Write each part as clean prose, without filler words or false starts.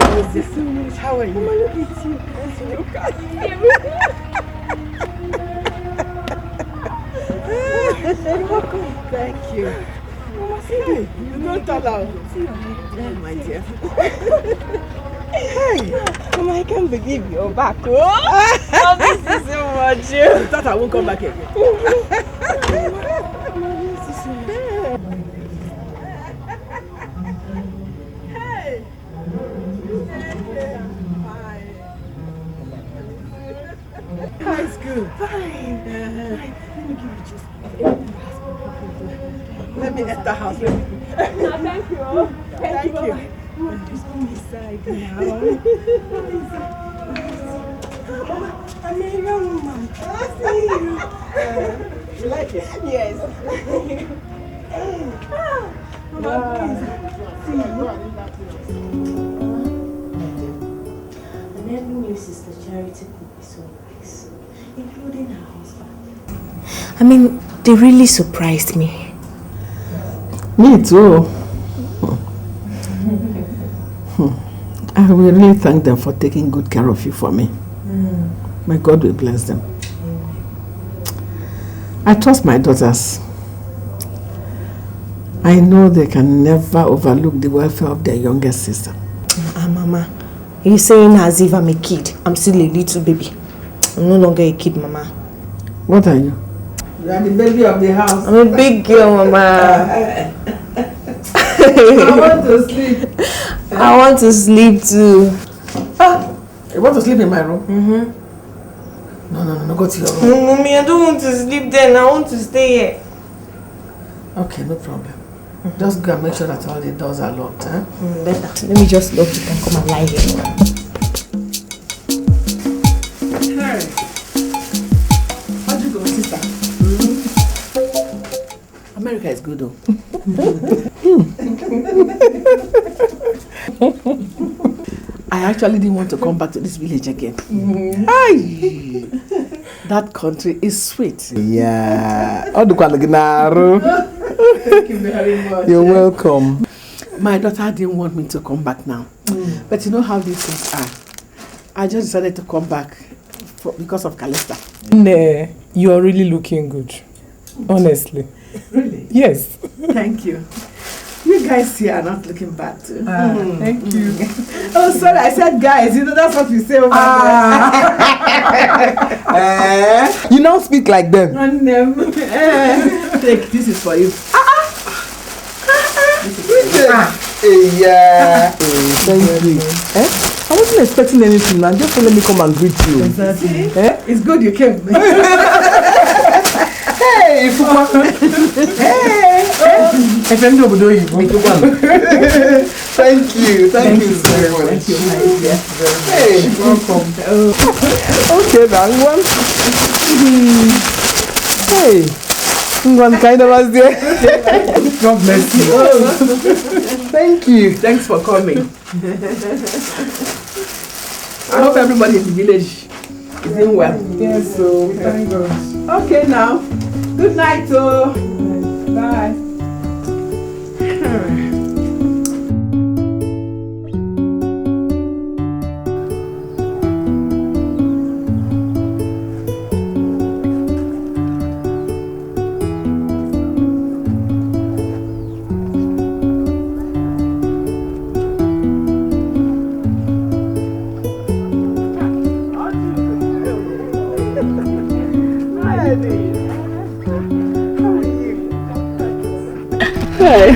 so much. How are you? Mama, look at you. Look at you. You're welcome. Thank you. Mama, see you. You don't tell her. Oh, my dear. Hey. Mama, I can't believe you're back. Oh, this is so much. You thought I won't come back again. Hey. How is good? Fine. Let me enter the house. Thank you. Thank you. Just go inside now. I'm a young woman. I see you. You like it? Yes. Mama, please. See you. And every new sister Charity could be so nice, including her husband. I mean, they really surprised me. Me too. I will really thank them for taking good care of you for me. My God will bless them. I trust my daughters. I know they can never overlook the welfare of their youngest sister. Mama, you're saying as if I'm a kid. I'm still a little baby. I'm no longer a kid, Mama. What are you? You are the baby of the house. I'm a big girl, Mama. I want to sleep. I want to sleep too. You want to sleep in my room? No, go to your room. No, Mommy, I don't want to sleep there. I want to stay here. Okay, no problem. Just go and make sure that all the doors are locked, eh? Better. Let me just lock it and come and lie here. Hey. How'd you go, sister? America is good, though. I actually didn't want to come back to this village again. Aye. That country is sweet. Yeah. Thank you very much. You're welcome. My daughter didn't want me to come back now. But you know how these things are. I just decided to come back because of Calista. Nah, you are really looking good. Honestly. Really? Yes. Thank you. You guys here are not looking bad too. Thank you. Oh, sorry, I said guys. You know, that's what we say over there. You don't speak like them. Take, this is for you. Yeah. Thank you. I wasn't expecting anything, man. Just let me come and greet you. Exactly. It's good you came. Hey, Fuma. Hey. Thank you. Thank you very much. Thank you, my dear. Hey, welcome. Okay, then one. Hey, one kind of us there. God bless you. Thank you. Thanks for coming. I hope everybody in the village is doing well. Yes, so thank God. Okay, now. Good night, bye. Hi.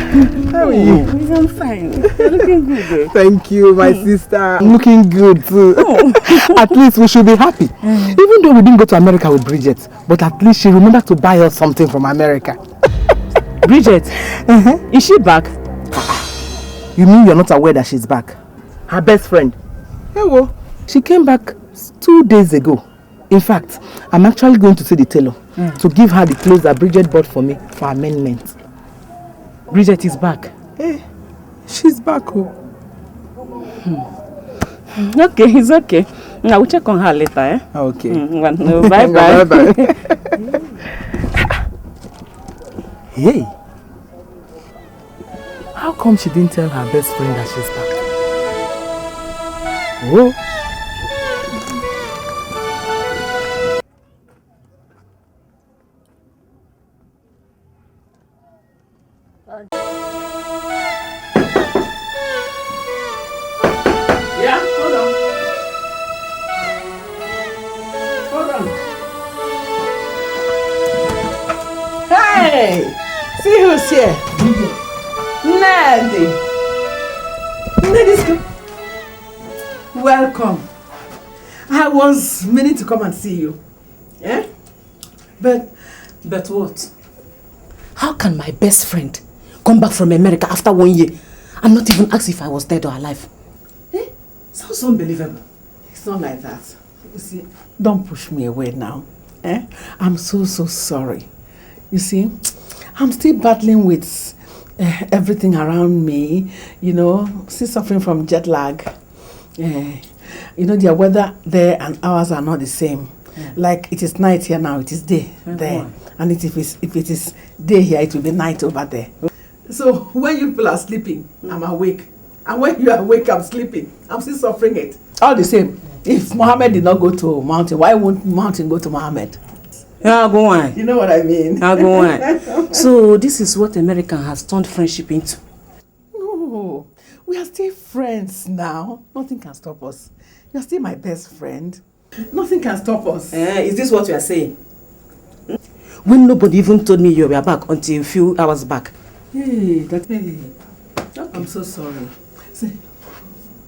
How are you? I'm fine. You're looking good. Thank you, my sister. I'm looking good too. Oh. At least we should be happy. Even though we didn't go to America with Bridget, but at least she remembered to buy us something from America. Bridget, is she back? You mean you're not aware that she's back? Her best friend. Hey, well, she came back 2 days ago. In fact, I'm actually going to see the tailor to give her the clothes that Bridget bought for me for amendment. Bridget is back. Hey, she's back. Oh. Okay, it's okay. I will check on her later. Eh? Okay. Bye bye. Bye. Hey, how come she didn't tell her best friend that she's back? Oh. Yeah, hold on. Hold on. Hey! See who's here? Neltv. Neltv, welcome. I was meaning to come and see you. Yeah? But what? How can my best friend come back from America after 1 year and not even ask if I was dead or alive? Sounds unbelievable. It's not like that. You see, don't push me away now. I'm so sorry. You see, I'm still battling with everything around me, you know, still suffering from jet lag. You know, the weather there and ours are not the same. Like it is night here now, it is day there. And if it is day here, it will be night over there. So when you people are sleeping, I'm awake. And when you are awake, I'm sleeping. I'm still suffering it. All the same, if Mohammed did not go to mountain, why won't mountain go to Mohammed? Yeah, go on. You know what I mean? Yeah, go on. So this is what America has turned friendship into. No, we are still friends now. Nothing can stop us. You are still my best friend. Nothing can stop us. Is this what you are saying? When nobody even told me you were back until a few hours back. Hey. Okay. I'm so sorry. See,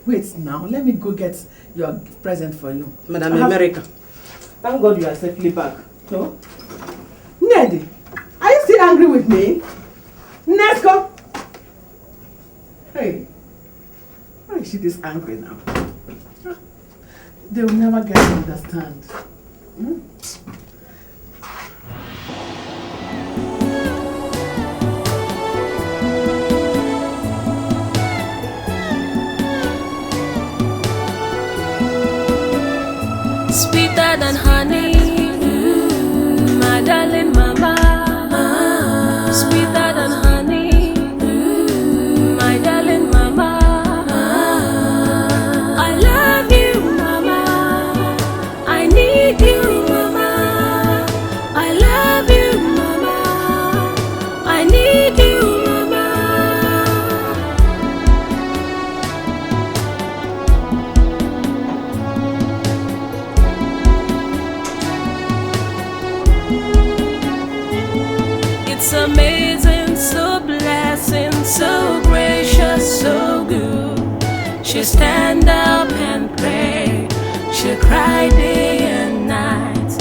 wait now. Let me go get your present for you. Madam America. Thank God you are safely back. No? Neltv, are you still angry with me? Let's go. Hey. Why is she this angry now? They will never get to understand. Sweeter than honey, my darling mama. Sweeter than honey, my darling mama. I love you, mama. I need you, mama. I love you, mama. I need you, mama. It's amazing, so blessing, so gracious, so good. She stand up and pray. She cry day and night.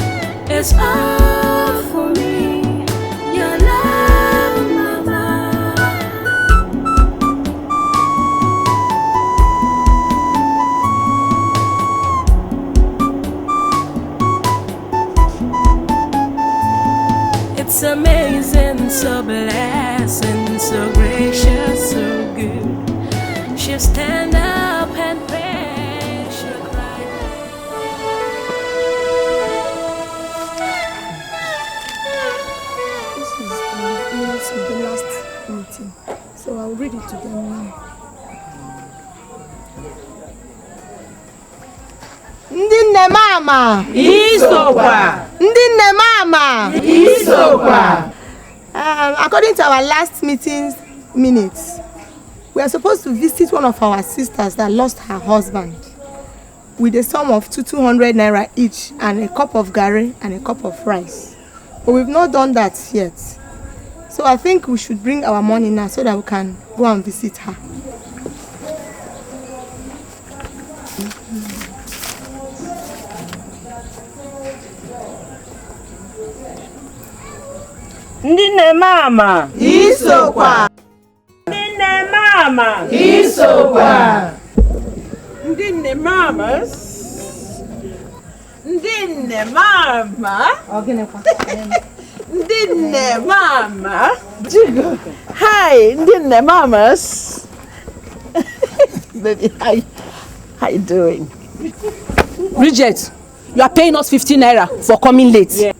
It's all for me, your love, mama. It's amazing, so blessing, so gracious, so good. She'll stand up and pray, she'll cry. This is the minutes of the last meeting, so I'll read it to them now. Ndinne mama. Isokwa. Ndinne mama. Isokwa. According to our last meeting's minutes, we are supposed to visit one of our sisters that lost her husband with a sum of 200 naira each and a cup of garri and a cup of rice. But we've not done that yet. So I think we should bring our money now so that we can go and visit her. Ndinne mama. Isokwa. Ndinne mama. Isokwa. Ndinne mamas. Ndinne mama. Ndinne mama. Jigo. Hi, Ndinne mamas. Baby, how you doing? Bridget, you are paying us 15 naira for coming late.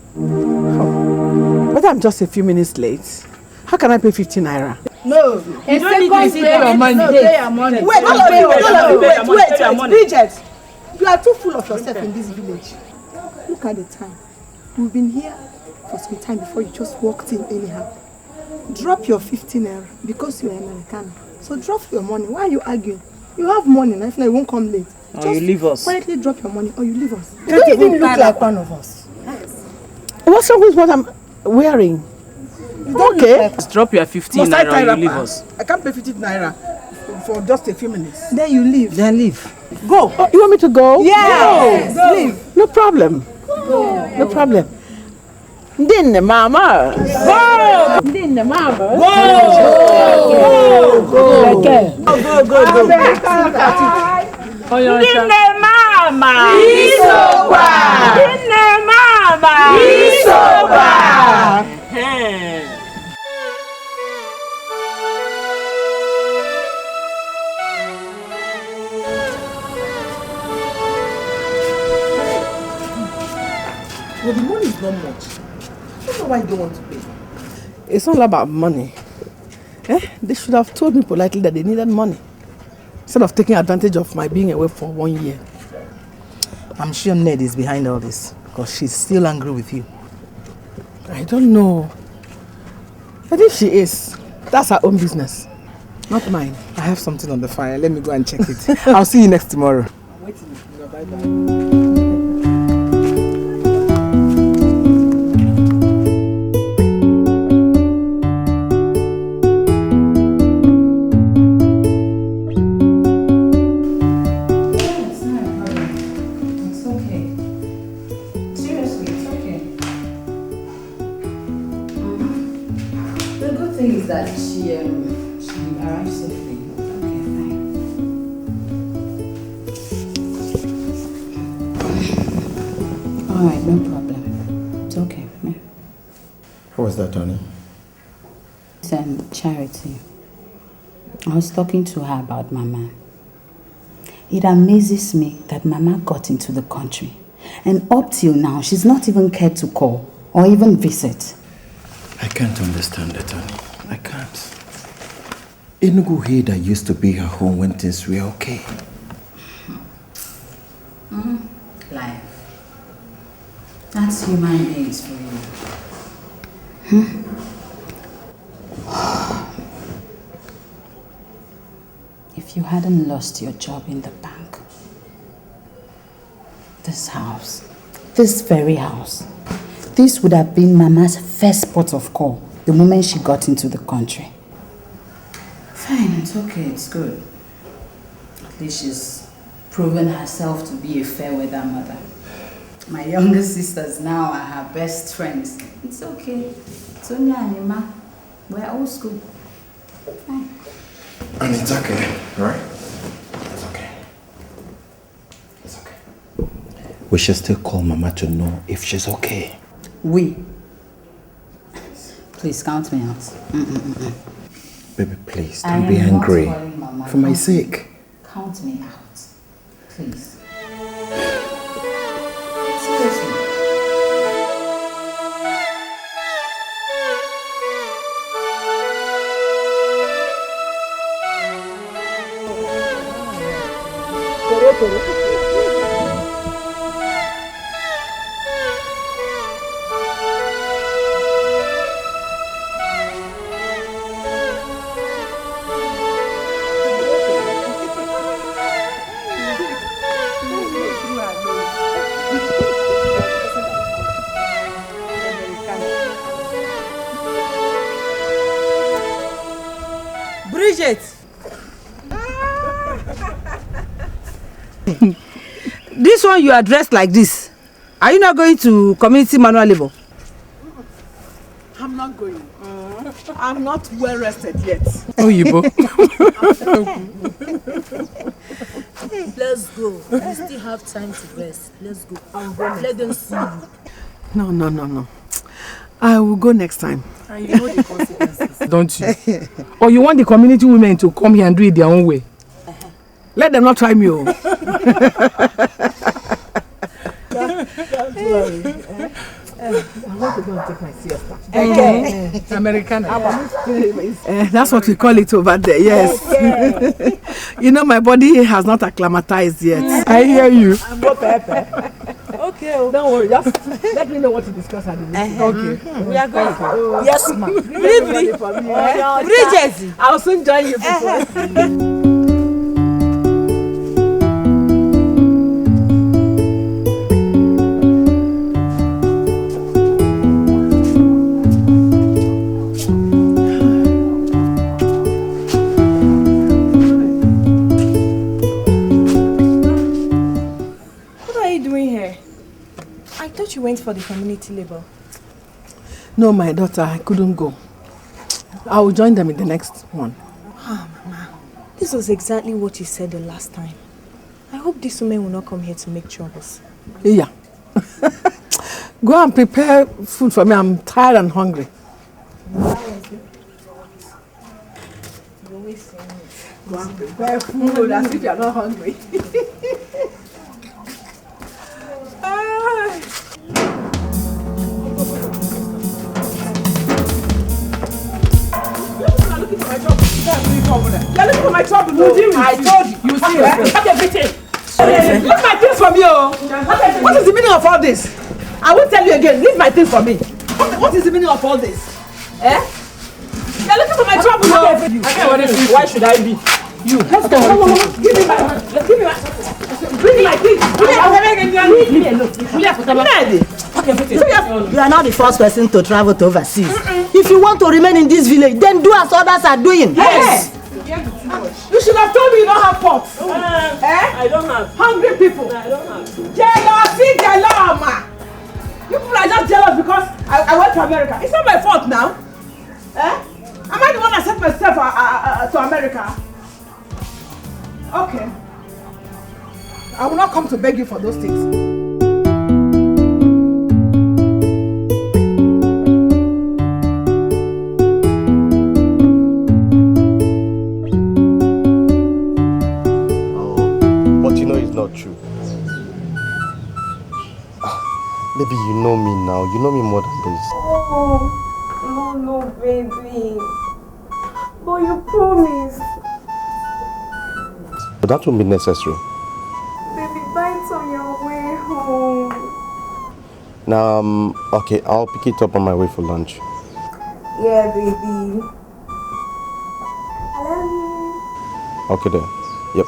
But I'm just a few minutes late. How can I pay 15 naira? No, No. You don't need to pay your money. Pay your money. Wait, Bridget. You are too full of yourself in this village. Look at the time. We've been here for some time before you just walked in anyhow. Drop your 15 naira because you're American. So drop your money. Why are you arguing? You have money now, if not, you won't come late. Or you leave us. Quietly drop your money or you leave us. You don't even look like one of us. What's wrong with what I'm wearing? Okay. Just drop your 15 naira or you leave us. I can't pay 15 naira for just a few minutes. Then you leave. Then leave. Go. Oh, you want me to go? Yes. Go. Leave. No problem. Go. No problem. Dinne mama. Go. Dinne mama. Go. Go. Go. Dinne mama. Isoba. Dinne mama. Isoba. Well, the money is not much. I don't know why you don't want to pay. It's all about money. They should have told me politely that they needed money instead of taking advantage of my being away for 1 year. I'm sure Ned is behind all this because she's still angry with you. I don't know. But if she is, that's her own business, not mine. I have something on the fire. Let me go and check it. I'll see you next tomorrow. I'm waiting. Bye-bye. Charity. I was talking to her about Mama. It amazes me that Mama got into the country and up till now she's not even cared to call or even visit. I can't understand it, honey. I can't. Enugu Heda used to be her home when things were okay. Life. That's human beings for you. If you hadn't lost your job in the bank, this house, this very house, this would have been Mama's first port of call the moment she got into the country. Fine, it's okay, it's good. At least she's proven herself to be a fair weather mother. My younger sisters now are her best friends. It's okay. Sonia and Emma, we're old school. Fine. And it's okay, right? It's okay. It's okay. We should still call Mama to know if she's okay. We? Please count me out. Baby, please, don't be angry. For my sake. Count me out. Please. Seriously. Bridget! This one you are dressed like this. Are you not going to community manual labor? I'm not going. I'm not well rested yet. Oh, Yibo. Let's go. We still have time to rest. Let's go. Let them see you. No. I will go next time. And you know the consequences. Don't you? Or you want the community women to come here and do it their own way? Let them not try me. Don't worry. I want to go and take my siesta. Okay. Americana. That's what we call it over there, yes. You know, my body has not acclimatized yet. I hear you. Okay. Don't worry, just let me know what to discuss at the meeting. Okay. We are going. Yes, ma'am. Bridget. I'll soon join you people. You went for the community labor. No, my daughter, I couldn't go. I will join them in the next one. Ah, Mama. This was exactly what you said the last time. I hope these women will not come here to make troubles. Yeah. Go and prepare food for me. I'm tired and hungry. Go and prepare food as if you're not hungry. You're looking for my trouble. I told you. You see, have everything. Leave my things from you. What is the meaning of all this? I won't tell you again. Leave my things from me. What is the meaning of all this? Eh? You're looking for my trouble. Why should I be? You. Let's go. Give me my. Bring my things. Leave me alone. You are not the first person to travel to overseas. If you want to remain in this village, then do as others are doing. Yes. You should have told me you don't have pots. I don't have. Hungry people. I don't have. Jealousy, you people are just jealous because I went to America. It's not my fault now. Am I the one that sent myself to America? Okay. I will not come to beg you for those things. Not true. Baby, you know me now. You know me more than this. Oh, no, baby. But you promised. But that won't be necessary. Baby, bite on your way home. Now, okay, I'll pick it up on my way for lunch. Yeah, baby. I love you. Okay then. Yep.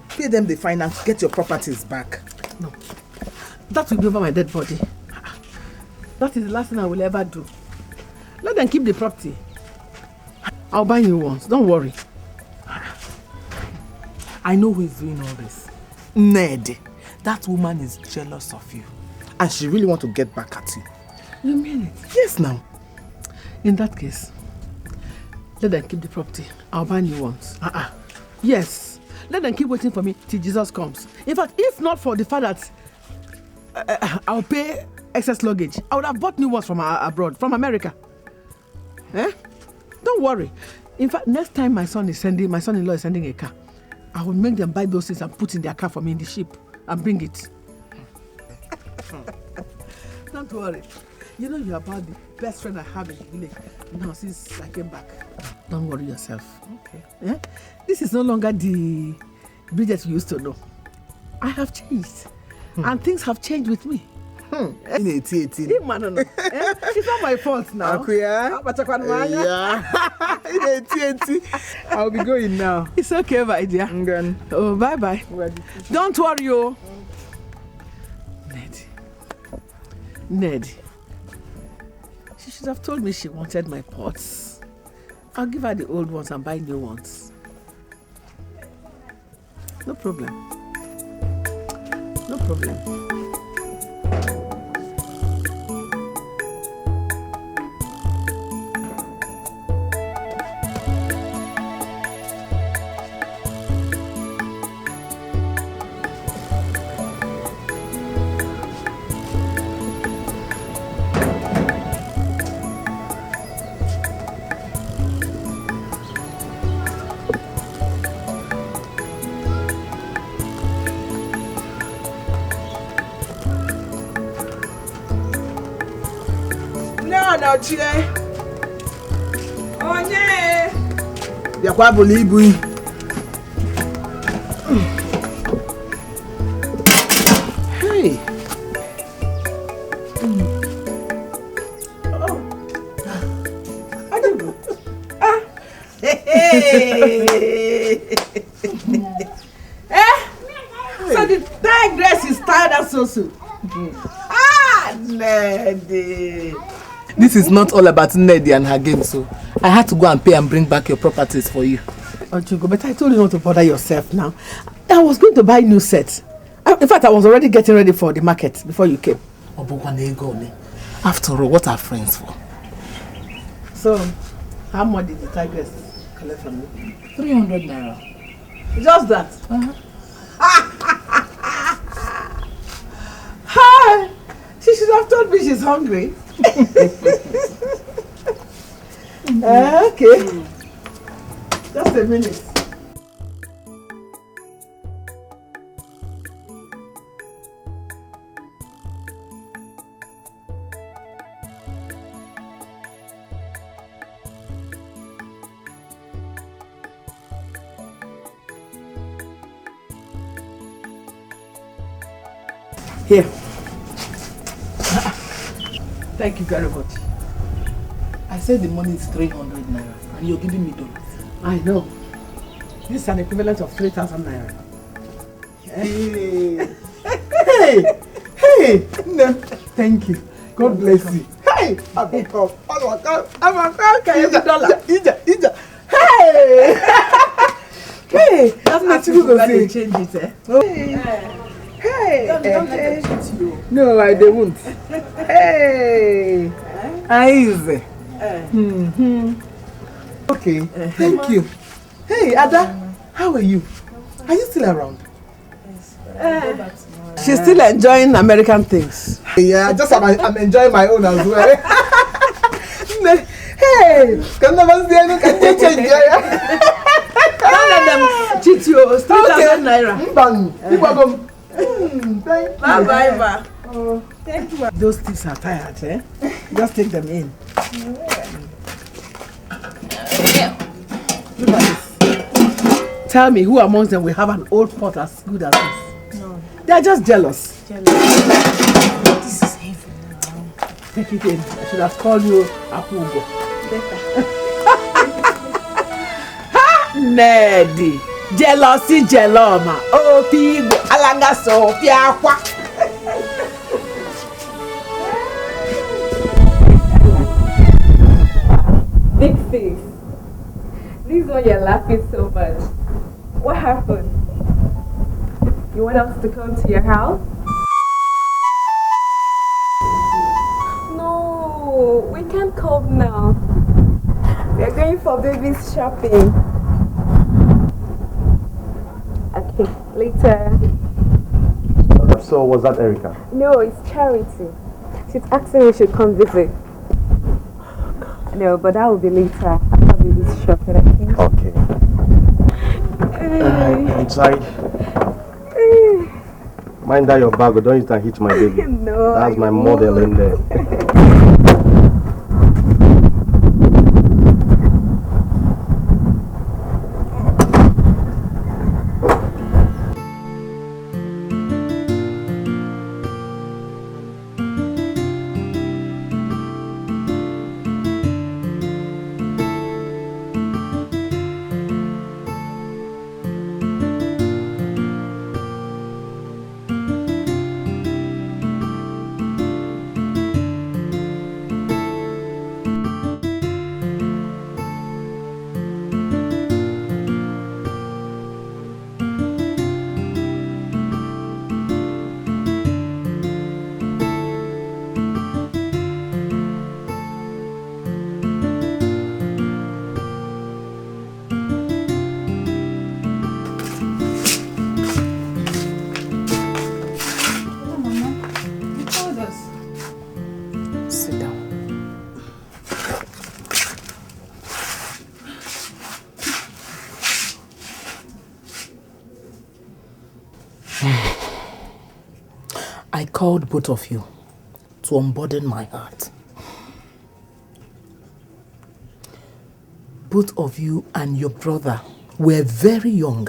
Pay them the finance, get your properties back. No. That will be over my dead body. That is the last thing I will ever do. Let them keep the property. I'll buy new ones. Don't worry. I know who is doing all this. Ned. That woman is jealous of you. And she really wants to get back at you. You mean it? Yes, now. In that case, let them keep the property. I'll buy new ones. Yes. Let them keep waiting for me till Jesus comes. In fact, if not for the fact that I'll pay excess luggage, I would have bought new ones from abroad, from America. Don't worry. In fact, next time my son-in-law is sending a car, I will make them buy those things and put in their car for me in the ship and bring it. Don't worry. You know you're about the best friend I have in the village now since I came back. Don't worry yourself. Okay. This is no longer the Bridget you used to know. I have changed. And things have changed with me. It's not my fault now. I'll be going now. It's okay, my dear. Oh, bye-bye. Don't worry, oh. Ned. She should have told me she wanted my pots. I'll give her the old ones and buy new ones. No problem. No problem. Nochie. Onye. Biakwa buli ibu. Hey. Hey. So the tight dress is tied up so soon. Neddy. This is not all about Neddy and her game, so I had to go and pay and bring back your properties for you. Ojugo, but I told you not to bother yourself now. I was going to buy new sets. In fact, I was already getting ready for the market before you came. After all, what are friends for? So, how much did the tigress collect from you? 300 naira. Just that? Hi! She should have told me she's hungry. Okay. Just a minute. Here. Thank you very much. I said the money is 300 naira and you're giving me dollars. I know. This is an equivalent of 3,000 naira. Hey! Hey! Hey! No, thank you. God bless you. Hey! I'm a cop. Can you dollar? Ija. Hey! Hey! That's not too good to change it, eh? Hey! Don't let them cheat you. No, I don't. Hey! Easy. Okay, thank you. Hey, Ada, how are you? Are you still around? She's still enjoying American things. Yeah, I'm enjoying my own as well. Hey, can never see any can change. Don't let them cheat you. It's 3,000 naira. Bye, ma. Thank you. Those things are tired, eh? Just take them in. Look at this. Tell me, who amongst them will have an old pot as good as this? No. They are just jealous. This is heavy now. Take it in. I should have called you Apugo. Neddy. Jealousy, jeloma. Oh, pigo. Alanga so, piakwa. Big face. This is why you're laughing so much. What happened? You want us to come to your house? No, we can't come now. We're going for baby's shopping. Okay, later. So was that Erica? No, it's Charity. She's asking we should come visit. No, but that will be later after baby's shopping, I think. Okay. Inside. Mind that your bag, but don't use that hit my baby. No. That's my model in there. I called both of you to unburden my heart. both of you and your brother were very young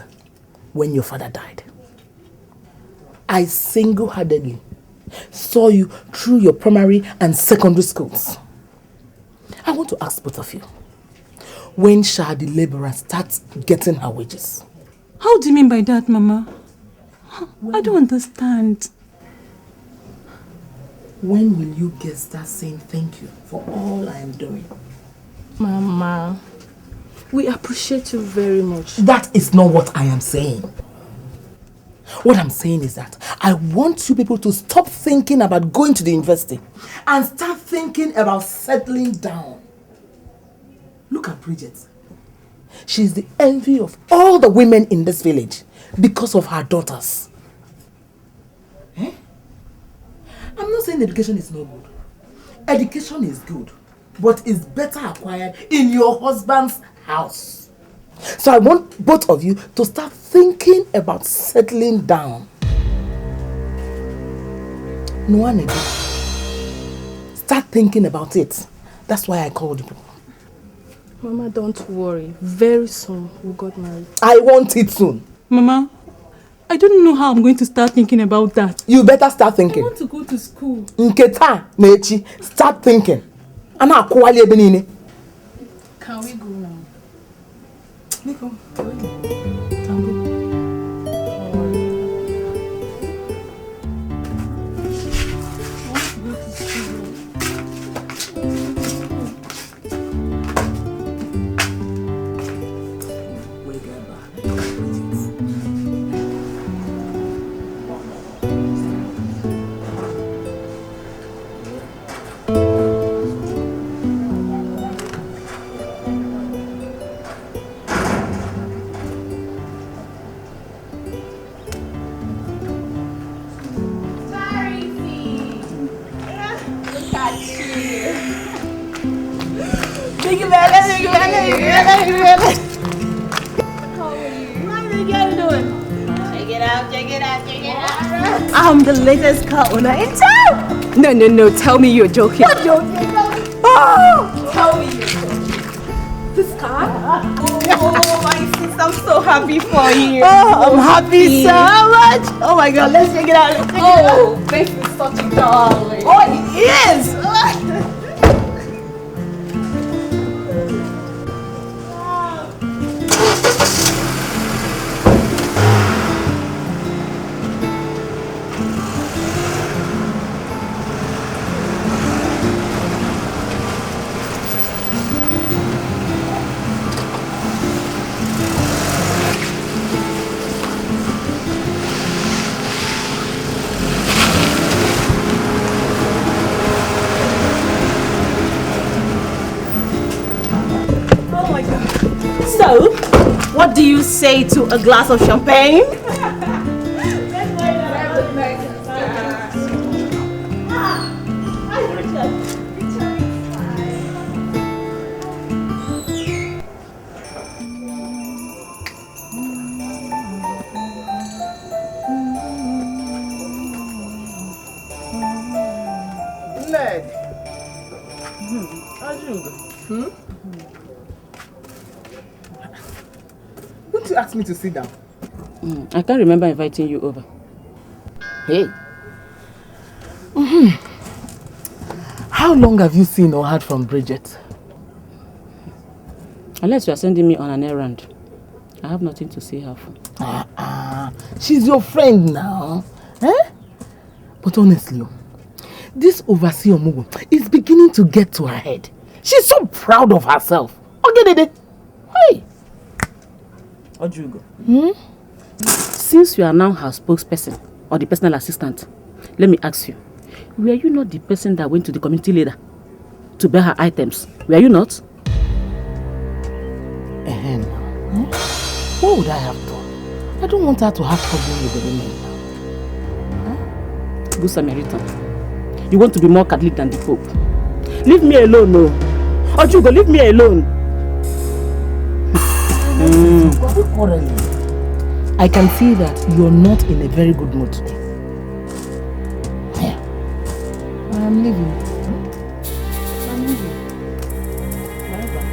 when your father died. I single-handedly saw you through your primary and secondary schools. I want to ask both of you, when shall the laborer start getting her wages? How do you mean by that, Mama? I don't understand. When will you get start saying thank you for all I am doing? Mama, we appreciate you very much. That is not what I am saying. What I'm saying is that I want you people to stop thinking about going to the university and start thinking about settling down. Look at Bridget. She's the envy of all the women in this village because of her daughters. Eh? I'm not saying education is not good. Education is good, but it's better acquired in your husband's house. So I want both of you to start thinking about settling down. Nuanede, start thinking about it. That's why I called you. Mama, don't worry. Very soon we'll get married. I want it soon. Mama, I don't know how I'm going to start thinking about that. You better start thinking. I want to go to school. Nketa, Nechi, start thinking. Can we go now? Nico, I'm the latest car owner in town! No, tell me you're joking. What joking? Oh! Tell me you're joking. This car? Oh, my sister, I'm so happy for you. Oh, I'm happy so much! Oh my god, let's check it out. Oh, this is such a darling. Oh, it is! So, what do you say to a glass of champagne? Won't you ask me to sit down? I can't remember inviting you over. Hey. How long have you seen or heard from Bridget? Unless you are sending me on an errand, I have nothing to see her for. She's your friend now. Eh? But honestly, this overseer Mugu is beginning to get to her head. She's so proud of herself. Okay, hey. Ojugo. Since you are now her spokesperson or the personal assistant, let me ask you, were you not the person that went to the community leader to buy her items? Were you not? What would I have done? I don't want her to have problems with the women now. Good Samaritan. You want to be more Catholic than the Pope. Leave me alone, no. Ojugo, leave me alone. I can see that you're not in a very good mood today. I'm leaving. I'm leaving. Bye-bye.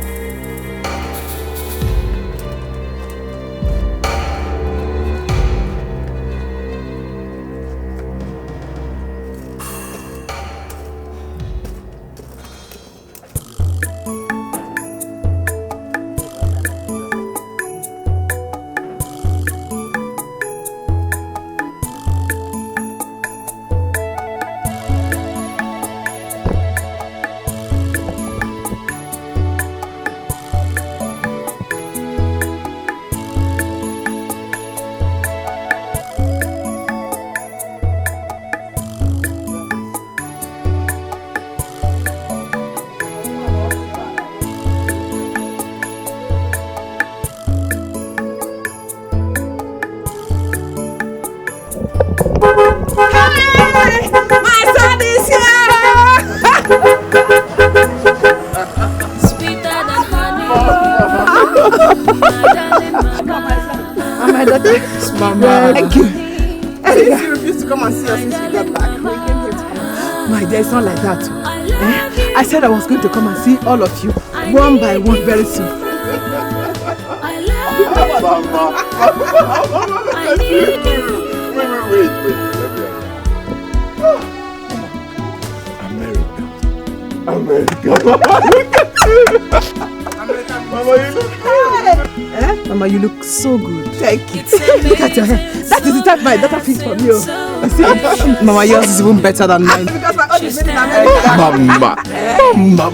Since you refused to come and see us since you got back, we came here to come and see. My dear, it's not like that. I said I was going to come and see all of you, one by one, very soon. Wait. America. Mama, you look good. Mama, you look so good. Thank you. Look at your hair. That is the type my daughter fits for me. You see? Mama, yours is even better than mine. Because my own is made in America.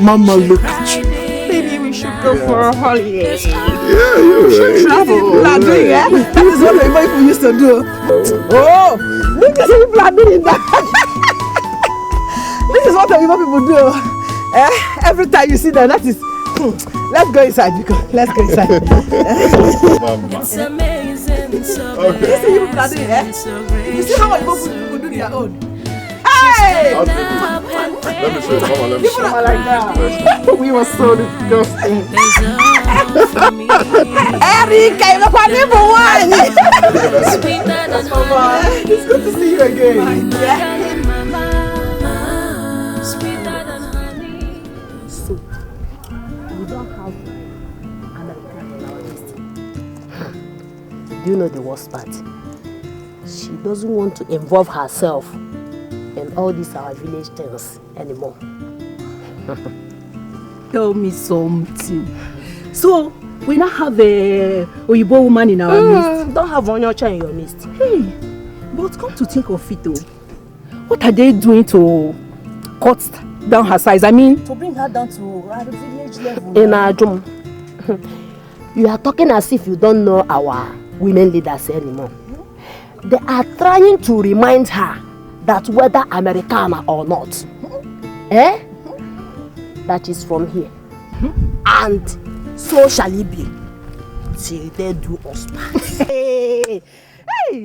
Mama, look at you. Maybe we should go for a holiday. Yeah, you're right. Travel. People are doing it. This is what the people used to do. Oh, look at people are doing that. This is what the people do. Every time you see them, that is. Let's go inside, because let's go inside. It's amazing, so Okay. You see people are doing it. You see how much people do their own. Hey! Let me show you. Mama, let me show you. People are like that. We were so disgusting. Erika, you're not for one. It's good to see you again. So, we don't have American in our list. Do you know the worst part? She doesn't want to involve herself in all these our village things anymore. Tell me something. So, we now have a Oyibo woman in our midst. Don't have Onyocha in your midst. Hey, but come to think of it though, what are they doing to cut down her size? I mean, to bring her down to our village level. In Ajum. You are talking as if you don't know our women leaders anymore. They are trying to remind her that whether Americana or not, that is from here. And so shall it be till they do us part. hey,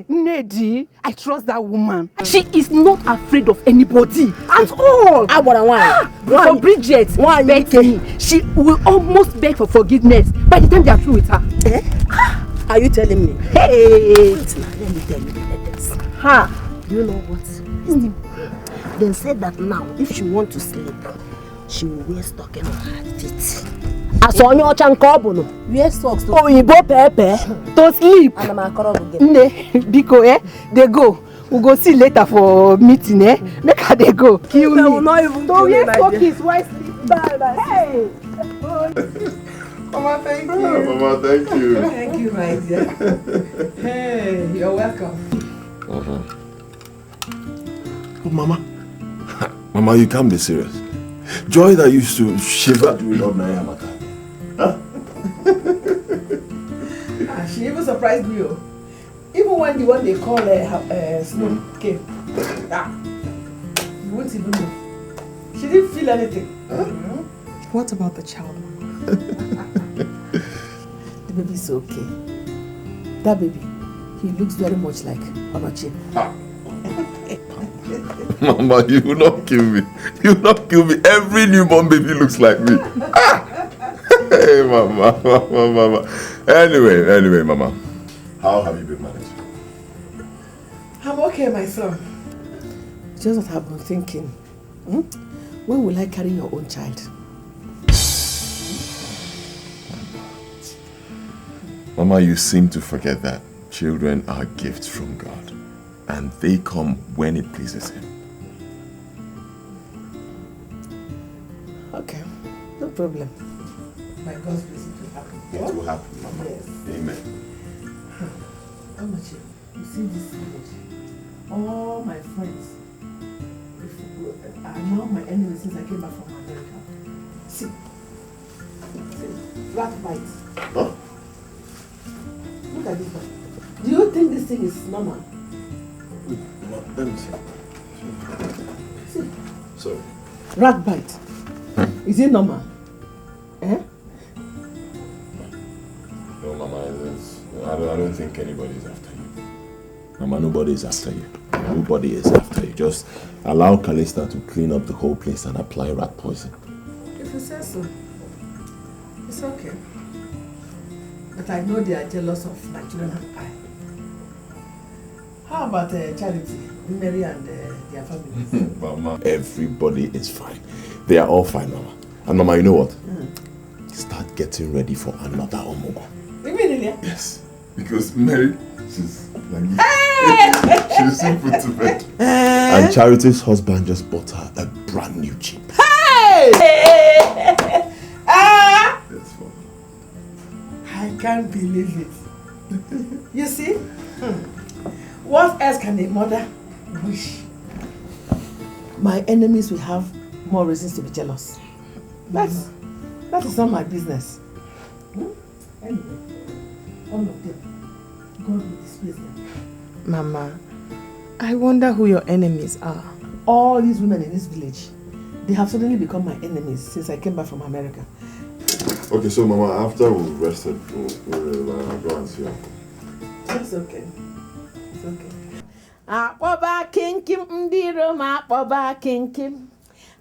Neddy, I trust that woman. She is not afraid of anybody at all. For Bridget, begged me. She will almost beg for forgiveness by the time they are through with her. Are you telling me? Hey! Wait, let me tell you this. You know what? They said that now, if she wants to sleep, she will wear stocking on her feet. As on your chankobono, wear socks to To sleep. And I'm a Biko, they go. We'll go see later for meeting, Make her they go. Kill me. will not even So wear stockings, why sleep? Bye. Hey! Mama, thank you. Mama, thank you. Thank you, my dear. Hey, you're welcome. Oh, Mama, you can't be serious. Joy that used to shiver during ordinary Hamatan. She even surprised me. Even when the one they call Snow came. You won't even know. She didn't feel anything. What about the child? The baby's okay. That baby, he looks very much like Onochi. Mama, you will not kill me. You will not kill me. Every newborn baby looks like me. Hey, Mama. Anyway, Mama. How have you been managing? I'm okay, my son. Just what I've been thinking. When will I carry your own child? Mama, you seem to forget that children are gifts from God. And they come when it pleases Him. Okay, no problem. My God's blessing will happen. It will happen, Mama. Yes. Amen. Amachi, you see this village? All my friends are now my enemies since I came back from America. See, rat bites. Huh? Look at this one. Do you think this thing is normal? Let me see. See. Sorry. Rat bite. Is it normal? No, Mama, I don't think anybody is after you. Mama, nobody is after you. Nobody is after you. Just allow Calista to clean up the whole place and apply rat poison. If you say so, it's okay. But I know they are jealous of my children and I. How about Charity, Mary and their family? Mama, everybody is fine. They are all fine, Mama. And Mama, you know what? Start getting ready for another Omogo. Really? Yes. Because Mary, she's like she's so put to bed. And Charity's husband just bought her a brand new Jeep. Hey! That's fun. I can't believe it. You see? What else can a mother wish? My enemies will have more reasons to be jealous. That is not my business. Anyway, all of them, God will displace them. Mama, I wonder who your enemies are. All these women in this village, they have suddenly become my enemies since I came back from America. Okay, so Mama, after we've rested, we'll go and see her. That's okay. It's okay. Akpoba kinkim ndiro ma akpoba kinkim.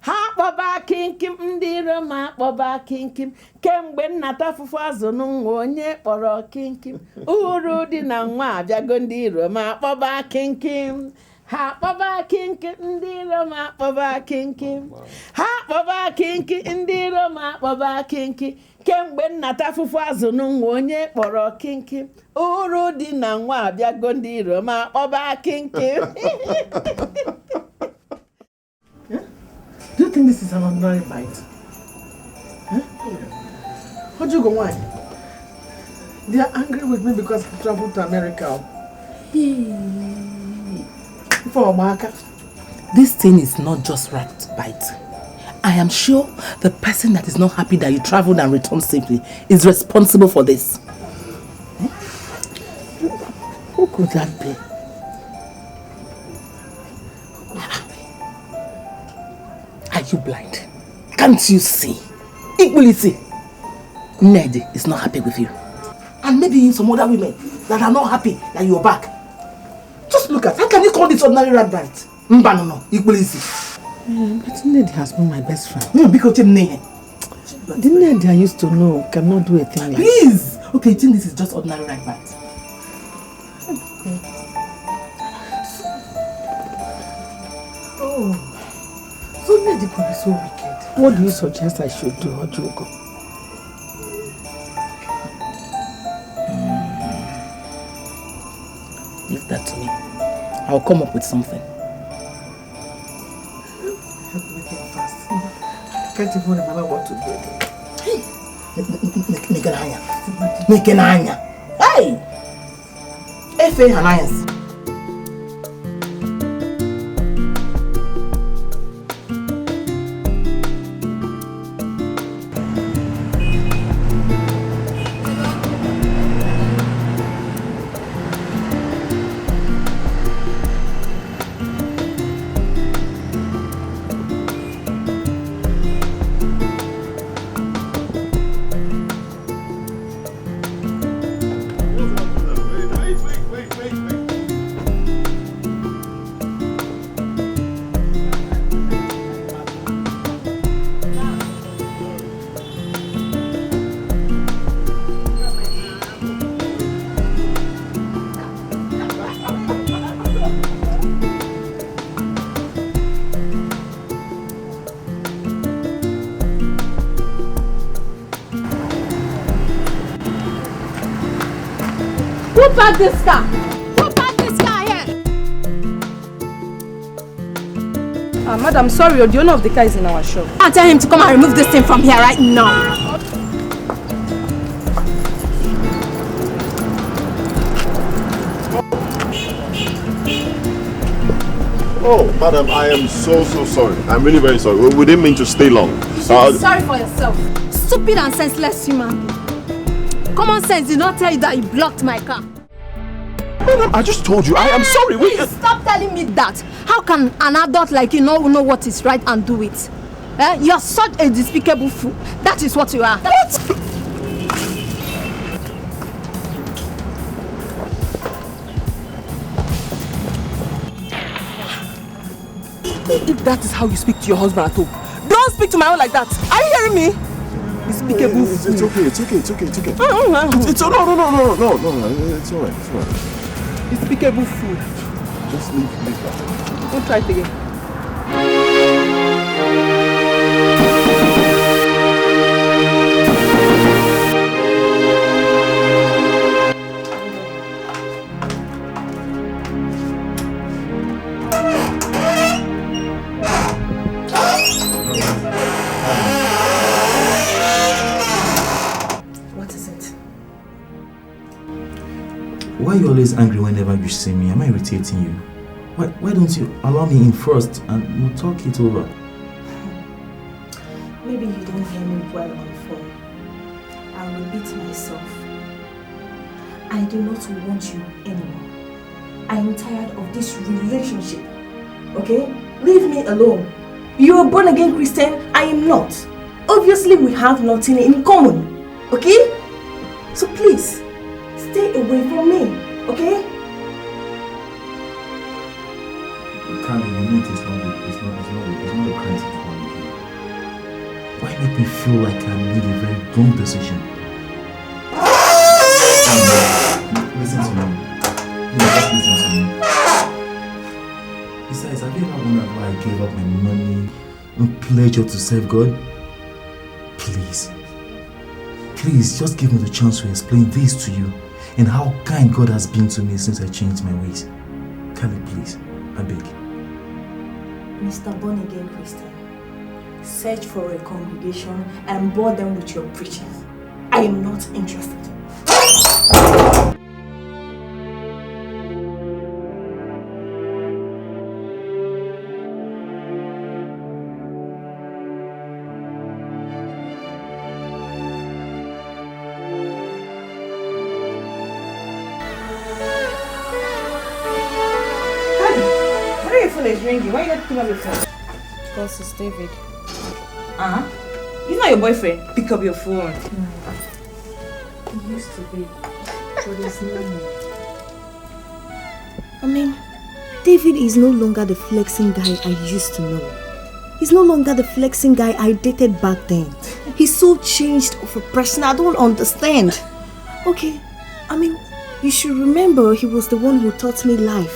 Akpoba kinkim ndiro ma akpoba kinkim. Kemgbe nnata fufu azụ n'nwa onye kpọrọ kinkim. Uru dị na nwa abịago ndiro ma akpoba kinkim. Akpoba kinkim ndiro ma akpoba kinkim. Akpoba kinkim ndiro ma akpoba kinkim. Kemgbe nnata fufu azụ n'nwa onye kpọrọ kinkim. Uru dị na nwa abịago ndiro ma akpoba kinkim. Do you think this is an ordinary bite? Huh? How'd you go, why? They are angry with me because I traveled to America. For Omaka. This thing is not just rat bite. I am sure the person that is not happy that you traveled and returned safely is responsible for this. Who could that be? Are you blind? Can't you see? Equally see. Ned is not happy with you. And maybe some other women that are not happy that you're back. Just look at, how can you call this ordinary rat bite? No, equally see. But Ned has been my best friend. No, because Ned. The Ned I used to know cannot do a thing like Please! Okay, you think this is just ordinary rat bite? Oh. So Ned could be so wicked. What do you suggest I should do, Ojugo? Leave that to me. I'll come up with something. Help me think fast. I can't even remember what to do again. Hey! Nikenanya! Hey! Efe Hanayas. Who parked this car? Who parked this car here? Madam, sorry, the owner of the car is in our shop. I'll tell him to come and remove this thing from here right now. Oh, madam, I am so sorry. I'm really very sorry. We didn't mean to stay long. You should be sorry for yourself. Stupid and senseless human being. Common sense did not tell you that you blocked my car. Madam, I just told you. I am sorry. Please stop telling me that. How can an adult like you know what is right and do it? You're such a despicable fool. That is what you are. What? If that is how you speak to your husband at home, don't speak to my own like that. Are you hearing me? Despicable fool. It's okay. No, it's all right. Despicable fool. Just leave that. We'll try it again. Why are you always angry whenever you see me? Am I irritating you? Why don't you allow me in first and we'll talk it over? Maybe you didn't hear me well on the phone. I'll repeat myself. I do not want you anymore. I am tired of this relationship. Okay? Leave me alone. You're a born again Christian. I am not. Obviously, we have nothing in common. Okay? So please, stay away from me. Okay? Candy, you know it's not a crime to call me. Why make me feel like I made a very wrong decision? Listen to me. Just listen to me. Besides, have you ever wondered why I gave up my money and pleasure to serve God? Please, just give me the chance to explain this to you and how kind God has been to me since I changed my ways. Kelly, please, I beg. Mr. Born Again Christian, search for a congregation and bore them with your preaching. I am not interested. Is ringing. Why are you not picking up your phone? Because it's David. He's not your boyfriend. Pick up your phone. He used to be, but he's no more. I mean, David is no longer the flexing guy I used to know. He's no longer the flexing guy I dated back then. He's so changed of a person. I don't understand. Okay, I mean, you should remember he was the one who taught me life.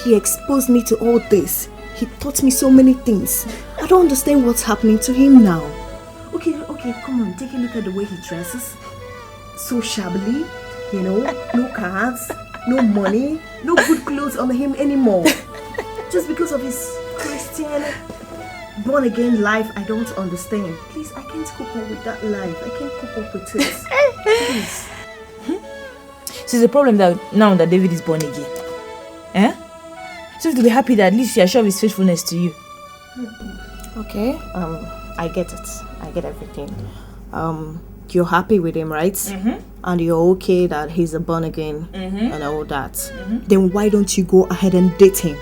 He exposed me to all this. He taught me so many things. I don't understand what's happening to him now. Okay, come on, take a look at the way he dresses. So shabbily, you know, no cars, no money, no good clothes on him anymore. Just because of his Christian, born again life, I don't understand. Please, I can't cope up with that life. I can't cope up with it. Please. So it's a problem that now that David is born again. Eh? So to be happy that at least you are sure of his faithfulness to you. Okay, I get it. I get everything. You're happy with him, right? And you're okay that he's a born again and all that. Then why don't you go ahead and date him?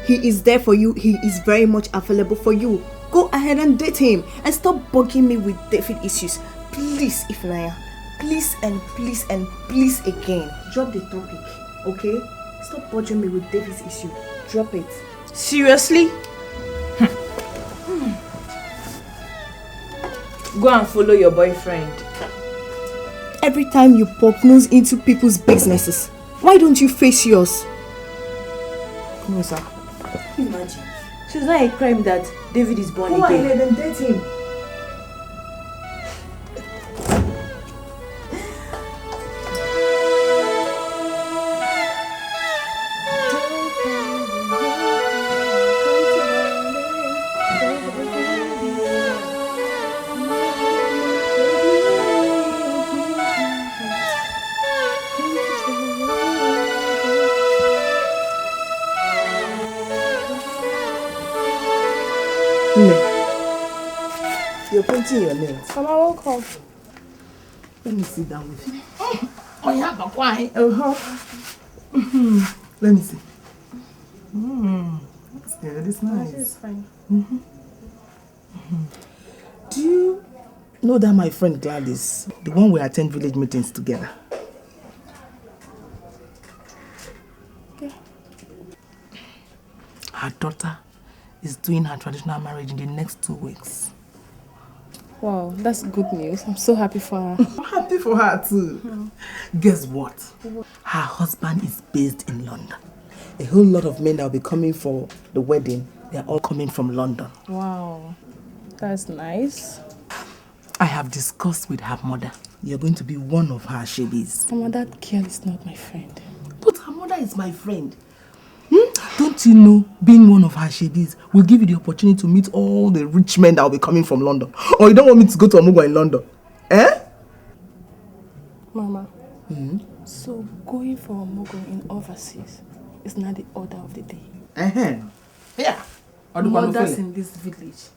He is there for you. He is very much available for you. Go ahead and date him and stop bugging me with David issues. Please, Ifnaya. Please and please and please again. Drop the topic, okay? Stop bothering me with David's issue. Drop it. Seriously? Go and follow your boyfriend. Every time you poke nose into people's businesses, why don't you face yours? No, sir. Imagine. So it's not a crime that David is born again. Go ahead and date him. You're painting your nails. Mama, welcome. Let me sit down with you. Oh, yeah, but why? Let me see. That's good. It's nice. It's fine. Do you know that my friend Gladys, the one we attend village meetings together? Okay. Her daughter is doing her traditional marriage in the next 2 weeks. Wow, that's good news. I'm so happy for her. I'm happy for her too. Guess what? Her husband is based in London. A whole lot of men that will be coming for the wedding, they are all coming from London. Wow, that's nice. I have discussed with her mother. You're going to be one of her shebis. Mama, that girl is not my friend. But her mother is my friend. Don't you know, being one of her shebis will give you the opportunity to meet all the rich men that will be coming from London? Or you don't want me to go to Omugo in London? Eh? Mama, so going for Omugo in overseas is not the order of the day. Yeah. Mothers in this village.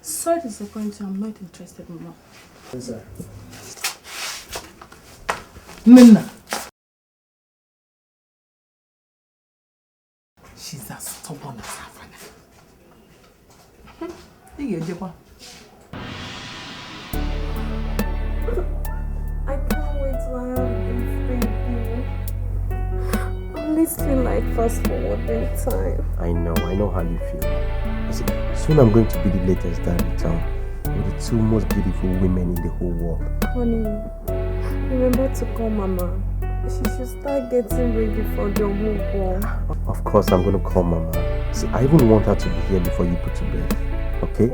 Sorry to disappoint you, I'm not interested, Mama. Yes, sir. Nina. She's as stubborn as her father. I can't wait to have this baby. Only feel like fast forwarding time. I know how you feel. See, soon I'm going to be the latest dad in town with the two most beautiful women in the whole world. Honey, remember to call Mama. She should start getting ready for the Omugo. Of course I'm going to call Mama. See, I even want her to be here before you put to bed. Okay?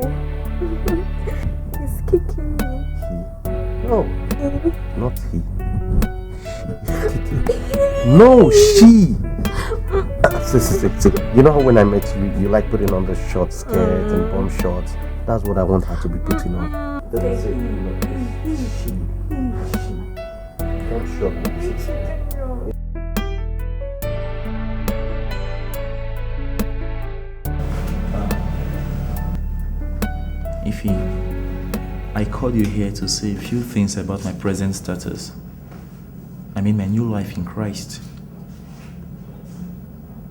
He's kicking me. He? No. Not he. She is kicking. No, she! See, you know how when I met you, you like putting on the short skirt and bomb shorts? That's what I want her to be putting on. That's it. She. Don't shock me. Ify, I called you here to say a few things about my present status. I mean my new life in Christ.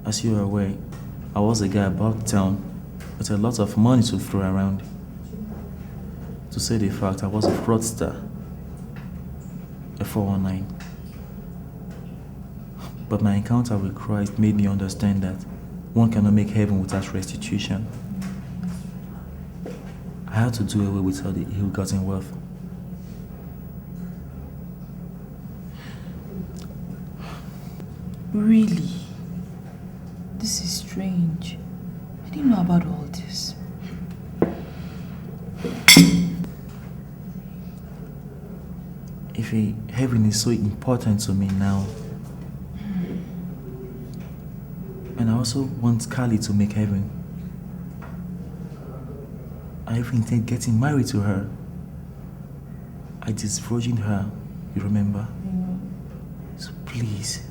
As you are aware, I was a guy about town with a lot of money to throw around. To say the fact, I was a fraudster, a 419. But my encounter with Christ made me understand that one cannot make heaven without restitution. I had to do away with all the ill-gotten wealth. Really? This is strange. I didn't know about all this. If heaven is so important to me now, and I also want Carly to make heaven, I even intend getting married to her. I disvirgined her, you remember? So please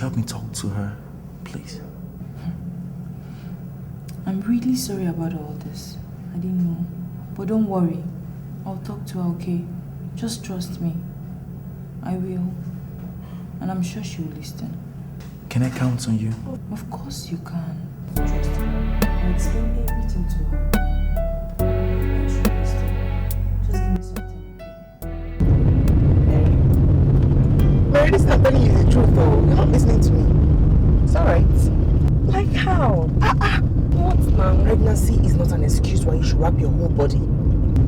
help me talk to her, please. I'm really sorry about all this. I didn't know. But don't worry. I'll talk to her, okay? Just trust me. I will. And I'm sure she will listen. Can I count on you? Of course you can. Trust me. I'll explain everything to her. And she'll listen. Just give me something. Mary, this is not telling you the truth though. You're not listening to me. It's alright. Like how? What now? Pregnancy is not an excuse why you should wrap your whole body.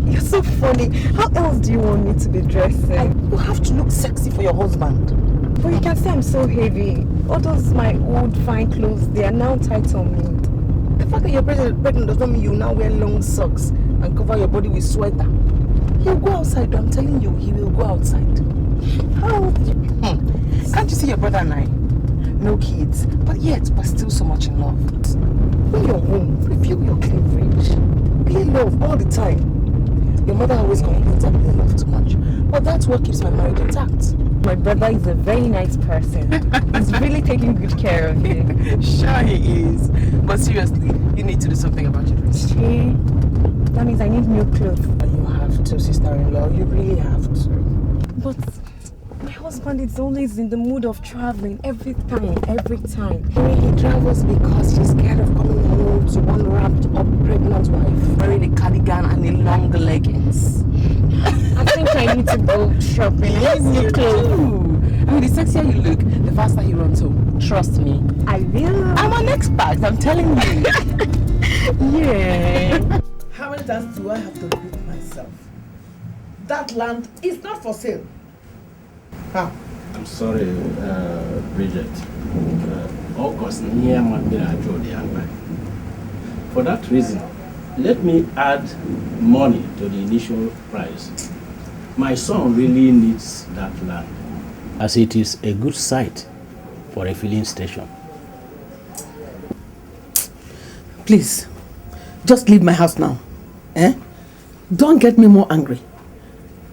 You're so funny. How else do you want me to be dressing? You have to look sexy for your husband. But you can see I'm so heavy. All those my old fine clothes, they are now tight on me. The fact that you're pregnant does not mean you now wear long socks and cover your body with sweater. He'll go outside. I'm telling you, he will go outside. How? Can't you see your brother and I? No kids, but still so much in love. When you're home, review your cleavage. Be in love all the time. Your mother always complains that I love too much, but that's what keeps my marriage intact. My brother is a very nice person. He's really taking good care of you. Sure he is. But seriously, you need to do something about your dress. That means I need new clothes. You have to, sister-in-law. You really have to. But my husband is always in the mood of traveling every time. He travels because he's scared of coming home to one wrapped up pregnant wife wearing a cardigan and a long leggings. I think I need to go shopping. I need new clothes. I mean, the sexier you look, the faster he runs home. Trust me. I will. I'm an expert, I'm telling you. Yeah. How many times do I have to repeat myself? That land is not for sale. How? I'm sorry, Bridget. For that reason, let me add money to the initial price. My son really needs that land, as it is a good site for a filling station. Please, just leave my house now. Eh? Don't get me more angry.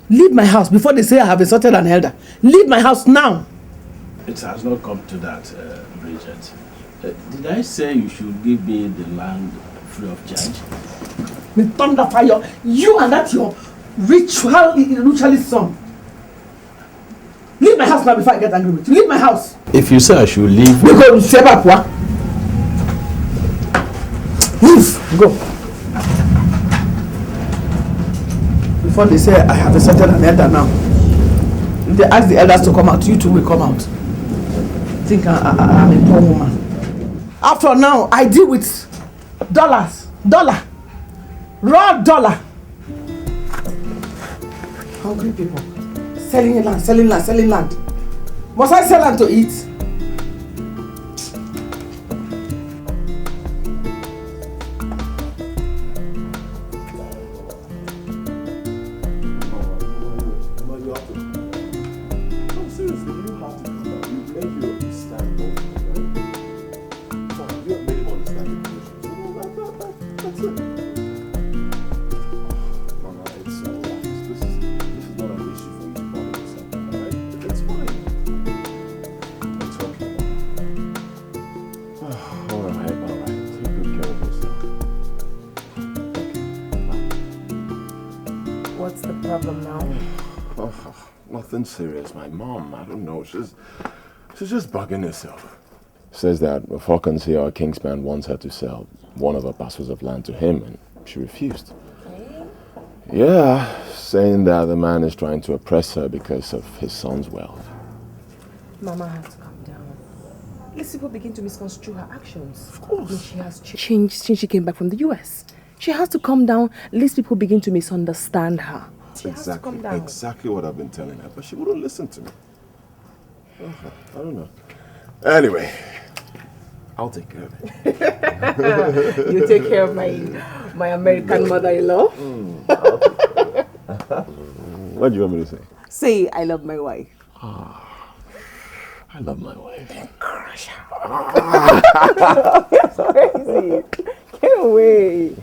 Leave my house before they say I have insulted an elder. Leave my house now. It has not come to that, Bridget. Did I say you should give me the land free of charge? With thunder fire, you and that your ritualist son. Leave my house now before I get angry with you. Leave my house. If you say I should leave... Because move, go. Before they say I have insulted an elder now. If they ask the elders to come out, you two will come out. Think I'm a poor woman. After now, I deal with dollars. Raw dollar. Hungry people. Selling land. Must I sell land to eat? Serious. My mom, I don't know, she's just bugging herself. Says that Falcons here, our Kingsman, wants her to sell one of her parcels of land to him, and she refused. Yeah, saying that the man is trying to oppress her because of his son's wealth. Mama has to calm down. Let's people begin to misconstrue her actions. Of course. She has changed since she came back from the US. She has to calm down, lest people begin to misunderstand her. Exactly what I've been telling her, but she wouldn't listen to me. I don't know. Anyway, I'll take care of it. You take care of my American mother-in-law? What do you want me to say? Say, I love my wife. I love my wife. Then crush her. It's crazy. Get away.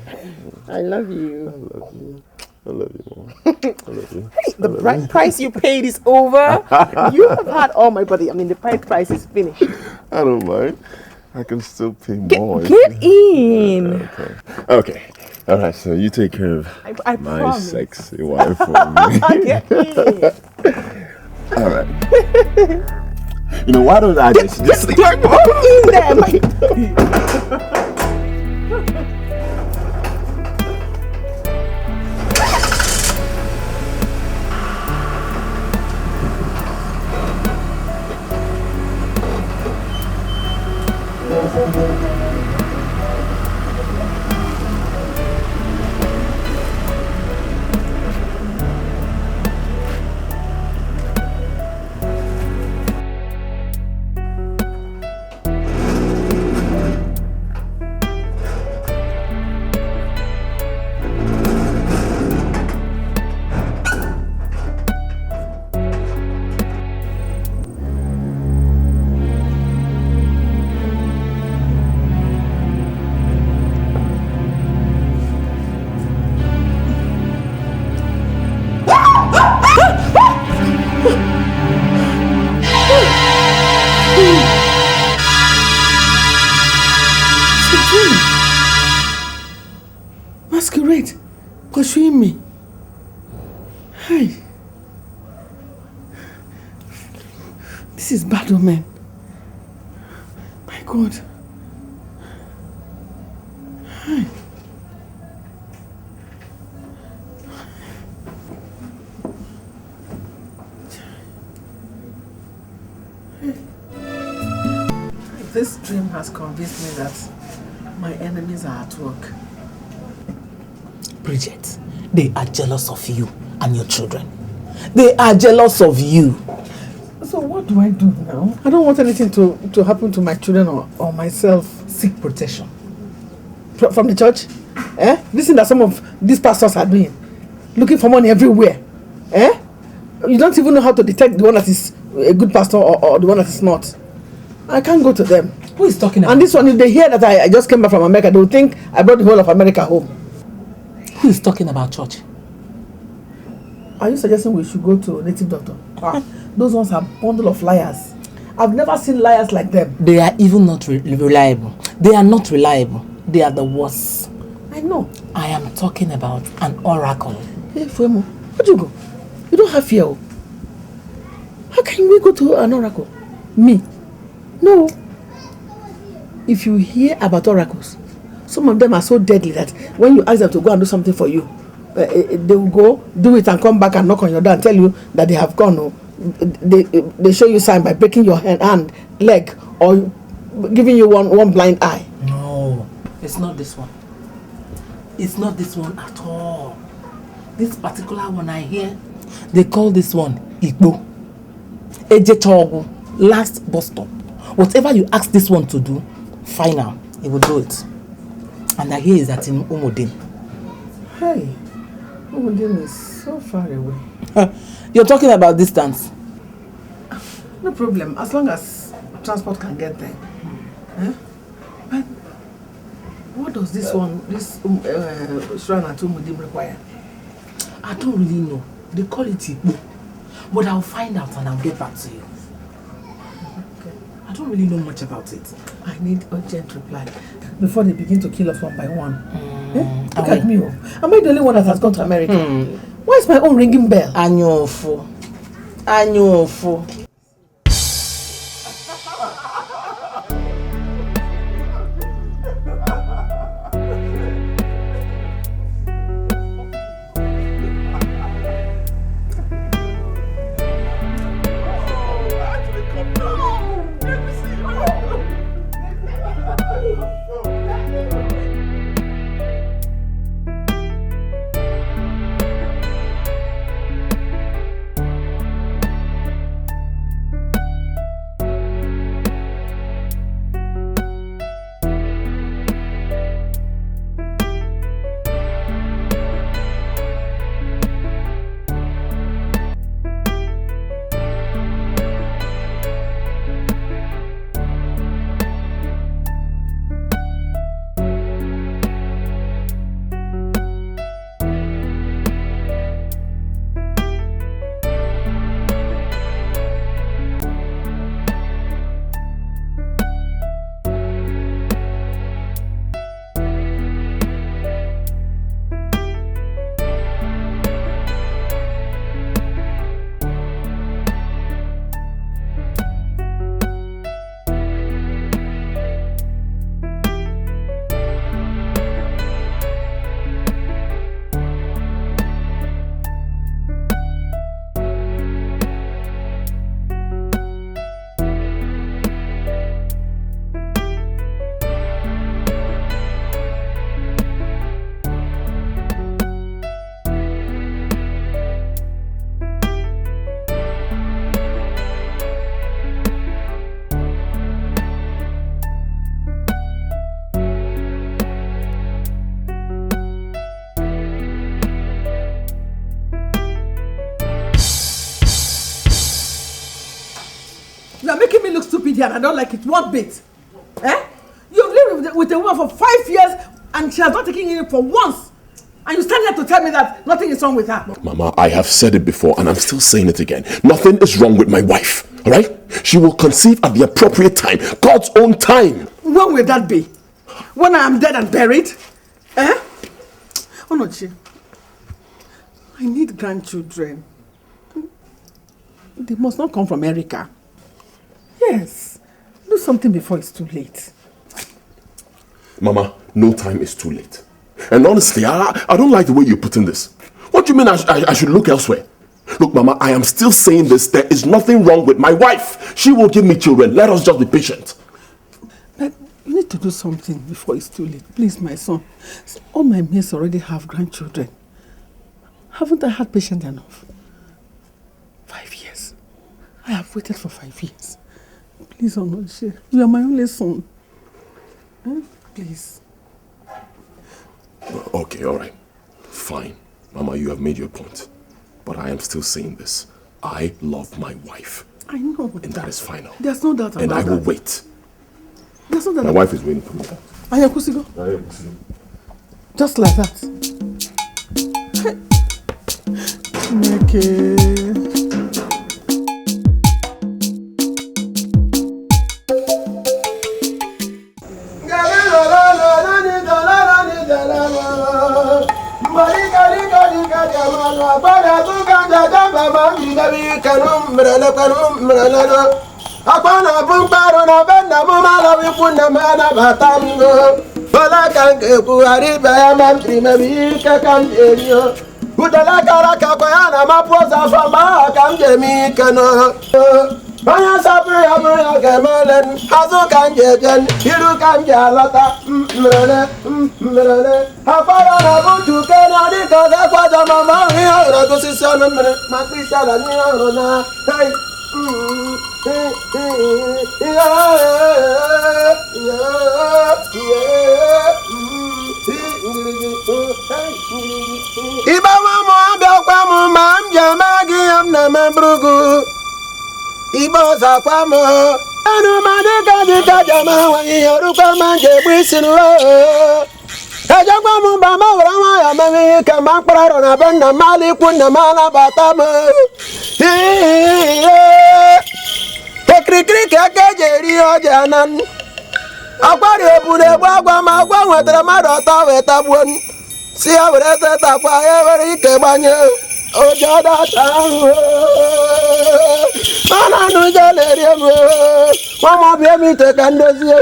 I love you. I love you. I love you, Mom. I love you. Hey, the price you paid is over. You have had all my body. I mean, the price is finished. I don't mind. I can still pay more. Get in. Okay. All right, so you take care of I my promise. sexy wife for me. Get in. All right. You know, why don't I just sleep? Get in there. Masquerade pursuing me. Hey, this is bad omen. My God. Hey. This dream has convinced me that my enemies are at work. Bridget, they are jealous of you and your children. They are jealous of you. So So what do I do now? I don't want anything to happen to my children or myself. Seek protection. From the church? Listen that some of these pastors are doing. Looking for money everywhere. You don't even know how to detect the one that is a good pastor or the one that is not. I can't go to them. Who is talking about? And this one, if they hear that I just came back from America, they will think I brought the whole of America home. Who is talking about church? Are you suggesting we should go to a native doctor? Those ones are a bundle of liars. I've never seen liars like them. They are even not reliable. They are not reliable. They are the worst. I know. I am talking about an oracle. Hey, Fuemo, where'd you go? You don't have fear. How can we go to an oracle? Me? No. If you hear about oracles, some of them are so deadly that when you ask them to go and do something for you, they will go, do it and come back and knock on your door and tell you that they have gone. They show you sign by breaking your hand, leg, or giving you one blind eye. No, it's not this one. It's not this one at all. This particular one I hear, they call this one Igbo. Ejechogu, last bus stop. Whatever you ask this one to do, final, he will do it. And I hear is that in Umudin. Hey, Umudin is so far away. You're talking about distance. No problem, as long as transport can get there. But what does this shrine at Umudim require? I don't really know. They call it Igbo. But I'll find out and I'll get back to you. Okay. I don't really know much about it. I need urgent reply before they begin to kill us one by one. Look at me. Am I the only one that has gone to America? Why is my own ringing bell? Anyofo. You are making me look stupid here and I don't like it one bit. You've lived with a woman for 5 years and she has not taken you in for once. And you stand here to tell me that nothing is wrong with her. Mama, I have said it before and I'm still saying it again. Nothing is wrong with my wife, alright? She will conceive at the appropriate time, God's own time. When will that be? When I am dead and buried? Onochi, I need grandchildren. They must not come from Erica. Yes, do something before it's too late. Mama, no time is too late. And honestly, I don't like the way you're putting this. What do you mean I should look elsewhere? Look, Mama, I am still saying this. There is nothing wrong with my wife. She will give me children. Let us just be patient. But you need to do something before it's too late. Please, my son. All my mates already have grandchildren. Haven't I had patience enough? 5 years. I have waited for 5 years. Please, Onoche, you are my only son. Please. Okay, all right. Fine. Mama, you have made your point. But I am still saying this. I love my wife. I know. And that is final. There's no doubt about that. And I will wait. There's no doubt. My wife is waiting for me. Ayakusigo. Just like that. Okay. Akwana bumparo na benda mumala wipunda mana batango Bala kange buhari baya mantri mebika kanjerio Udala karaka kwayana mapoza fama kanjemi kano Baya sabri abri kemalen Hazu kanjejen hiru kanjalata mrele Akwana na buntu kena di kaga kwa jama mahi Aura kusisana mre makisala ni aurona Hey Iba mama abia kwa mu mam jamagi amna membrugu Iba za kwa mo anu madika dika jama wa yoru kwa manje bwisinu Eja kwa mu ba ma wra ma ya mami ka makpara na benda mali kunna mala batama Krikri keke jeri ojanan Akwari obune gbagwa ma gwa nwetere mmadụ ọtọ weta gbuon Si ya were teta kwa ya were ike gbanye Ojo data Mana nujo leri emu Mama bie mi te ka ndozi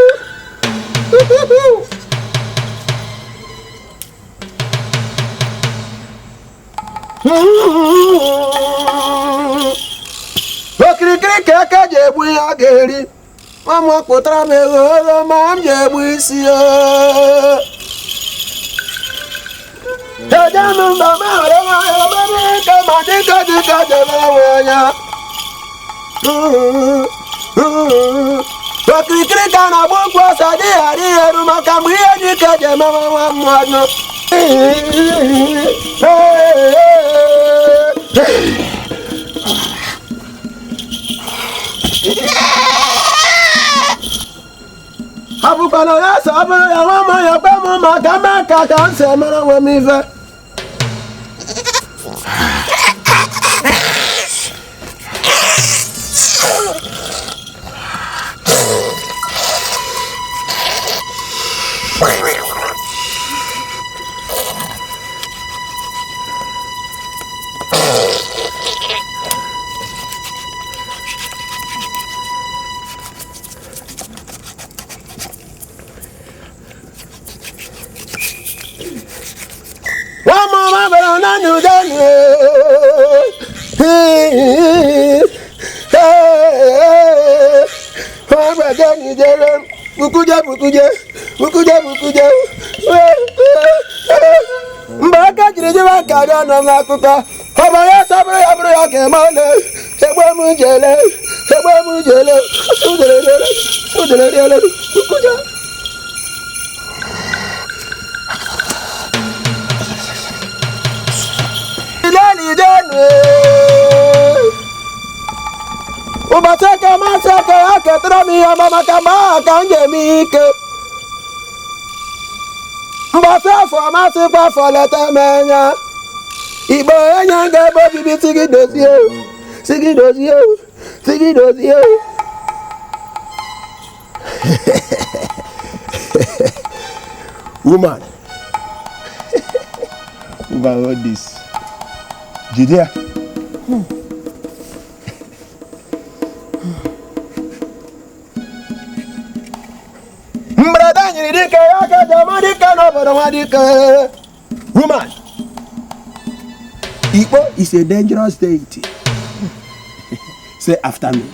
Krikri keke jebu ya geri Mama kutra me go mam jebu isi Jajamu mama rama mama kama dika dika jabawanya Krikri kana bokwa sadi ari eru makamu ya dika jama mama Abukana ya saburu ya mama ya kwa mama kama kaka nsemara wa mive Mbaka jirejewa kada na makuka Haba ya sabre ya bro ya kemale Sebwe mujele Udelele Ukuja Ilali denwe Ubateka masaka ya ketrami ya mama kama kanje mike Mbasa fo amasi kwa fo leta menya Ibo enya ngebo bibi Sigi dozio Woman About all this Judea Woman, Igbo is a dangerous deity. Say after me.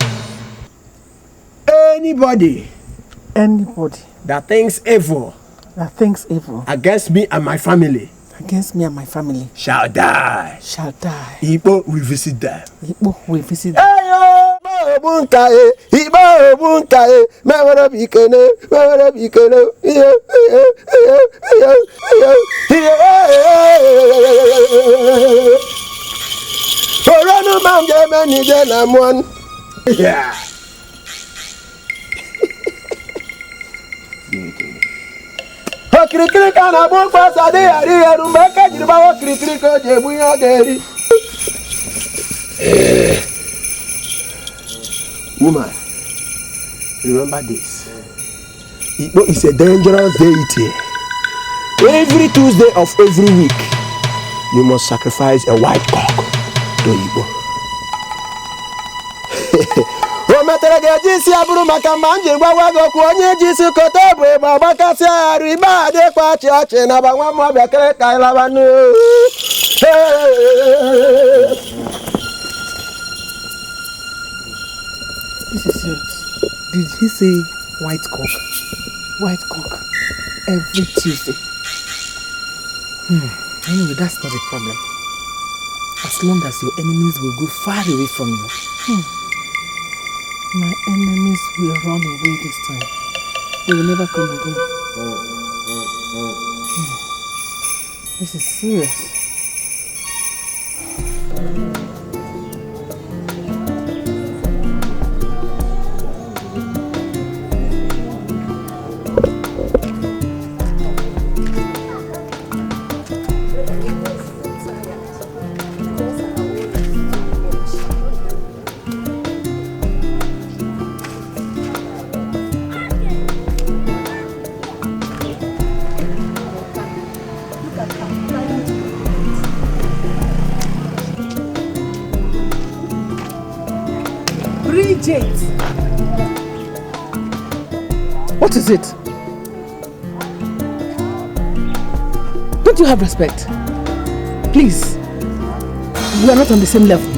Anybody that thinks evil against me and my family shall die. Igbo will visit them. Hey, bunkae, Ibo bunkae, Mavara Bicane, Mavara Bicane, Corona Manga Manager, I'm one. Yeah. Krikri kana bon pasa de ari arumaka jirba wa krikri ko jebu yogeri. Woman, remember this. Igbo is a dangerous deity. Every Tuesday of every week, you must sacrifice a white cock to Igbo. Ometere jisi aburu maka manje gwawa goku onye jisi kote bu ma bakasi aru iba de kwa chiache na ba nwa mo bia kere kai labanu. This is serious. Did he say white cock? White cock. Every Tuesday. Anyway, that's not a problem. As long as your enemies will go far away from you. My enemies will run away this time. They will never come again. This is serious. Bridget! What is it? Don't you have respect? Please. We are not on the same level.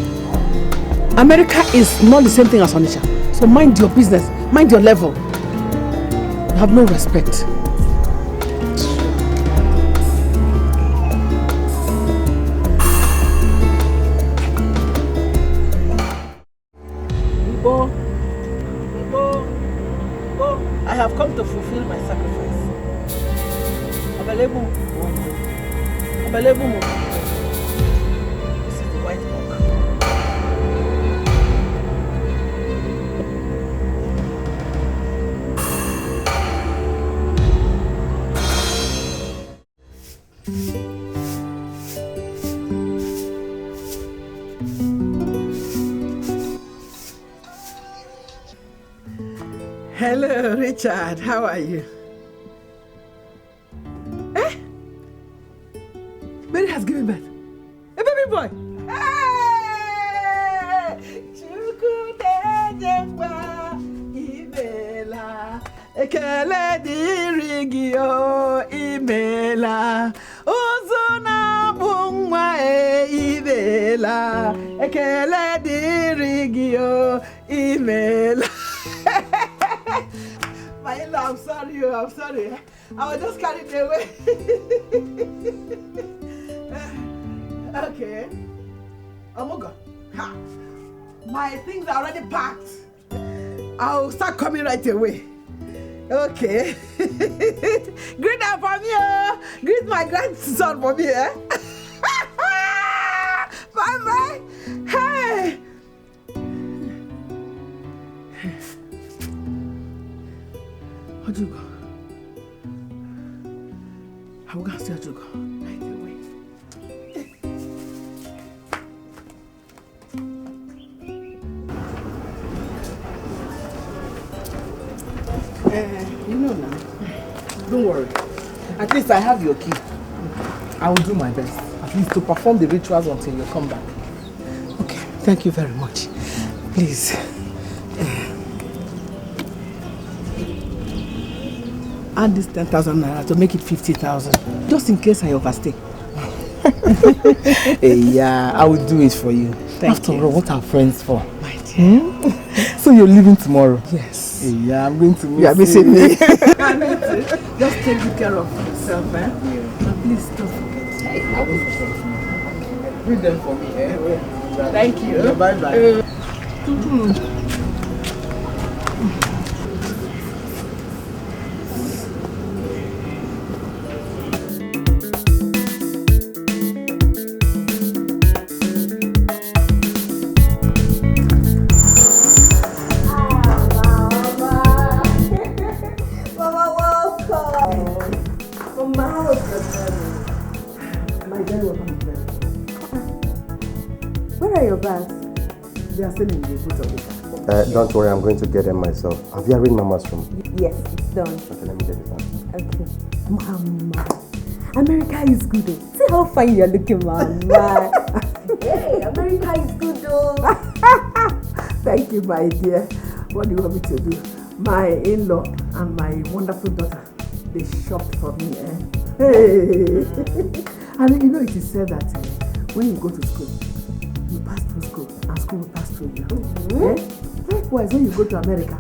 America is not the same thing as Onitsha. So mind your business. Mind your level. You have no respect. I have come to fulfill my sacrifice. This is the white cock. Hello, Richard. How are you? Eh? Mary has given birth. A baby boy. Hey! Chukudejemba Ibela. Ekele dirigio Ibela. Uzuna bungwa Ibela. Ekele dirigio Ibela. My in-law, I'm sorry. I was just carried away. Okay. Omogo. Ha. My things are already packed. I'll start coming right away. Okay. Greet them for me. Greet my grandson for me. Bye. Hey. Ojugo. I will go and see Ojugo right away. You know now. Don't worry. At least I have your key. I will do my best. At least to perform the rituals until you come back. Okay. Thank you very much. Please. Add this 10,000 naira to make it 50,000. Just in case I overstay. Yeah, I will do it for you. Thank you. After all, what are friends for? My dear. So you're leaving tomorrow? Yes. Yeah, I'm going to miss you. Are missing me. Just take good care of yourself, eh? Yeah. And please don't forget. Hey, I will forget. Read them for me, eh? Thank you. Yeah, bye-bye. Mama, how is your family? My very welcome. Where are your bags? They are still in the boot of the car. Don't worry, I'm going to get them myself. Have you arranged Mama's room? Yes, it's done. Okay, let me get it done. Okay. Mama, America is good though. See how fine you're looking, Mama. Hey, America is good though. Thank you, my dear. What do you want me to do? My in-law and my wonderful daughter, they shopped for me. Hey. And you know it is said that when you go to school, you pass through school and school will pass through you. Likewise, when you go to America,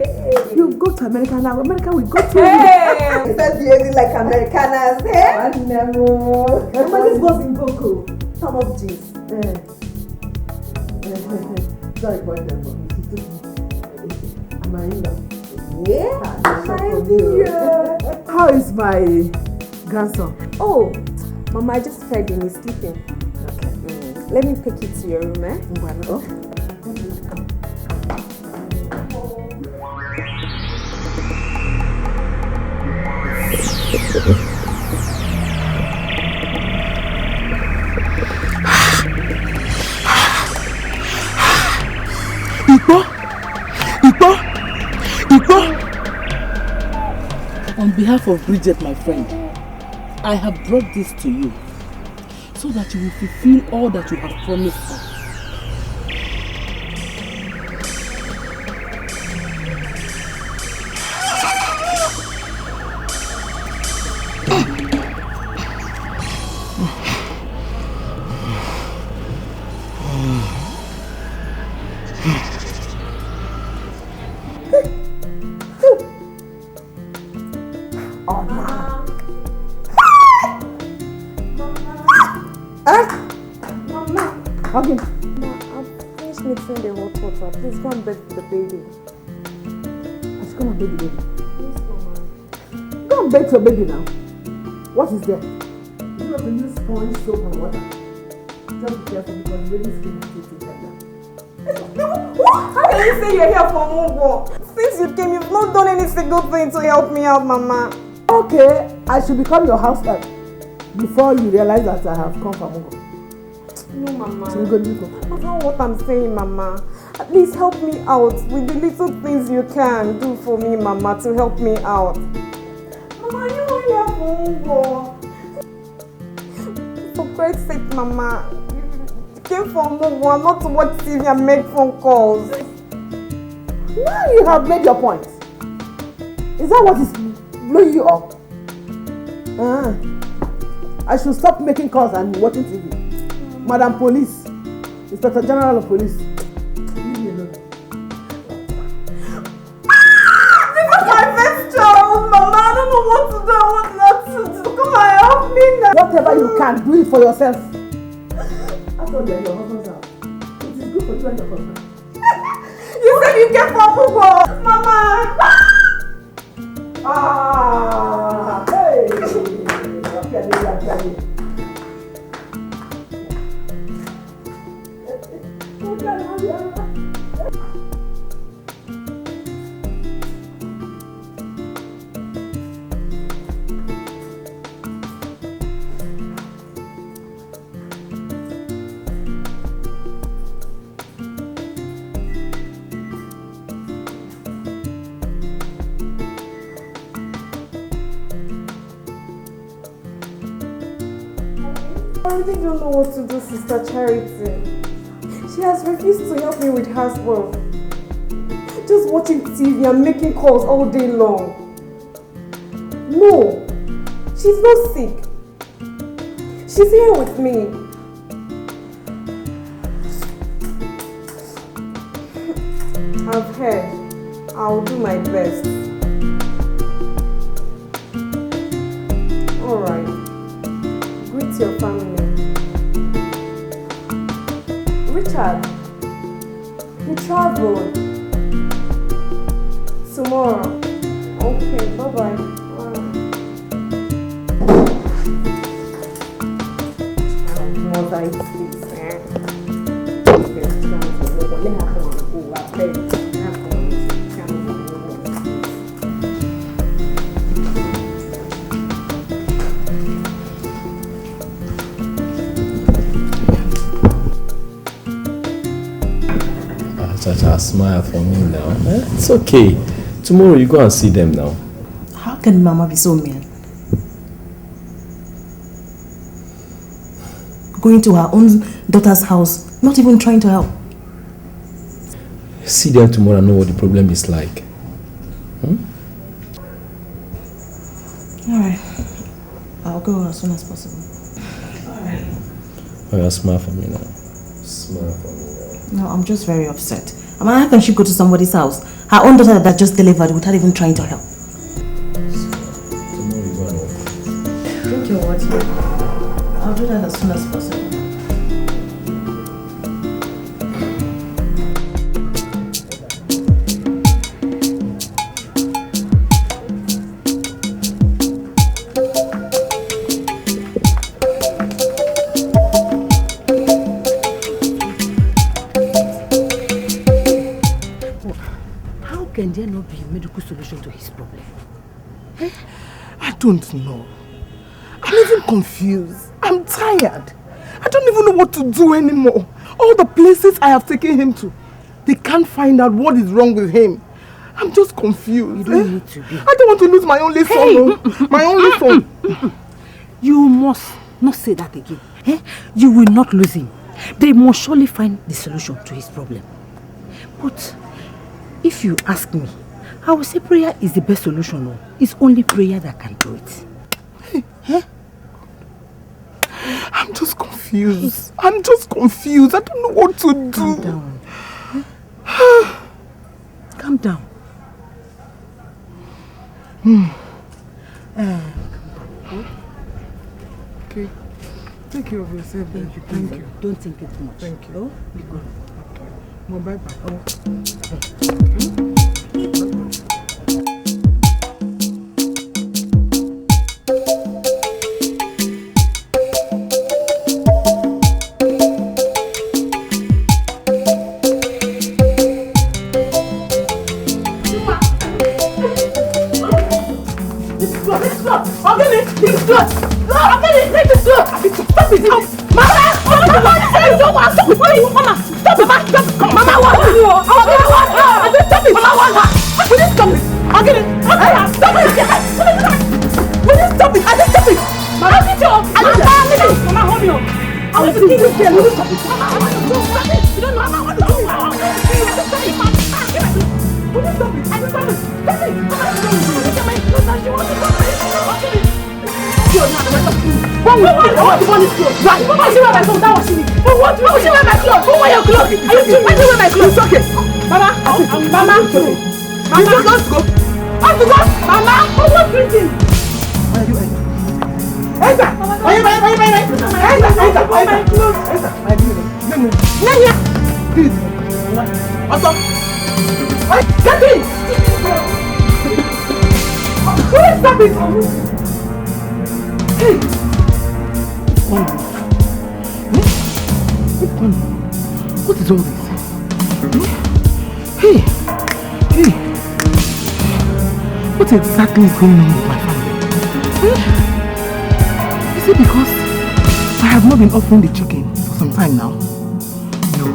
you go to America and America will go to you. Hey, that's behaving like Americanas, hey? I never. Somebody's boss in Coco. Some of these. Sorry for them, but she took me. And my in-law. Yeah, how is my grandson? Oh, Mama, I just fed him. He's sleeping. Okay. Let me take you to your room, eh? Well, Iko! On behalf of Bridget, my friend, I have brought this to you so that you will fulfill all that you have promised her. Okay. Ma, I've finished mixing the hot water. Please go and bed the baby. I should come and bed the baby. Yes, Mama. Go and bed your baby now. What is there? You have to use sponge, soap and water. Just be careful because the baby's skin is too like that. How can you say you're here for Mugo? Since you came, you've not done any single thing to help me out, Mama. Okay, I should become your house help before you realize that I have come from Mugo. No, Mama. So go. That's not what I'm saying, Mama. At least help me out with the little things you can do for me, Mama, to help me out. Mama, you are here for Mugo. For Christ's sake, Mama. You came for Mugo, not to watch TV and make phone calls. Now you have made your point. Is that what is blowing you up? I should stop making calls and watching TV. Madam Police, Inspector General of Police. Leave me alone. This is my first child, Mama. I don't know what to do. I want not to do. Come and help me now. Whatever you can, do it for yourself. After all, you're your husband's house. It is good for you and your husband. You said you came from Mugo, Mama. Hey! I really don't know what to do, Sister Charity. She has refused to help me with housework. Just watching TV and making calls all day long. No, she's not sick. She's here with me. I've heard. I'll do my best. Alright. Greet your family. Richard, he traveled. Tomorrow. Okay, bye-bye. What I see. daughter smile for me now. It's okay. Tomorrow you go and see them now. How can Mama be so mean? Going to her own daughter's house, not even trying to help. See them tomorrow and know what the problem is like. Alright. I'll go as soon as possible. Alright. Oh, yeah, smile for me now. Smile for me now. No, I'm just very upset. I mean, how can she go to somebody's house? Her own daughter that just delivered without even trying to help. Tomorrow you go and work. Drink your water. I'll do that as soon as possible. Can there not be a medical solution to his problem? I don't know. I'm even confused. I'm tired. I don't even know what to do anymore. All the places I have taken him to, they can't find out what is wrong with him. I'm just confused. You don't need to be. I don't want to lose my only son. My only son. You must not say that again. You will not lose him. They must surely find the solution to his problem. But if you ask me, I will say prayer is the best solution. No? It's only prayer that can do it. I'm just confused. I'm just confused. I don't know what to do. Calm down. Calm down. Okay. Take care of yourself. Thank you. Thank you. Don't think it too much. Thank you. Oh, be good. Okay. Well, bye-bye. What is all this? Hey! What exactly is going on with my family? Is it because I have not been offering the chicken for some time now? No.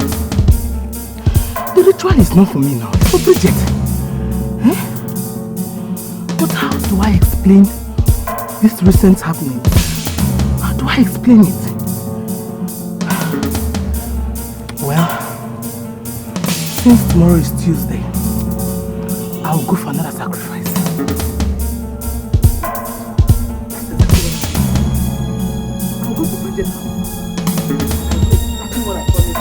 The ritual is not for me now. It's for Bridget. But how do I explain this recent happening? How do I explain it? Well, since tomorrow is Tuesday, I'll go for another sacrifice. I'll go to Bridget's house. Exactly what I promised her.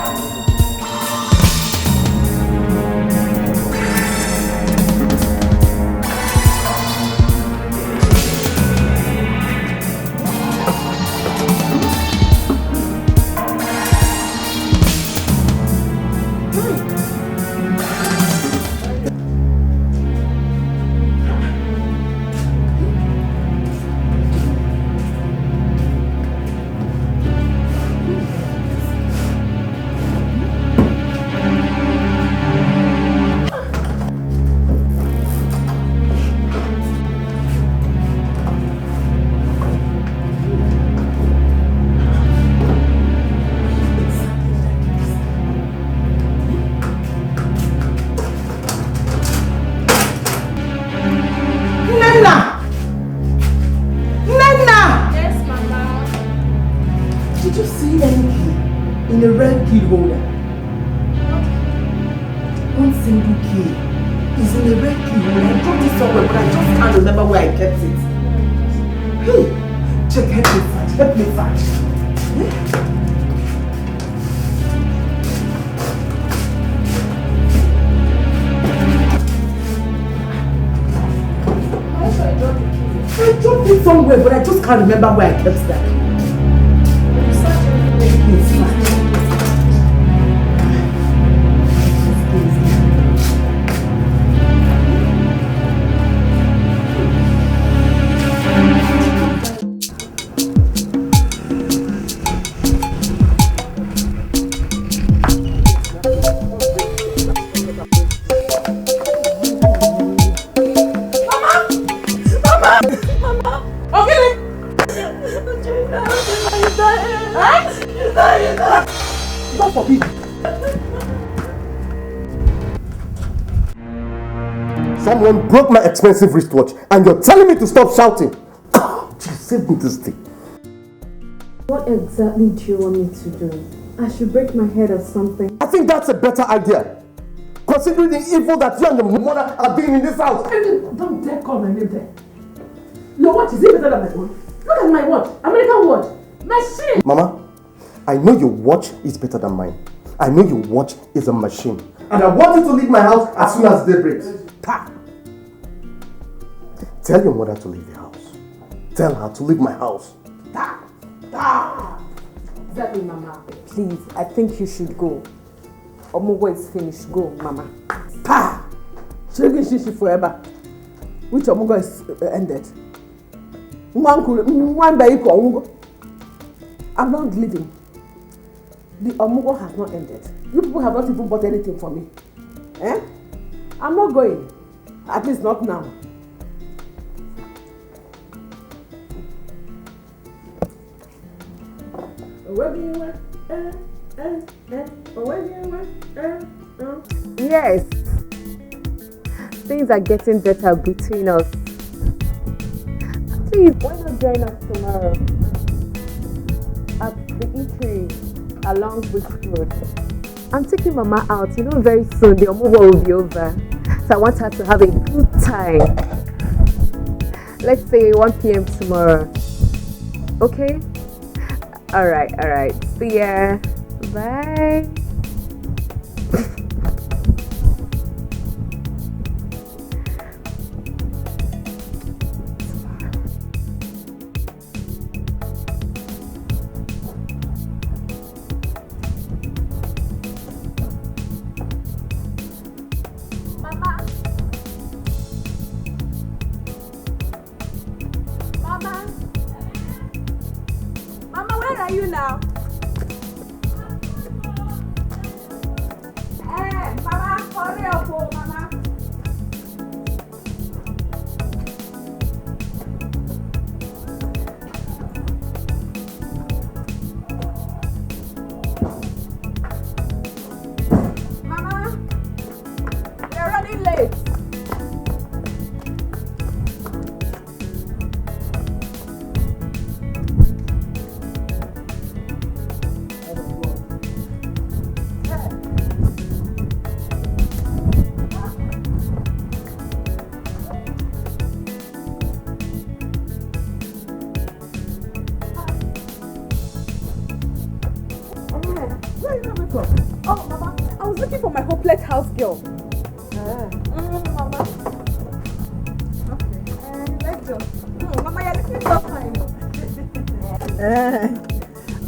you see any key in a red key holder? One single key is in a red key holder. I dropped it somewhere, but I just can't remember where I kept it. Hey, check, help me search. I dropped it somewhere, but I just can't remember where I kept that. Someone broke my expensive wristwatch and you're telling me to stop shouting. You saved me this day. What exactly do you want me to do? I should break my head or something? I think that's a better idea. Considering the evil that you and your mother are doing in this house. Don't dare call my name there. Your watch is even better than my own. Look at my watch. American watch. Machine. Mama, I know your watch is better than mine. I know your watch is a machine. And I want you to leave my house as soon as day breaks. Tell your mother to leave the house. Tell her to leave my house. Exactly, Mama. Please, I think you should go. Omogo is finished. Go, Mama. She forever. Which Omogo is ended. I'm not leaving. The Omogo has not ended. You people have not even bought anything for me. Eh? I'm not going. At least not now. Yes. Things are getting better between us. Please, why not join us tomorrow? At the eatery along Bridget Road. I'm taking Mama out. You know, very soon the Omogo will be over. So I want her to have a good time. Let's say 1 p.m. tomorrow. Okay? Alright. See ya. Bye.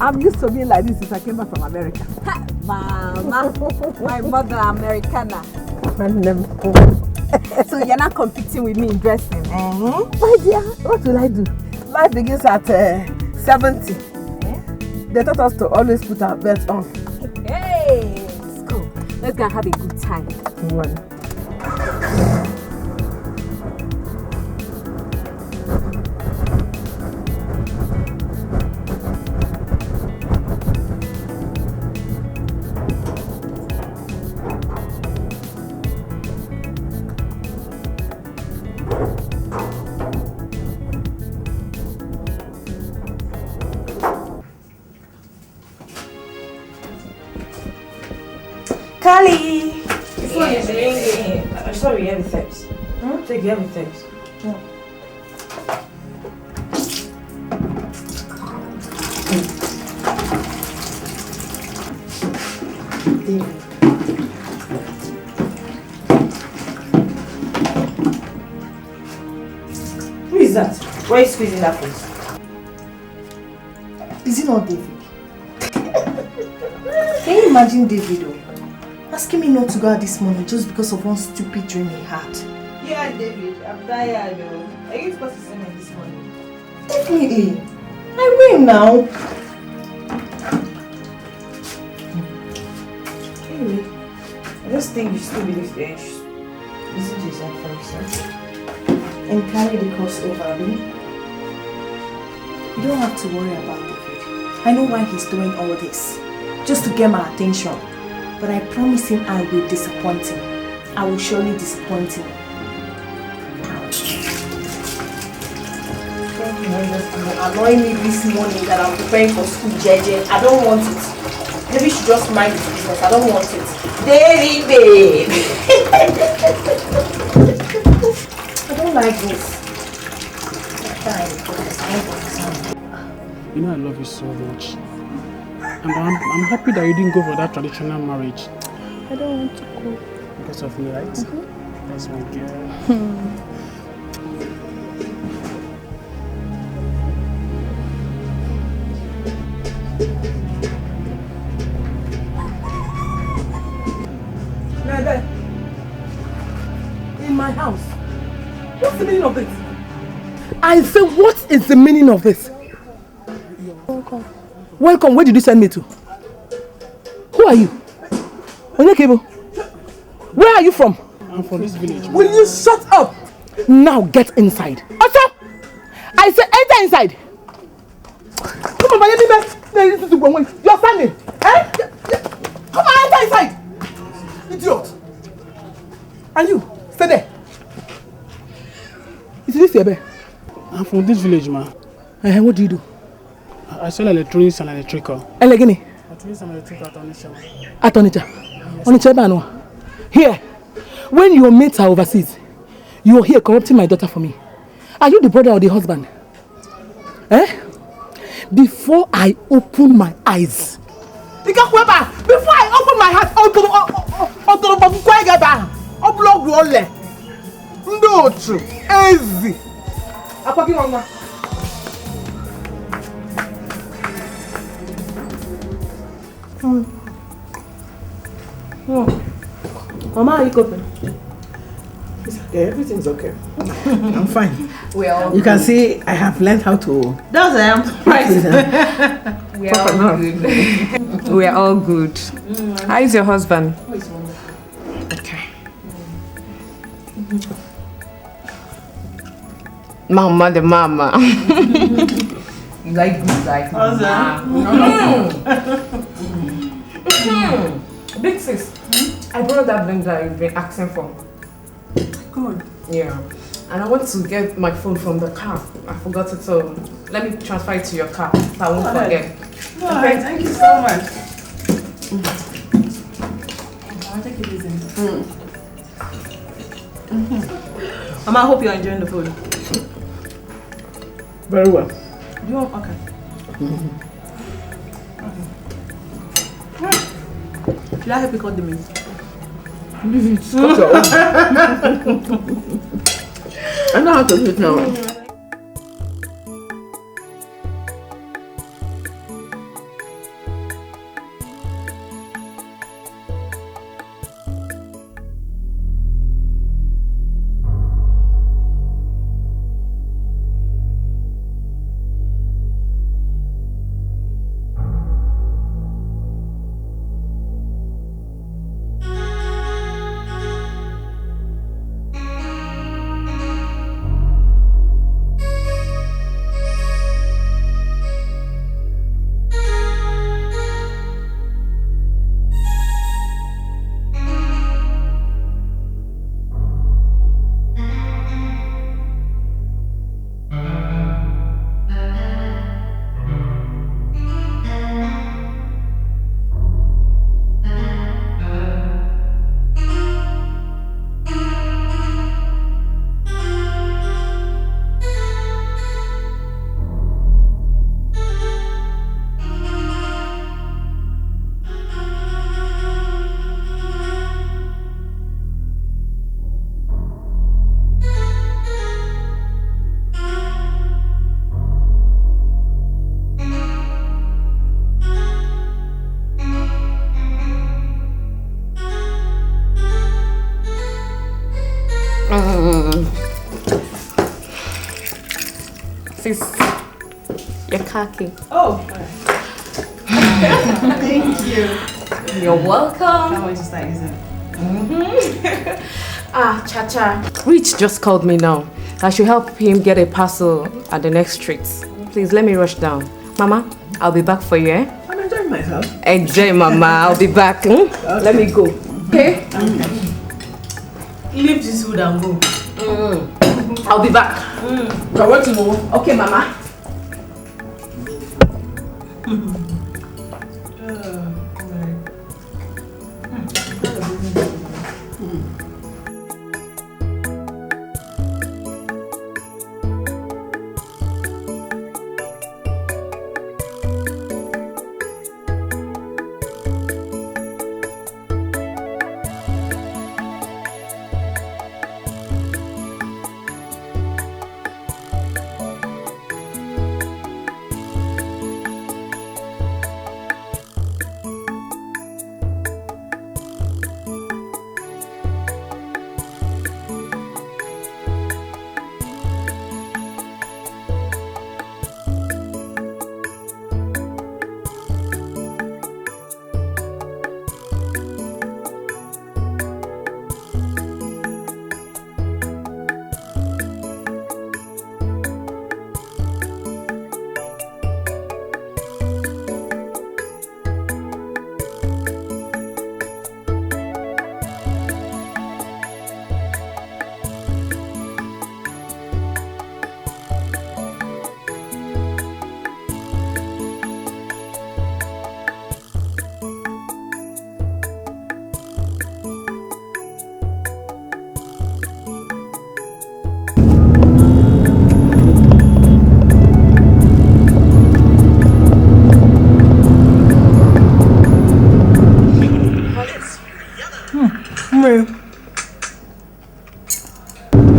I'm used to being like this since I came back from America. Mama, my mother Americana. So you're not competing with me in dressing? My dear, what will I do? Life begins at 70. They taught us to always put our belts on. Hey, let's go. Let's go and have a good time. Kali! Before you ringing. Sorry, everything. Take everything. Who is that? Why are you squeezing that face? Is it not David? Can you imagine David asking me not to go out this morning just because of one stupid dream he had? Yeah, David, I'm tired though. Are you supposed to see me this morning? Definitely. I will now. Anyway, I just think you still believe the edge. Listen to yourself for yourself. And carry the crossover, really. You don't have to worry about David. I know why he's doing all this. Just to get my attention. But I promise him I will disappoint him. I will surely disappoint him. Annoying me this morning that I'm preparing for school, JJ. I don't want it. Maybe you should just mind his business. I don't want it. David, babe. I don't like this. You know I love you so much. And I'm happy that you didn't go for that traditional marriage. I don't want to go. Because of me, right? That's my girl. In my house. What's the meaning of this? I say, what is the meaning of this? Welcome. Welcome, where did you send me to? Who are you? Onyekebo? Where are you from? I'm from this village. Will you shut up? Now get inside. Oto! I said enter inside. Come on, you're standing. Eh? Come on, enter inside. Idiot. And you, stay there. Is this your bed? I'm from this village, ma. What do you do? I sell electronics and electrical. Electronics and electrical at Onitsha. At Onitsha? Onitsha Banwa. Here, when your mates are overseas, you are here corrupting my daughter for me. Are you the brother or the husband? Eh? Before I open my eyes. Before I open my heart, easy. Mama, are you coping? It's okay, everything's okay. I'm fine. Well, you can see I have learned how to. That's I am surprised. We are all good. We are all good. How is your husband? Okay. Mama, the mama. You like good like mama. Big sis, I brought that blender you've been asking for. Good. Yeah. And I want to get my phone from the car. I forgot it, so let me transfer it to your car so I won't forget. Alright, thank you so much. I'll take it easy. Mama, I hope you're enjoying the food. Very well. You want? Okay. Should I help you cut the meat? Leave it. Cut your own. I know how to do it now. khaki. Oh. Thank you. You're welcome. How much is that, is it? Cha-cha. Rich just called me now. I should help him get a parcel at the next street. Please, let me rush down. Mama, I'll be back for you, eh? I'm enjoying myself. Enjoy, Mama. I'll be back. Okay. Let me go. Okay? Leave this food and go. I'll be back. So what to know? Okay, Mama.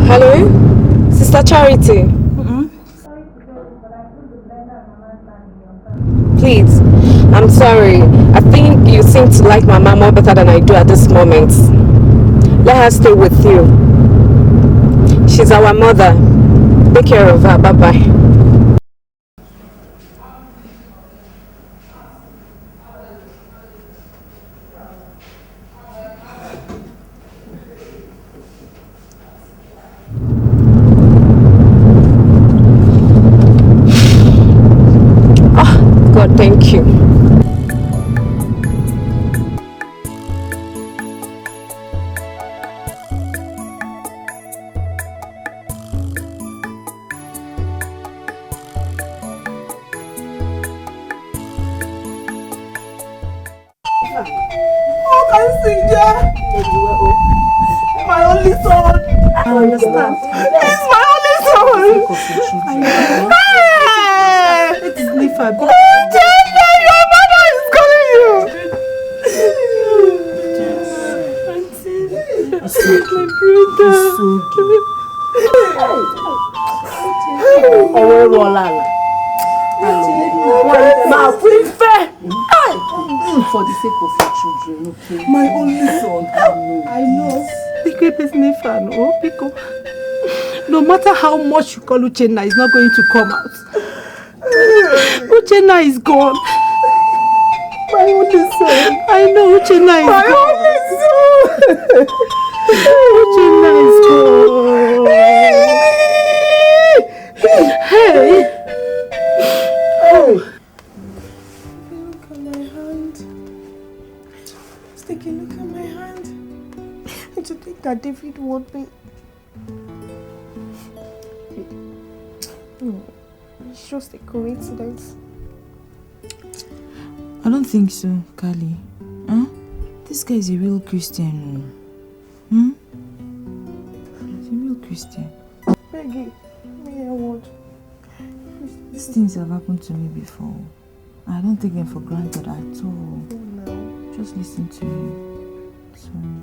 Hello? Sister Charity? Please, I'm sorry. I think you seem to like Mama more better than I do at this moment. Let her stay with you. She's our mother. Take care of her. Bye-bye. God, thank you. Oh, can you see, Jah? My only son. I understand. He's my only son. Hey! It is Nifa. Your mother is calling you. My For the sake of your children, okay? My only son. I know. Pico is Nifa, no? Pico. No matter how much you call Uchenna, it's not going to come out. Uchenna is gone. My only son. I know Uchenna is gone. My only son. Uchenna is gone. Hey. Oh. Look at my hand. Sticky, look at my hand. To think that David won't be. No, it's just a coincidence. I don't think so, Kali. Huh? This guy is a real Christian. He's a real Christian. Peggy, may I want? These things have happened to me before. I don't take them for granted at all. No. Just listen to me. Sorry.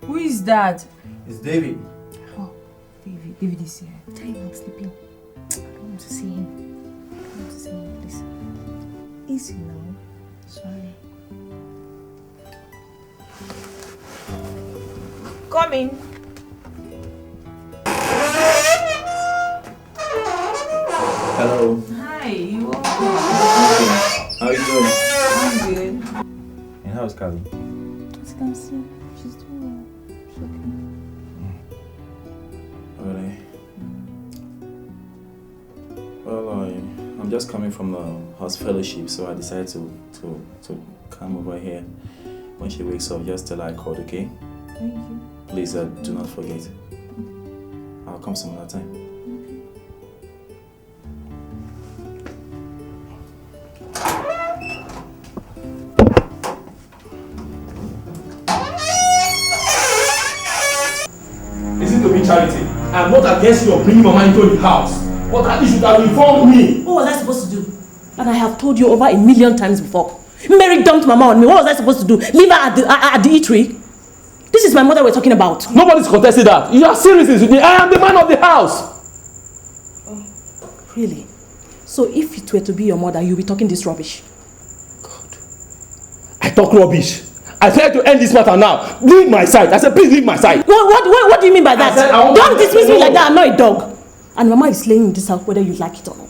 Who is that? It's David. Oh, David. David is here. Tell him I'm sleeping. I don't want to see him. I don't want to see him, please. Easy now. Sorry. Come in. Hello. Hi, you are. How are you doing? I'm good. And how's Callie? As you can see, she's doing well. She's okay. Really? Well, I'm just coming from the house fellowship, so I decided to come over here. When she wakes up, just tell her I called, okay? Thank you. Please do not forget. I'll come some other time. Listen to me, Charity. I'm not against you bringing Mama into the house. But at least you have informed me. What was I supposed to do? And I have told you over 1,000,000 times before. Mary dumped Mama on me. What was I supposed to do? Leave her at the eatery? This is my mother we're talking about. Nobody's contesting that. You are serious with me. I am the man of the house. Oh, really? So if it were to be your mother, you'll be talking this rubbish? I talk rubbish. I try to end this matter now. Leave my side. I said, please leave my side. What do you mean by that? Don't dismiss me like that. I'm not a dog. And Mama is laying in this house whether you like it or not.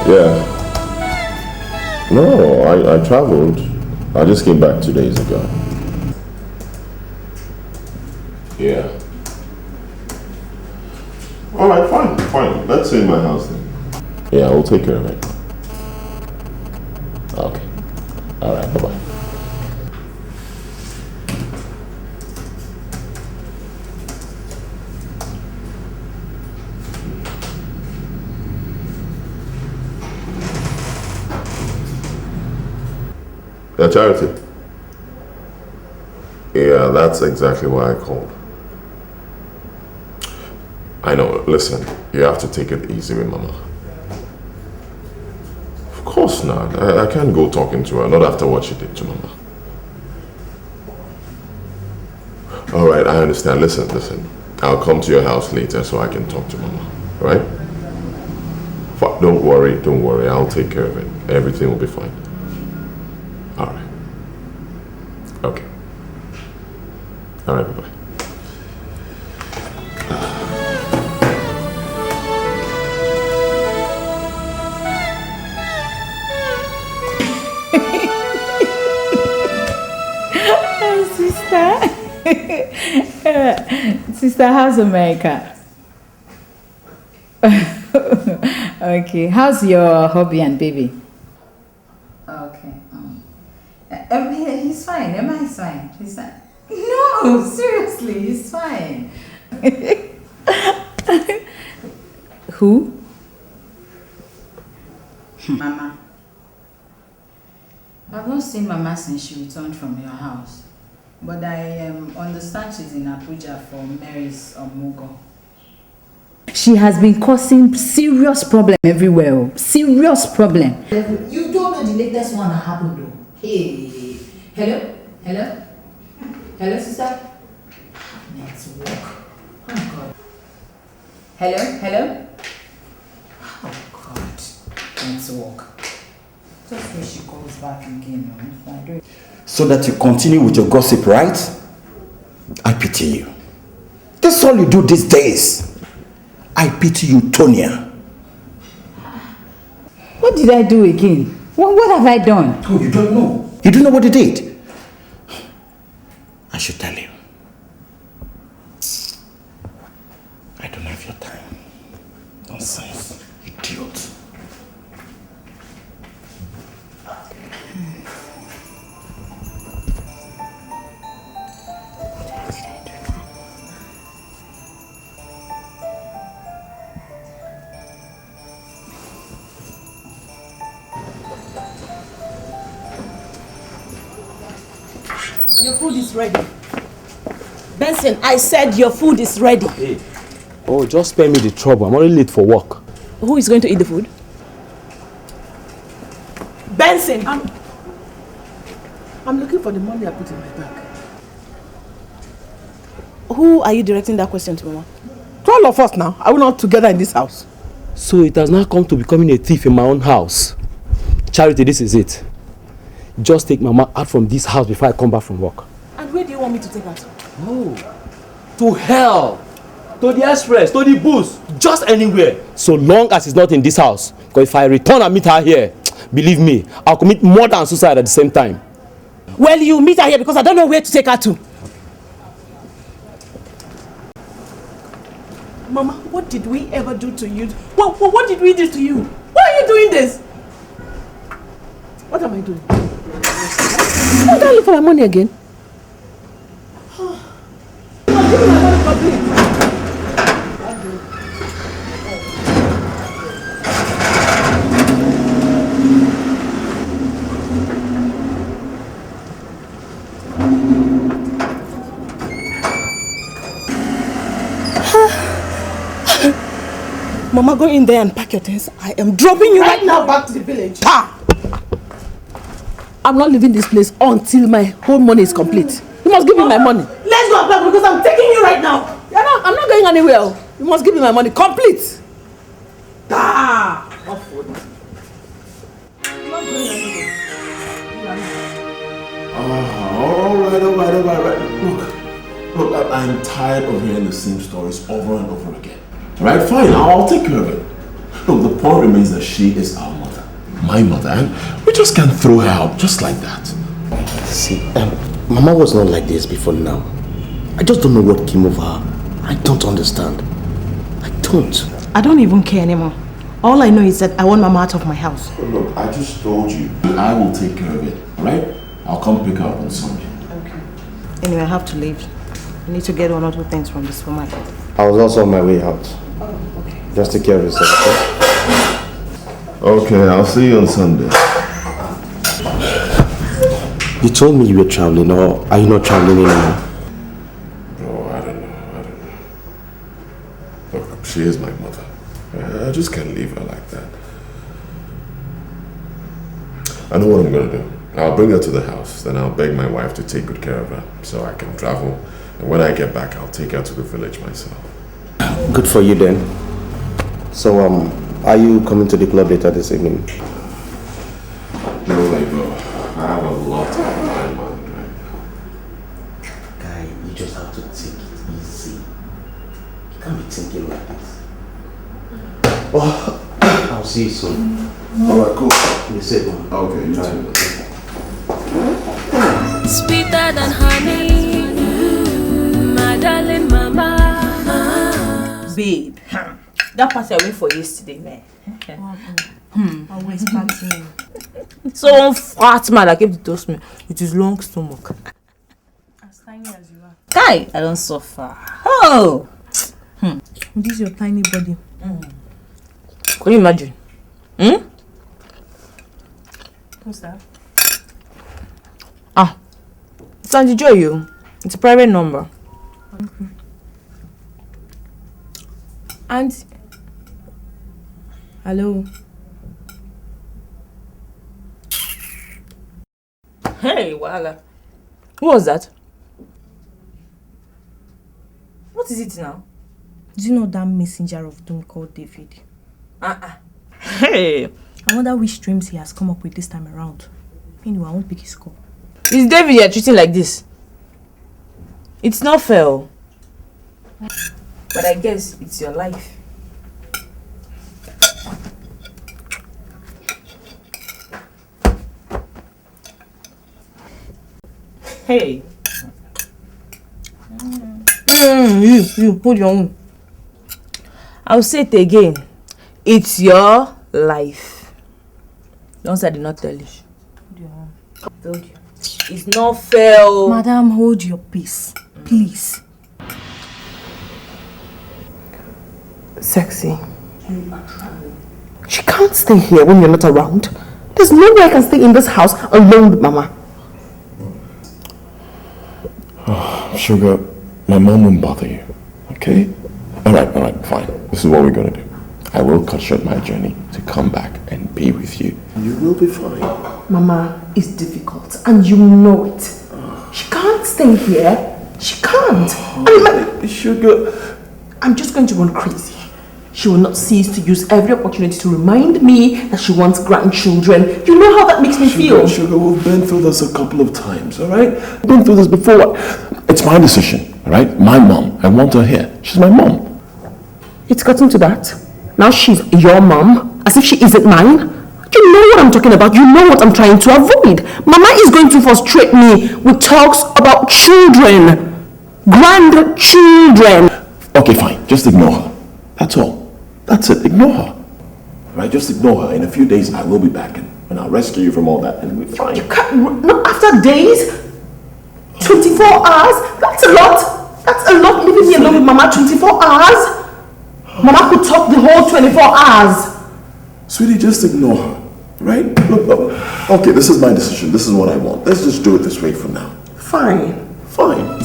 Yeah. No, I traveled. I just came back 2 days ago. Yeah. Alright, fine. Let's stay in my house then. Yeah, we'll take care of it. Okay. Alright, bye-bye. Yeah, Charity. Yeah, that's exactly why I called. I know, listen, you have to take it easy with Mama. Of course not. I can't go talking to her, not after what she did to Mama. Alright, I understand. Listen. I'll come to your house later so I can talk to Mama. Alright? Don't worry. I'll take care of it. Everything will be fine. Alright. Okay. Alright, bye-bye. Sister, how's America? Okay, how's your hubby and baby? Okay. He's fine. Emma is fine. He's fine. No, seriously, he's fine. Who? Mama. I've not seen Mama since she returned from your house. But I understand she's in Abuja for Mary's Mugo. She has been causing serious problem everywhere. Serious problem. You don't know the latest one that happened though. Hey. Hello, sister? Let's walk. Oh God. Hello? Oh God. Let's walk. Just when she comes back again. So that you continue with your gossip, right? I pity you. That's all you do these days. I pity you, Tonya. What did I do again? What have I done? Oh, you don't know. You don't know what you did. I should tell you. of your time. Nonsense. Idiot. Your food is ready. Benson, I said your food is ready. Hey. Oh, just spare me the trouble. I'm already late for work. Who is going to eat the food? Benson! I'm looking for the money I put in my bag. Who are you directing that question to, Mama? To all of us now. Are we not together in this house? So it has now come to becoming a thief in my own house. Charity, this is it. Just take Mama out from this house before I come back from work. And where do you want me to take her to? Oh, to hell, to the express, to the booth, just anywhere. So long as it's not in this house. Because if I return and meet her here, believe me, I'll commit murder and suicide at the same time. Well, you meet her here because I don't know where to take her to. Mama, what did we ever do to you? What did we do to you? Why are you doing this? What am I doing? I'm going to look for my money again. Mama, go in there and pack your things. I am dropping you right now back to the village. I'm not leaving this place until my whole money is complete. You must give me my money. Let's go back because I'm taking you right now. I'm not going anywhere. You must give me my money complete. Alright. Look, I'm tired of hearing the same stories over and over again. Alright, fine, I'll take care of it. Look, the point remains that she is our mother. My mother, and we just can't throw her out just like that. See, Mama was not like this before now. I just don't know what came over her. I don't understand. I don't even care anymore. All I know is that I want Mama out of my house. Look, I just told you. I will take care of it, alright? I'll come pick her up on Sunday. Okay. Anyway, I have to leave. I need to get one or two things from the supermarket. I was also on my way out. Oh, okay. Just take care of yourself, okay? Okay, I'll see you on Sunday. You told me you were traveling, or are you not traveling anymore? Bro, I don't know. Look, she is my mother. I just can't leave her like that. I know what I'm gonna do. I'll bring her to the house, then I'll beg my wife to take good care of her so I can travel. And when I get back, I'll take her to the village myself. Good for you then. So, are you coming to the club later this evening? No, bro. I have a lot on my mind right now. Guy, you just have to take it easy. You can't be thinking like this. Oh, I'll see you soon. Alright, cool. Be safe, man. Okay, you too. Sweeter than honey, my darling mama. Babe, that party I went for yesterday, man. Always party. So one fat man that came to toast me with his long stomach. As tiny as you are. Guy, I don't suffer. Oh! This is your tiny body. Can you imagine? Who's that? It's Auntie Joy, you. It's a private number. Okay. And hello. Hey, voila. Who was that? What is it now? Do you know that messenger of doom called David? Hey. I wonder which dreams he has come up with this time around. Anyway, I won't pick his call. Is David you're treating like this? It's not fair. But I guess it's your life. Hey. You, hold your own. I'll say it again. It's your life. Once I did not tell you. I told you. It's not fair. Madam, hold your peace. Please. Sexy. She can't stay here when you're not around. There's no way I can stay in this house alone with Mama. Oh, Sugar, my mom won't bother you, okay? Alright, fine. This is what we're gonna do. I will cut short my journey to come back and be with you. You will be fine. Mama, it's difficult and you know it. She can't stay here. She can't. Sugar. I'm just going to run crazy. She will not cease to use every opportunity to remind me that she wants grandchildren. You know how that makes me feel. Sugar, we've been through this a couple of times, alright? We've been through this before. It's my decision, alright? My mom. I want her here. She's my mom. It's gotten to that. Now she's your mom, as if she isn't mine. You know what I'm talking about. You know what I'm trying to avoid. Mama is going to frustrate me with talks about children. Grandchildren. Okay, fine. Just ignore her. That's all. That's it. Ignore her. Right? Just ignore her. In a few days, I will be back and I'll rescue you from all that and we'll be fine. You can't. No, after days? 24 hours? That's a lot. That's a lot leaving me alone with Mama 24 hours. Mama could talk the whole 24 hours. Sweetie, just ignore her. Right? Look, okay, this is my decision. This is what I want. Let's just do it this way for now. Fine. Fine.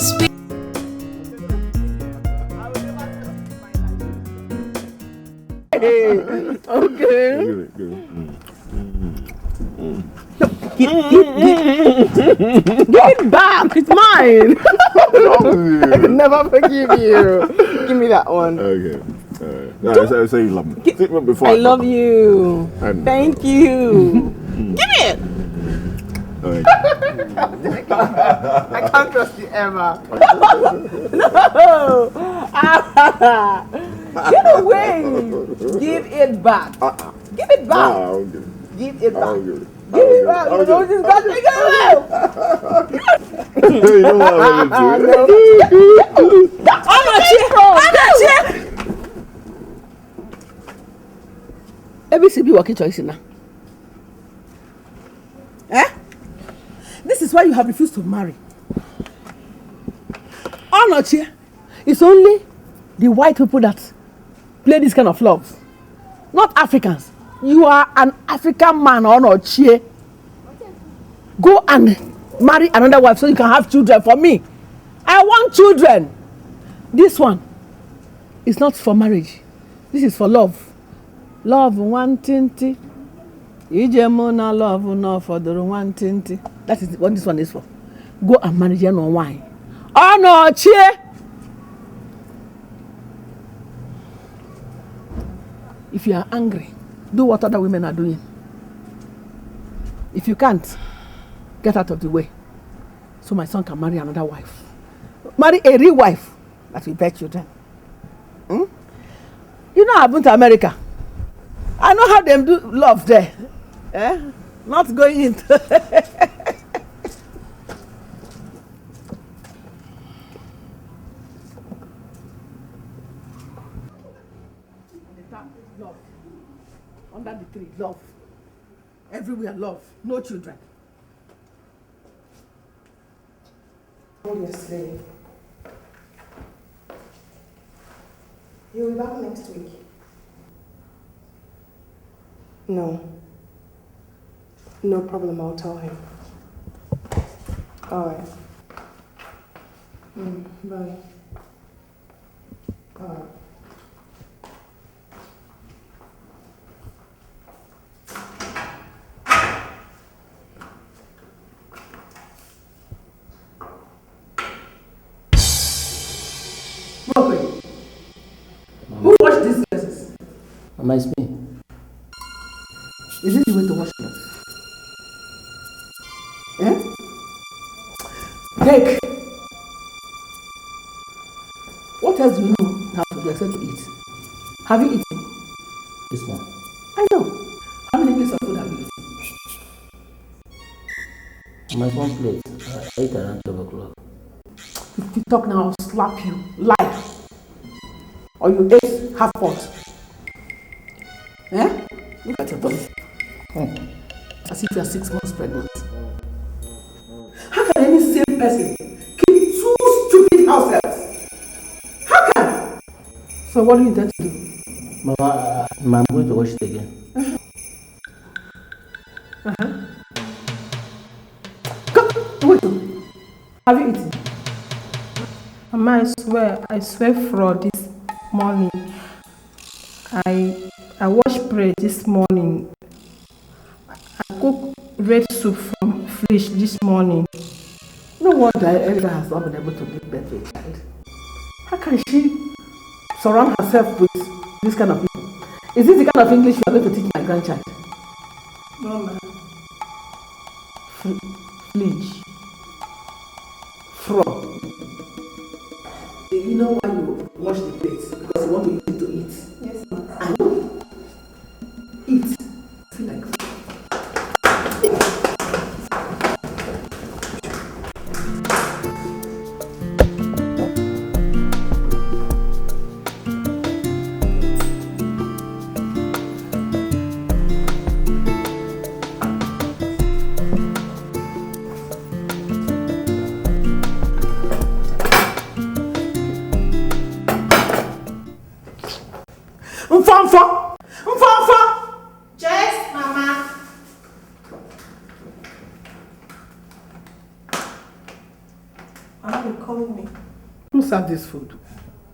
Hey, okay. Good. Give it back. It's mine. I can never forgive you. Give me that one. Okay. No, I say you love me. Before I love you. Thank you. Give it. Okay. I can't trust you ever. No. Get away. Give it back. Give it back. No, give it back. Give it back. You know this got to go. You know what I'm going to do. I'm not here. ABCB working choice now. This is why you have refused to marry. Onochie, it's only the white people that play this kind of love, not Africans. You are an African man, Onochie. Go and marry another wife so you can have children for me. I want children. This one is not for marriage. This is for love. Love one tinty. Ijemona love no for the one tinty. That is what this one is for. Go and marry your own wine. Oh no, cheer. If you are angry, do what other women are doing. If you can't, get out of the way. So my son can marry another wife. Marry a real wife that will bear children. You know I've been to America. I know how them do love there. Not going into love. Under the tree, love. Everywhere, love. No children. Yesterday. You'll be back next week. No. No problem, I'll tell him. Alright. Bye. Alright. Who washed these dresses? Mama, it's me. Is this the way to wash clothes? Take. What else do you know how to do except to eat? Have you eaten? This one. I know. How many plates of food have you eaten? My one plate. I ate around 12 o'clock. If you talk now, I'll slap you. Liar. Or you ate half pot? Eh? Look at your tummy. As if you are 6 months pregnant. How can any sane person keep 2 stupid house helps? How can? So what do you intend to do? Mama, I'm going to wash it again. Wait. Have you eaten? Mama, I swear for this morning. I washed bread this morning. I cooked red soup from fish this morning. No wonder Elder has not been able to give birth to a child. How can she surround herself with this kind of people? Is this the kind of English you are going to teach my grandchild? Mama. Flinch. Frog. You know why you wash the plates? Because you want to use it to eat. Yes, ma'am. I know. Eat. I feel like Yes, Mama. Mama, you calling me? who served this food?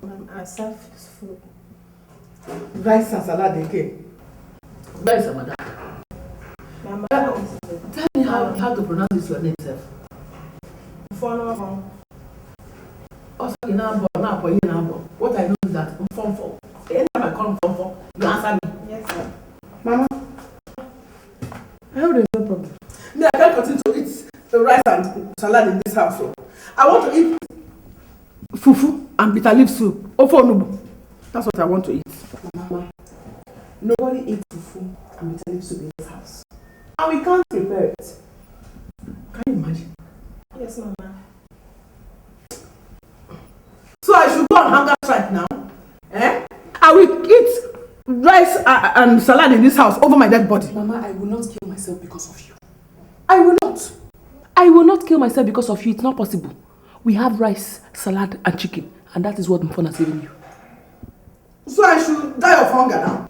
Mama, I serve this food. Rice and salad again. Where is Amada? Mama, tell me how to pronounce this your name, self. Also, what I know is that Mfomfo. Anytime I call Mfomfo, you answer me. Yes, sir. Mama, I hope there's no problem. Me, I can't continue to eat the rice and salad in this house. So I want to eat fufu and bitter leaf soup. Ofonubu. That's what I want to eat. Mama, nobody eats fufu and bitter leaf soup in this house. And we can't prepare it. Can you imagine? Yes, Mama. So I should go on hunger strike now? Eh? I will eat rice and salad in this house over my dead body. Mama, I will not kill myself because of you. I will not. I will not kill myself because of you. It's not possible. We have rice, salad, and chicken, and that is what Mfon has given you. So I should die of hunger now?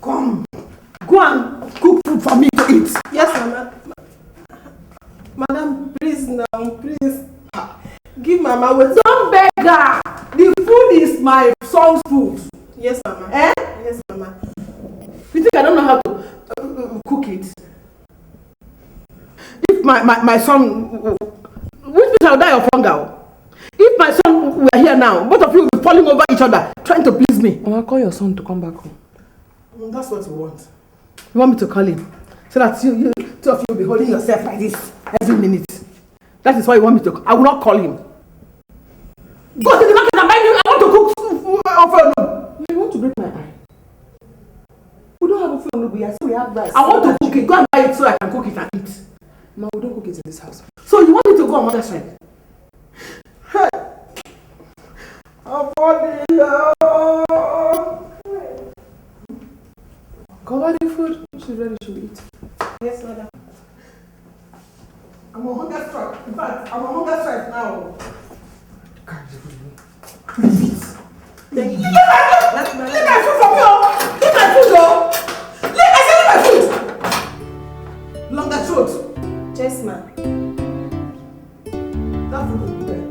Come. Go and cook food for me to eat. Yes, Mama. Madam, please now, please. Give Mama what. Don't beg her. The food is my son's food. Yes, Mama. Eh? Yes, Mama. You think I don't know how to cook it? If my son, which means I'll die of hunger. If my son were here now, both of you will be falling over each other, trying to please me. I'll call your son to come back home. That's what you want. You want me to call him? So that you two of you will be holding yourself like this every minute. That is why you want me to. I will not call him. Go to the market and buy me. I want to cook food. You want to break my eye? We don't have a food on yet, so we have rice. I want to cook it. Go and buy it so I can cook it and eat. No, we don't cook it in this house. So you want me to go on mother's side? Hey. Cover the food. She's ready to eat. Yes, Madam. I'm on hunger strike. In fact, I'm on hunger strike now. Leave my food for me, oh! Leave my food, oh! I said leave my food! Longer throat. Yes, ma'am. That food will be there.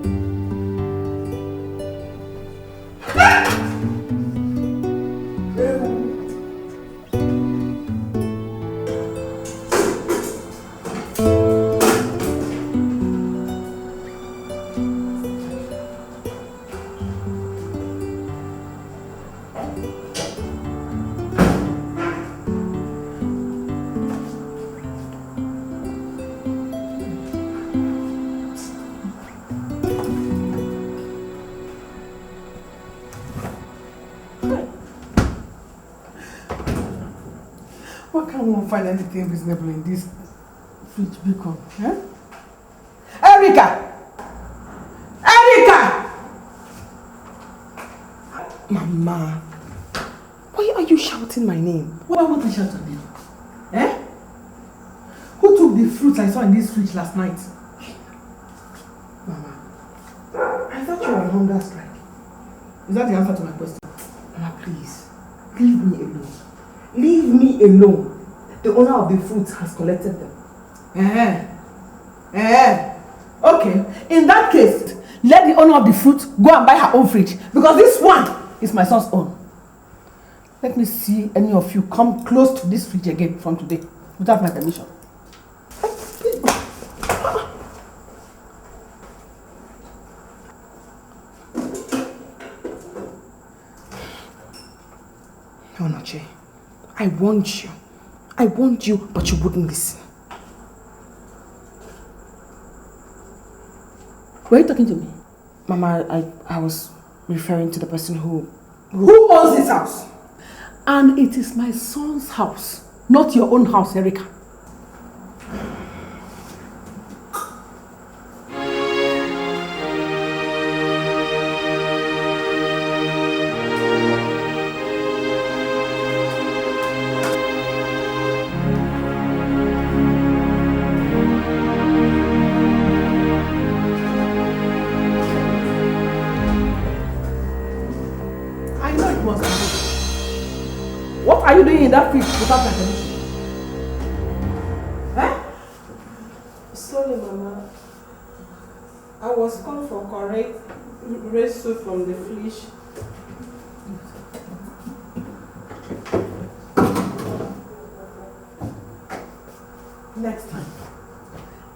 Why can't one find anything reasonable in this fridge beacon? Eh? Erica! Erica! Mama, why are you shouting my name? Why won't I shout your name? Eh? Who took the fruits I saw in this fridge last night? Mama, I thought you were on hunger strike. Is that the answer to my question? Mama, please, leave me alone. Leave me alone. The owner of the fruits has collected them. Okay, in that case, let the owner of the fruit go and buy her own fridge, because this one is my son's own. Let me see any of you come close to this fridge again from today without my permission. No, Noche. I warned you. I warned you, but you wouldn't listen. Were you talking to me? Mama, I was referring to the person who owns this house? And it is my son's house, not your own house, Erica. What are you doing in that fridge without my permission? Sorry, Mama. I was called for correct red soup from the fridge. Next time,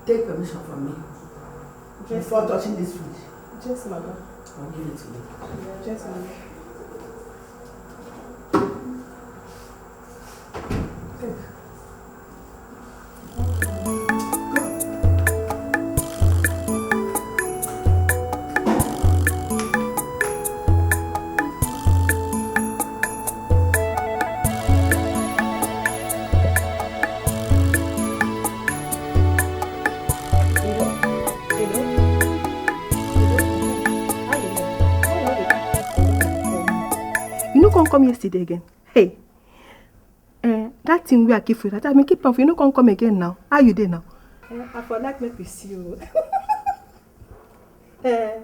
take permission from me before touching this fridge. Yes, Mama. I'll give it to you. Yes, Mama. Come yesterday again. Hey, that thing we are keeping that I mean keep on. You know, come again now. How you there now? I for like me to see you. But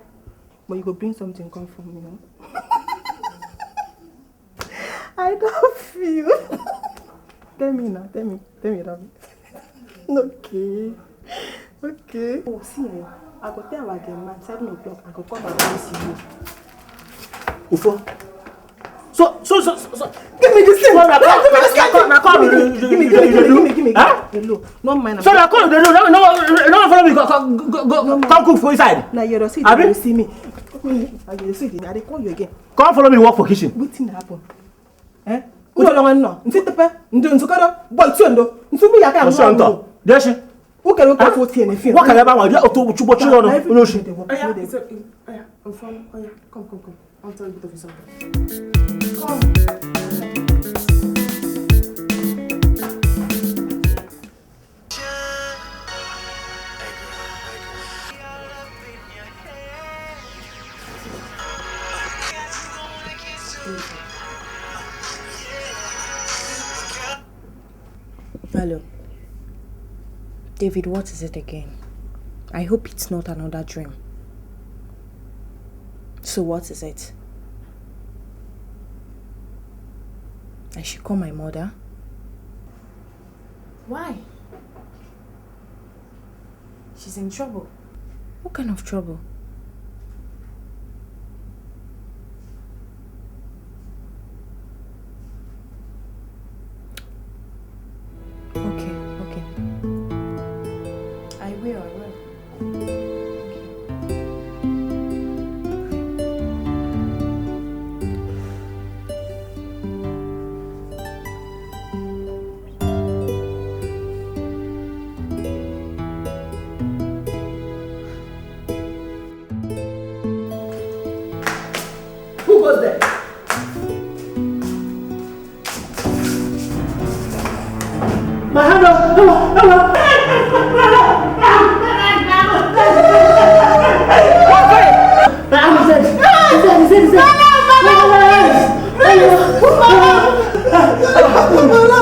you go bring something come from me. No? I don't feel. Tell me now. Tell me, Ravi. Okay. Oh, see, I go tell our game man 7 o'clock. I go come and see you. Ufo. So, give me this thing. Give me. No mind. So no follow me. Go come cook for inside. Now you see, you see me. I see it. I call you again. Come follow me work for kitchen. What thing happen? Who don't want no? Nti tepe, nzukado, boy tuendo. Nsubu ya ka no. Deshi. Who can go for tea and feel? What can I buy? You to chubo chulo no. No shi. Come. I'll tell you a bit of something. Come. Hello. David, what is it again? I hope it's not another dream. So what is it? I should call my mother? Why? She's in trouble. What kind of trouble? Okay. I will. Who goes there? My hand up!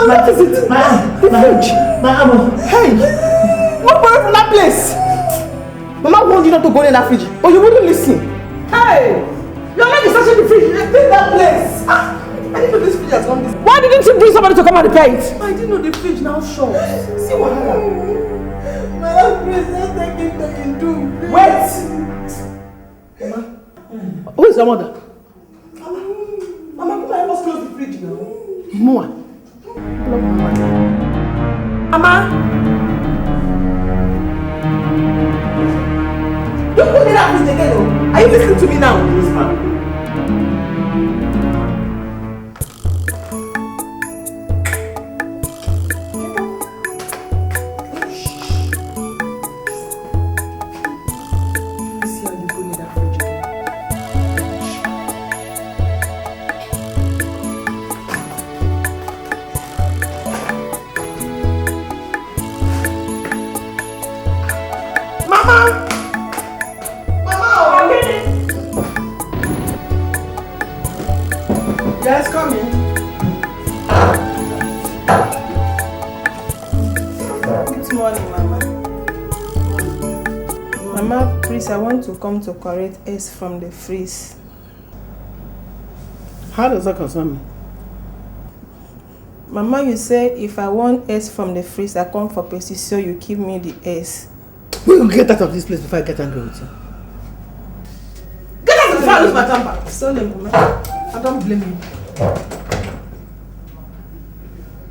What is it? The fridge. Hey! Move away from that place! Mama warned you not to go in that fridge, but you wouldn't listen. Hey! Your leg is touching the fridge. Leave that place. I didn't know this fridge has gone this. Why didn't you bring somebody to come and repair it? I didn't know the fridge now short. See what happened? Mama, please don't take it to you do. Wait! Mama. Who is your mother? Mama, come help us close the fridge now. Mama. Mama. Don't put it out with again, oh. Are you listening to me now? Yes, ma'am. Yes, come in. Good morning, Mama. Mama, please, I want to come to correct S from the freeze. How does that concern me? Mama, you said if I want S from the freeze, I come for Percy, so you give me the S. We will get out of this place before I get angry with you. Get out before I lose my temper. Sorry, Mama. I don't blame you.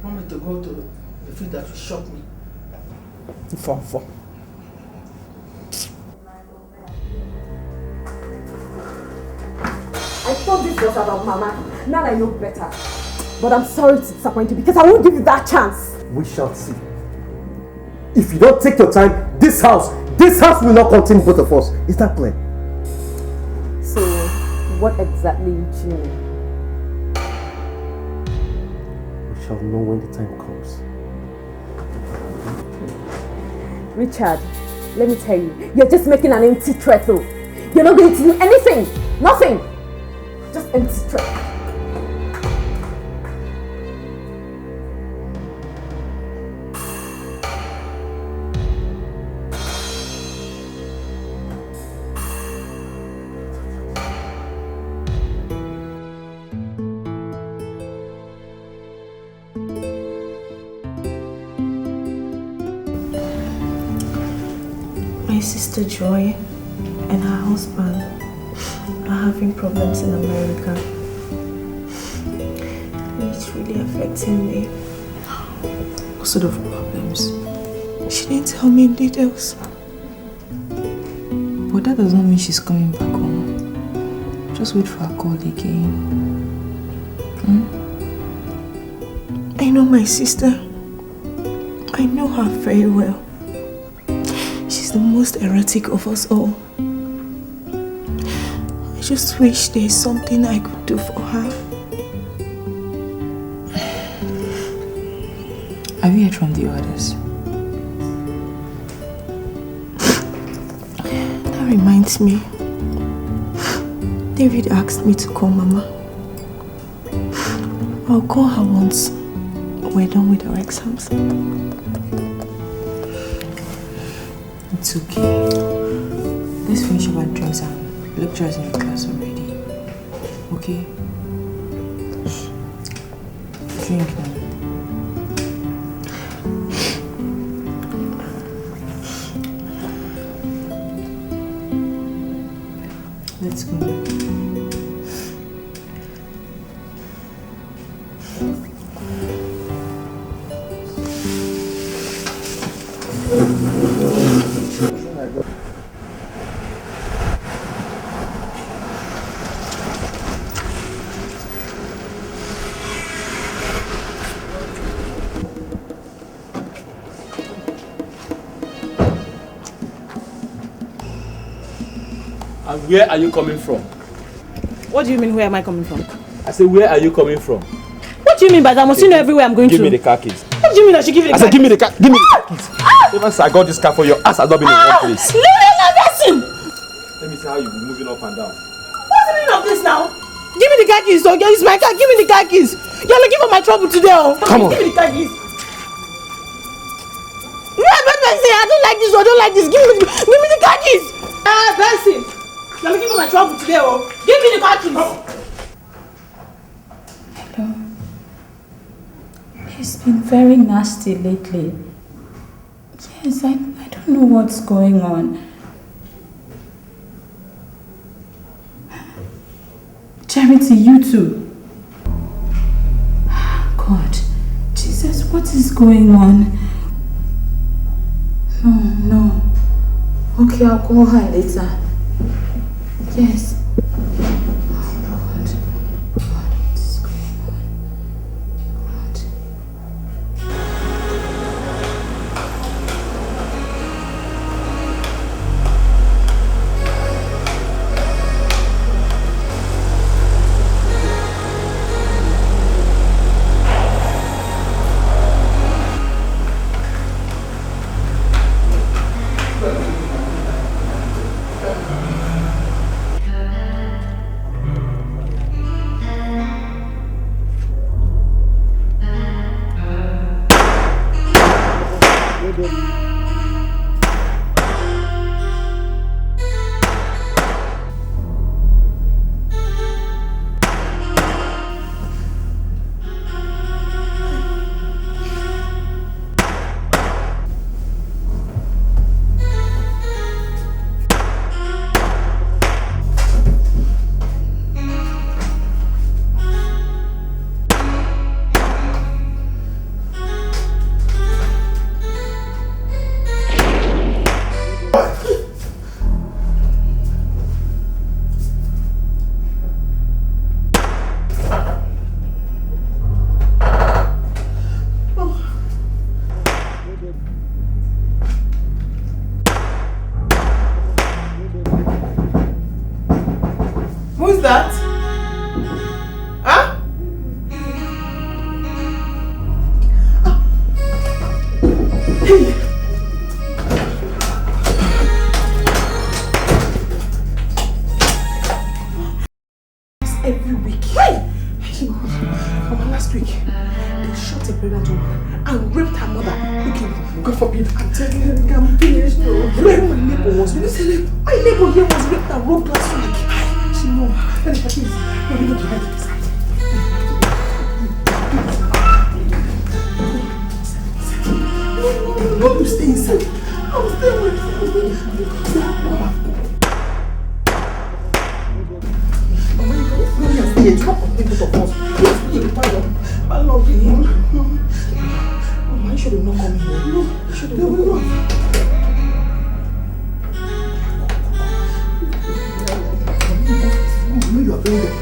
Want me to go to the field that will shock me? For. I thought this was about Mama. Now I know better. But I'm sorry to disappoint you because I won't give you that chance. We shall see. If you don't take your time, this house will not contain both of us. Is that clear? So, what exactly do you mean? We shall know when the time comes. Richard, let me tell you, you're just making an empty threat though. You're not going to do anything. Nothing. Just empty threat. My sister Joy and her husband are having problems in America. It's really affecting me. What sort of problems? She didn't tell me in details. But that does not mean she's coming back home. Just wait for her call again. I know my sister. I know her very well. She's the most erratic of us all. I just wish there's something I could do for her. Have you heard from the others? That reminds me. David asked me to call Mama. I'll call her once we're done with our exams. It's okay. Let's finish our drinks and lecturers in the class already. Okay? Drink now. Let's go. And where are you coming from? What do you mean, where am I coming from? I say, where are you coming from? What do you mean by that? I must know everywhere I'm going Give to. me the car keys. What do you mean I should give you the car? I said, give me the car. Give me the car keys. Even since I got this car for your ass has not been in one place. Leave me. Let me see how you be moving up and down. What's the meaning of this now? Give me the car car keys, okay? It's my car. Give me the car keys. You're looking for my trouble today, oh. Come on. Give me the car keys. Yeah, but Benson, I don't like this, I don't like this. Give me the car keys. Benson, you're looking for my trouble today, oh. Give me the car keys. Hello. He's been very nasty lately. Yes, I don't know what's going on. Charity, you too. God, Jesus, what is going on? No. Okay, I'll call her later. Yes. Who's that? Huh? Hey. Every week. Hey! Last week, they shot a pregnant woman and raped her mother. Okay, God forbid, I'm telling you, I'm finished. Where my neighbor was, my neighbor here was raped and robbed last week. She know. Let me please. No, we go to hide this. No, you stay inside. I'll stay with you. Mama, you can stay here. Stop complaining both of us. Please, I love him. Mama, you should have not come here. No, you should have not come here. You are very well.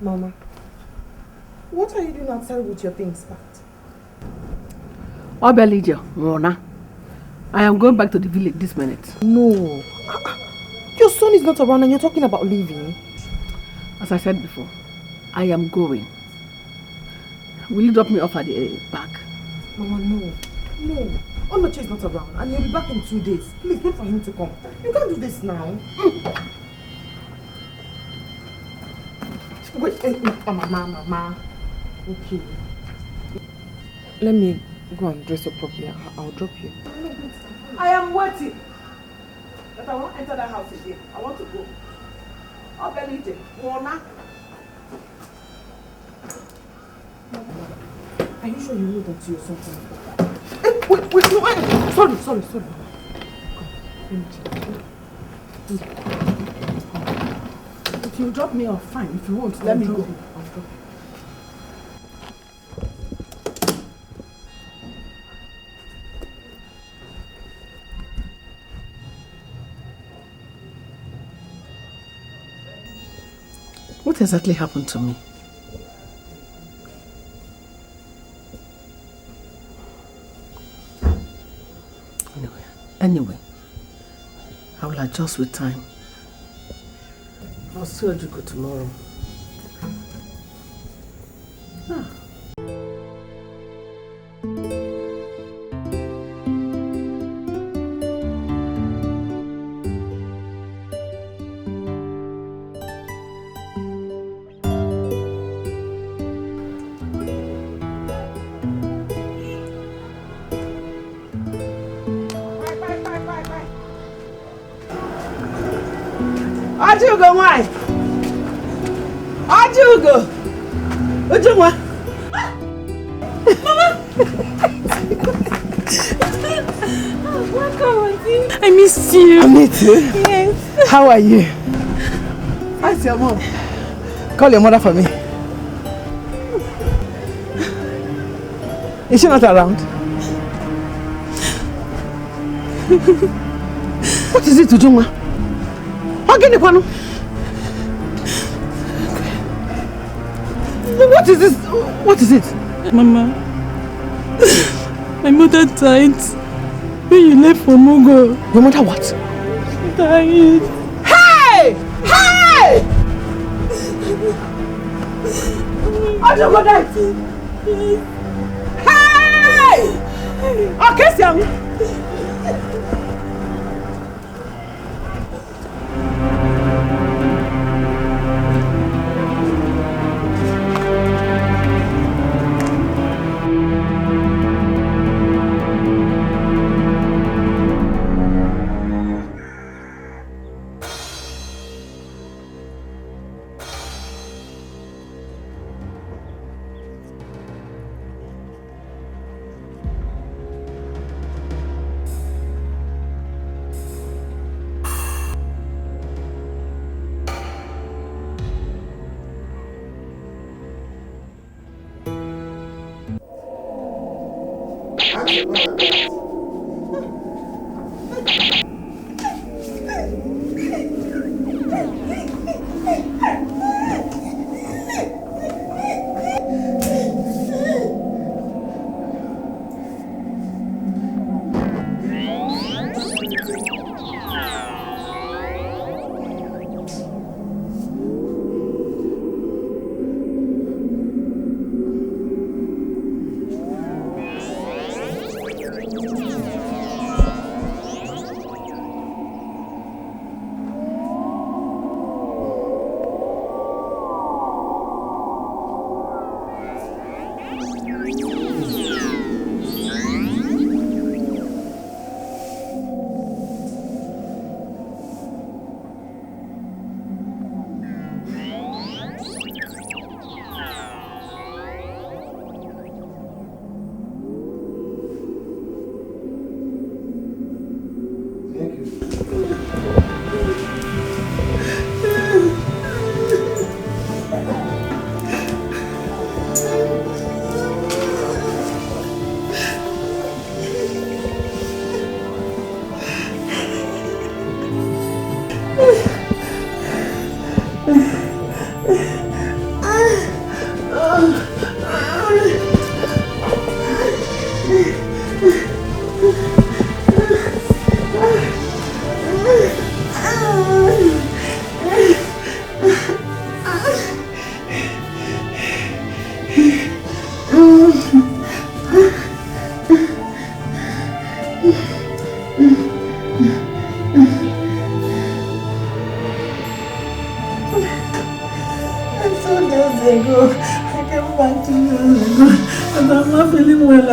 Mama, what are you doing outside with your things packed? Obelija, Mona, I am going back to the village this minute. No. Your son is not around and you're talking about leaving. As I said before, I am going. Will you drop me off at the back? Mama, no. No. Onoche is not around and he'll be back in 2 days. Please wait for him to come. You can't do this now. Wait, Mama. Okay. Let me go and dress up properly. I'll drop you. I am waiting. But I won't enter that house again. I want to go. Obelija, Mona. Are you sure you know that you're something? Wait, no, sorry. Come, let me check. If you drop me off, fine. If you won't, let me go. I'll drop you. What exactly happened to me? Anyway, I will adjust with time. I'll see you tomorrow. Ajugo, why? Ajugo! Ujungwa! Mama! Welcome, Auntie. I missed you. Me too. Yes. How are you? How's your mom? Call your mother for me. Is she not around? What is it, Ujungwa? What is this? What is it? Mama, my mother died when you left for Mogo. Your mother what? She died. Hey! Hey! How'd you go died? Hey! Okay, Sam.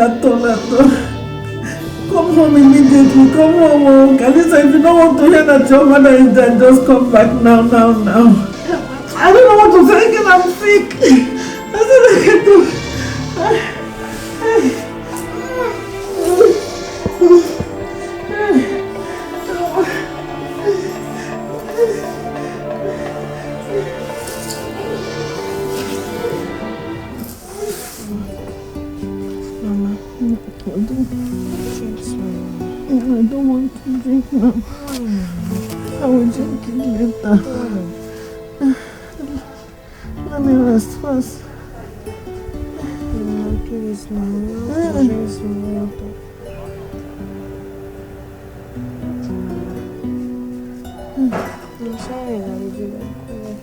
at all. Come home immediately. Come home. Kalisa, if you don't want to hear that your mother is dead, just come back now. I don't know what to say again. I'm sick. That's what I can do. Mama, I don't want to drink now. I will drink it later. Let me rest first. Please, Mama. Drink some water. I'm sorry that we didn't call.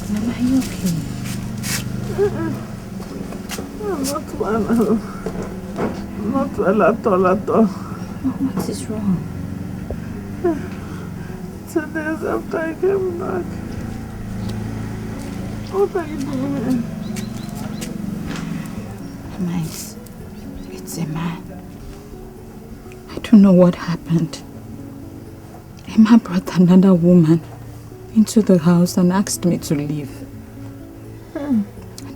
Mama, are you okay? I'm not well. I'm not well at all. What is wrong? 2 days after I came back. What are you doing? Mama, it's a man. I don't know what happened. Emma brought another woman into the house and asked me to leave. I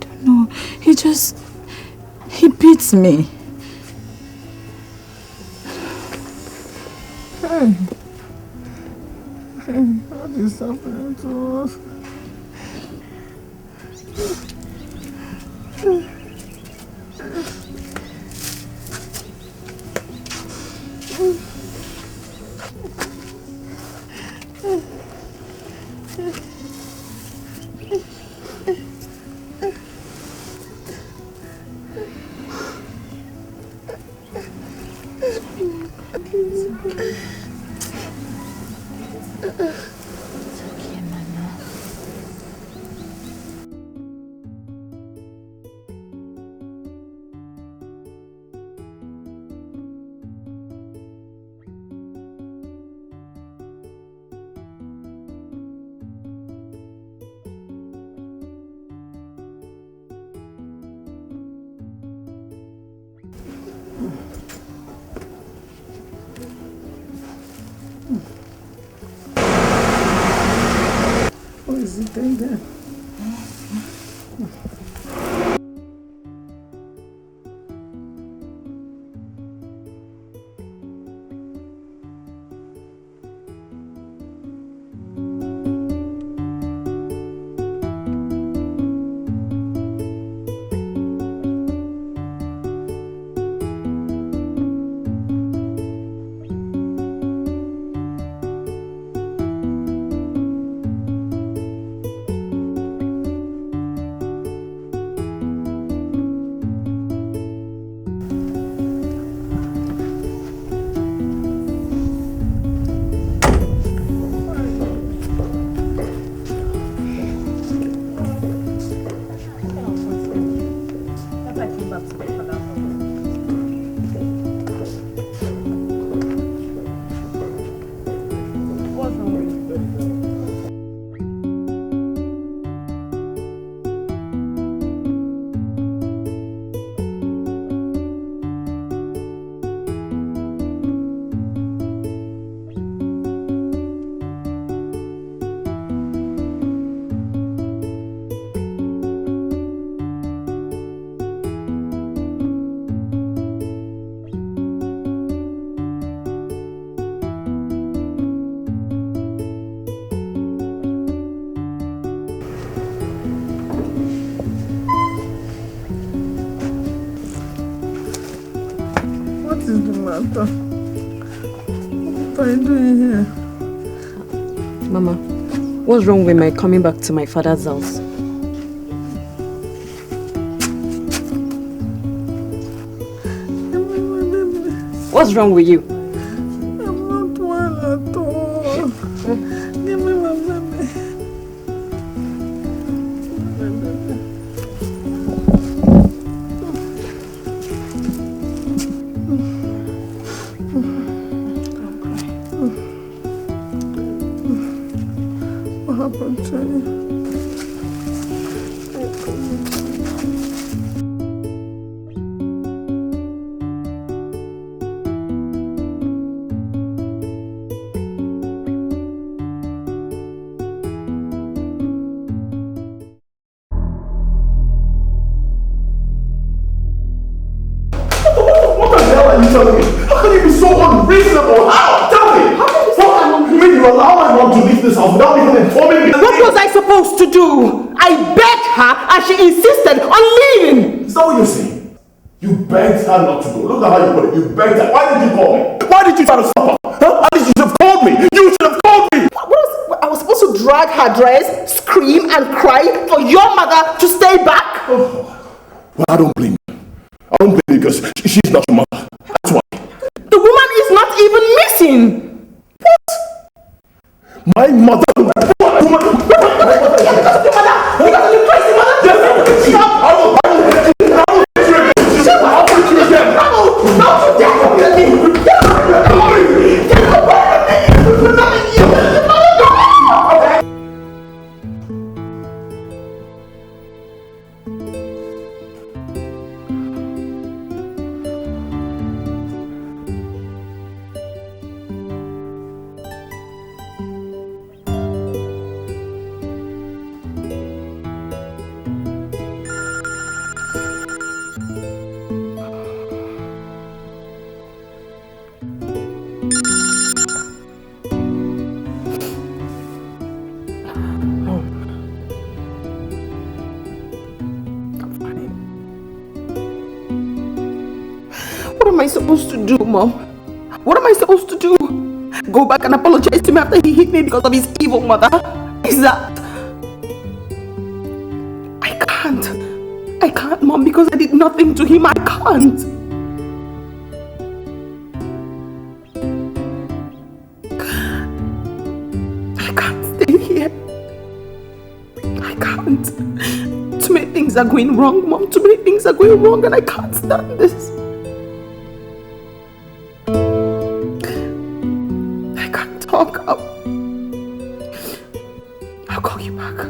don't know. He beats me. What is happening to us? What is it doing there? What are you doing here? Mama, what's wrong with my coming back to my father's house? What's wrong with you? I'm not well at all. Give me my baby. What happened to you? How can you be so unreasonable? How? Tell me! How can you say I'm unreasonable? You mean you allow my mom to leave this house without even informing me? What was I supposed to do? I begged her and she insisted on leaving! Is that what you're saying? You begged her not to go. Look at how you put it. You begged her. Why did you call me? Why did you try to stop her? Huh? At least you should have called me. You should have called me! I was supposed to drag her dress, scream and cry for your mother to stay back? Oh. Well, I don't blame you. I don't blame you because she's not your mother. That's why. The woman is not even missing. What? My mother? Stop! I supposed to do, Mom? What am I supposed to do? Go back and apologize to me after he hit me because of his evil mother? Is that... I can't, Mom, because I did nothing to him. I can't. I can't stay here. I can't. Too many things are going wrong, Mom. Too many things are going wrong and I can't stand this. I can't talk. I'll call you back.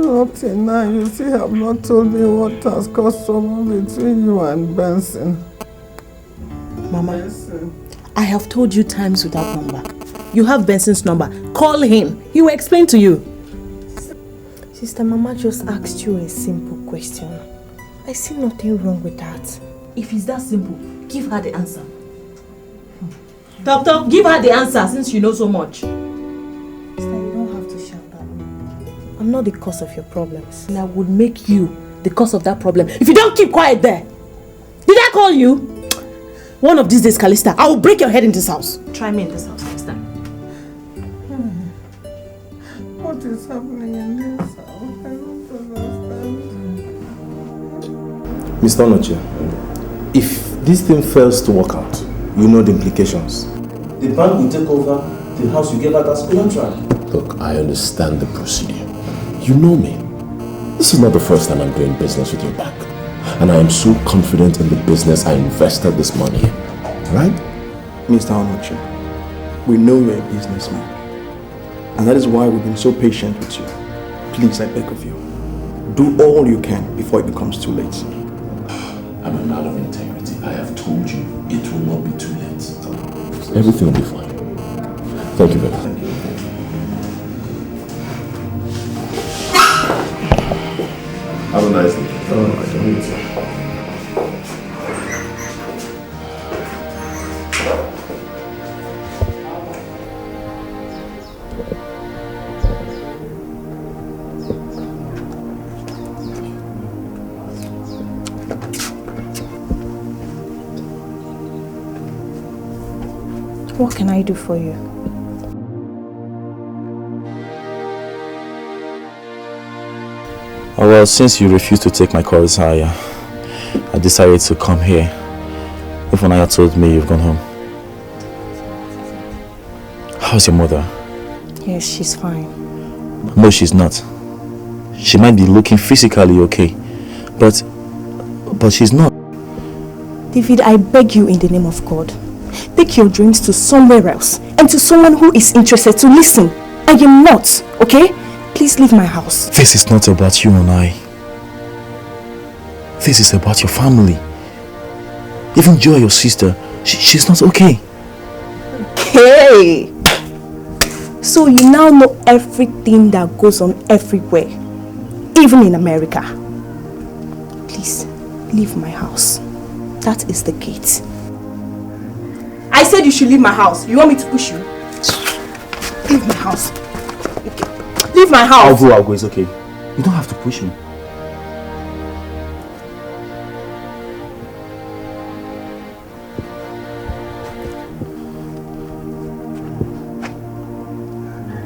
Up till now, you still have not told me what has caused trouble between you and Benson. Mama, Benson. I have told you times without number. You have Benson's number. Call him. He will explain to you. Sister, Mama just asked you a simple question. I see nothing wrong with that. If it's that simple, give her the answer. Doctor, give her the answer since you know so much. I'm not the cause of your problems. And I would make you the cause of that problem if you don't keep quiet there. Did I call you? One of these days, Calista, I will break your head in this house. Try me in this house next time. What is happening in this house? I don't understand. Mr. Onoche, if this thing fails to work out, you know the implications. The bank will take over the house you gave out as collateral. Look, I understand the procedure. You know me. This is not the first time I'm doing business with your bank. And I am so confident in the business I invested this money in. Right? Mr. Onoche, we know you're a businessman. And that is why we've been so patient with you. Please, I beg of you, do all you can before it becomes too late. I'm a man of integrity. I have told you it will not be too late. Everything will be fine. Thank you very much. Have a nice day. Oh, I don't need to. What can I do for you? Oh, well, since you refused to take my calls, I decided to come here. Ifunanya told me you've gone home. How's your mother? Yes, she's fine. No, she's not. She might be looking physically okay, but she's not. David, I beg you in the name of God, take your dreams to somewhere else and to someone who is interested to listen. I am not, okay? Please leave my house. This is not about you and I. This is about your family. Even Joy, your sister, she's not okay. Okay. So you now know everything that goes on everywhere, even in America. Please, leave my house. That is the gate. I said you should leave my house. You want me to push you? Leave my house. Okay. Leave my house. I'll go, it's okay. You don't have to push me.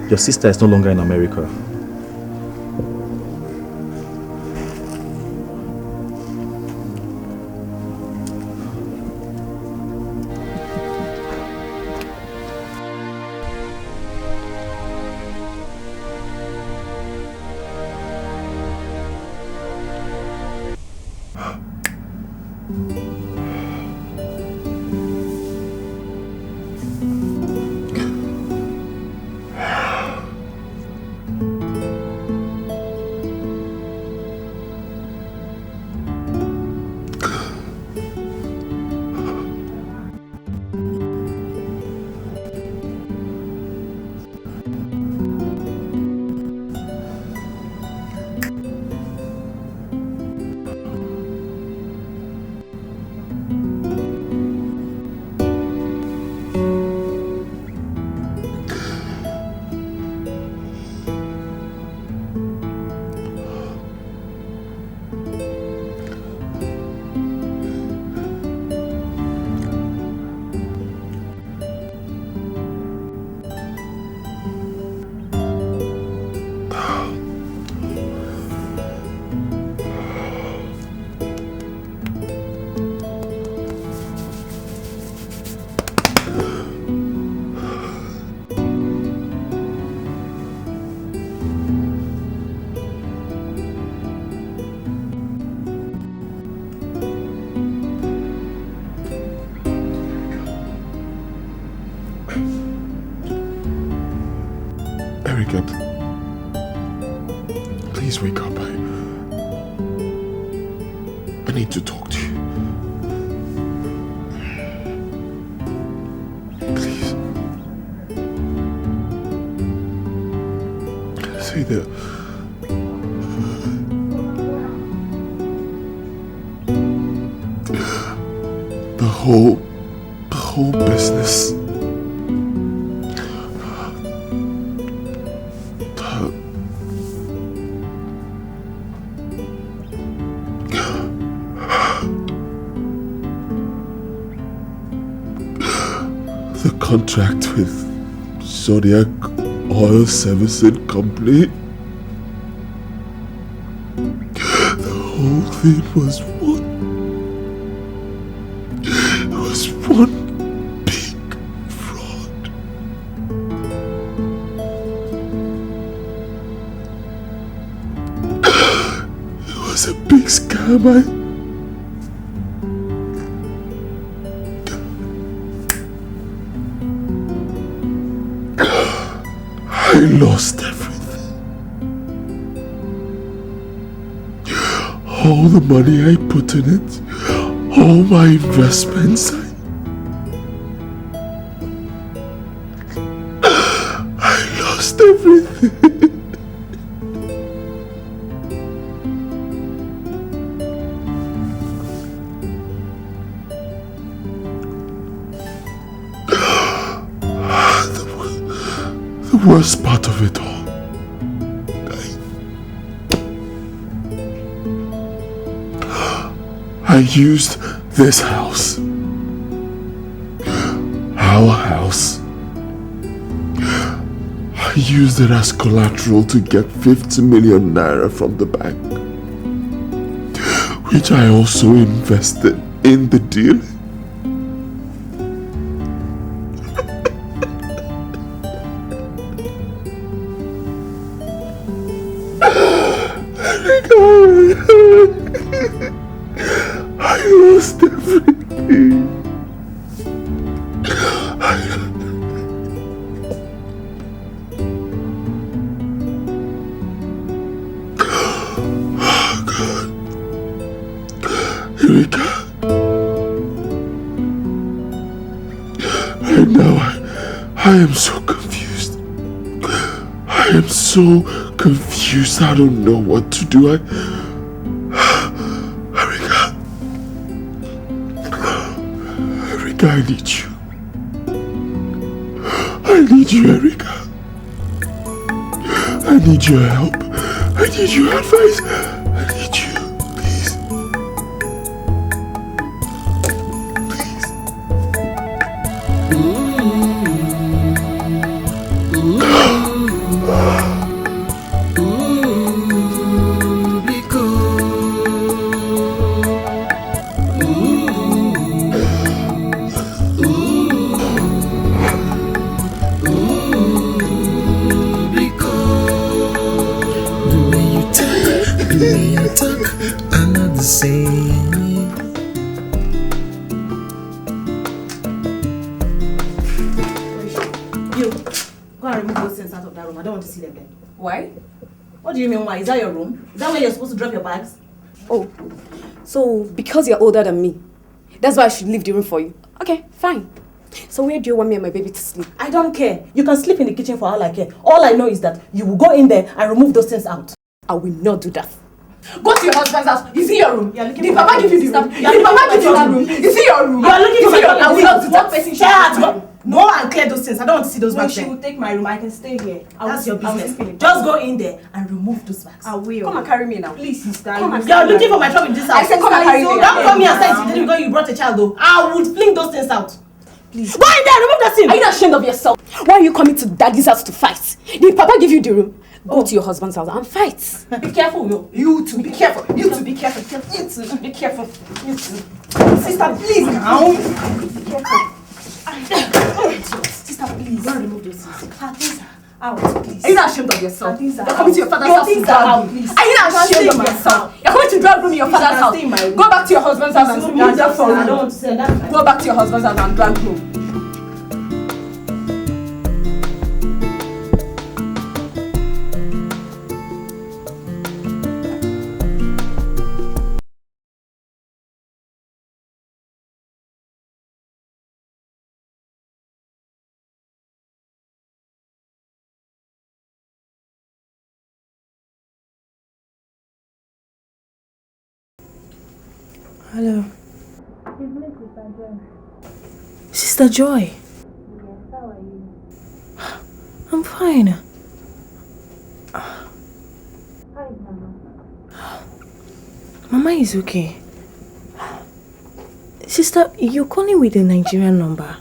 Your sister is no longer in America. Please wake up. I need to talk to you. Please. Say that. The whole business. The contract with Zodiac Oil Servicing Company. The whole thing was one big fraud. It was a big scam. I lost everything. All the money I put in it, all my investments, I lost everything. The worst part of it all, I used this house, our house, I used it as collateral to get 50 million naira from the bank. which I also invested in the deal. I lost everything. Oh God. Erika. Right now I am so confused. I am so confused. I don't know what to do. Erika, I need you. I need you, Erika. I need your help. I need your advice. I need you. Please. I'm not the same. You, go and remove those things out of that room. I don't want to see them there. Why? What do you mean why? Is that your room? Is that where you're supposed to drop your bags? Oh, so because you're older than me, that's why I should leave the room for you. Okay, fine. So where do you want me and my baby to sleep? I don't care. You can sleep in the kitchen for all I care. All I know is that you will go in there and remove those things out. I will not do that. Go to your husband's house. Is it your room? Did Papa give you the room? Did Papa give you the room? Is it your room? You are looking for my room. I will not do that. Go and clear those things. I don't want to see those bags there. She will take my room. I can stay here. That's your business. Just go in there and remove those bags. I will. Come and carry me now. Please, sister. You are looking for my trouble in this house. I said come and carry me. Don't come here and say it's because you brought a child though. I would fling those things out. Please. Go in there, remove the thing. Are you not ashamed of yourself? Why are you coming to daddy's house to fight? Did Papa give you the room? Go to your husband's house and fight. Be careful, yo. You too, be careful. You too, be careful. You too, be careful. You too. Sister, please now. Be careful. Sister, please. Go and remove those things. Things are out, please. Are you not ashamed of yourself? Things are You're coming to your father's house to drag room. please. Are you not ashamed of yourself? You're coming to drag room in your father's house. Go back to your husband's house and remove that phone. I don't want to say that. Go back to your husband's house and drag room. Hello. Sister Joy. Yes, how are you? I'm fine. How is Mama? Mama is okay. Sister, you're calling with a Nigerian number.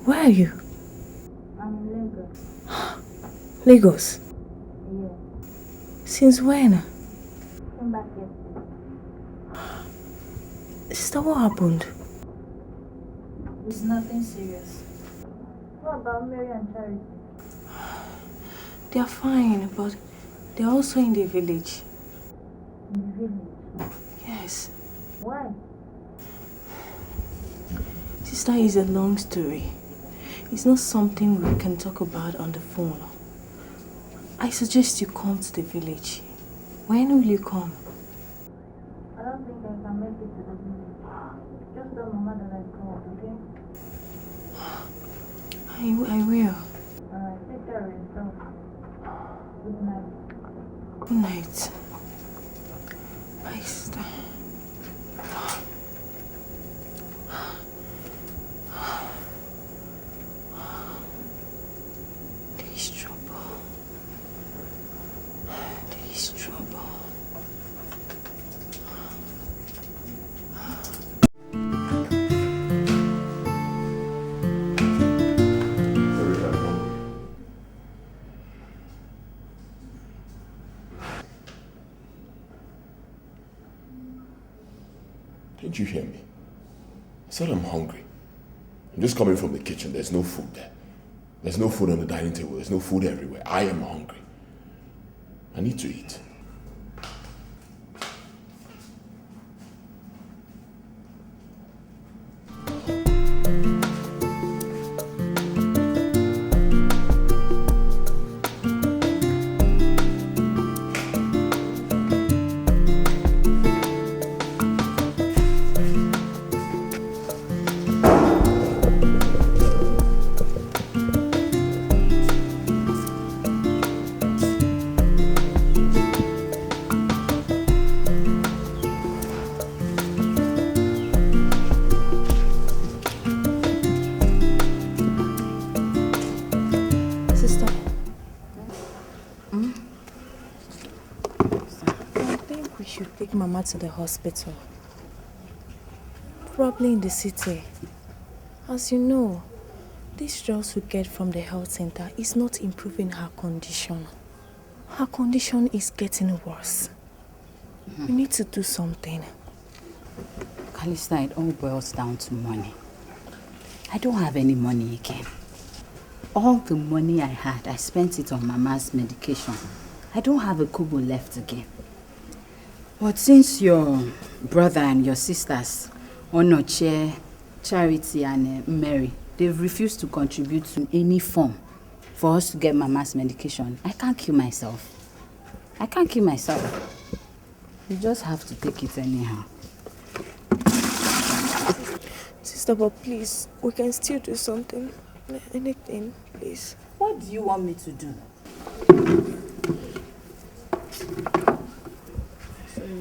Where are you? I'm in Lagos. Lagos? Yes. Since when? Came back yesterday. Sister, what happened? It's nothing serious. What about Mary and Charity? They are fine, but they're also in the village. In the village? Yes. Why? Sister, it's a long story. It's not something we can talk about on the phone. I suggest you come to the village. When will you come? I don't think I can make it to the village. Just tell Mama that I called, okay? I will. Alright, take care of yourself. Good night. Good night. Bye, sister. There is trouble. There is trouble. Didn't you hear me? I said I'm hungry. I'm just coming from the kitchen. There's no food there. There's no food on the dining table. There's no food everywhere. I am hungry. I need to eat. Mama to the hospital. Probably in the city. As you know, this drugs we get from the health center is not improving her condition. Her condition is getting worse. We need to do something. Calista, it all boils down to money. I don't have any money again. All the money I had, I spent it on Mama's medication. I don't have a kobo left again. But since your brother and your sisters, Onoche, Charity and Mary, they've refused to contribute in any form for us to get Mama's medication, I can't kill myself. I can't kill myself. You just have to take it anyhow. Sister, but please, we can still do something. Anything, please. What do you want me to do?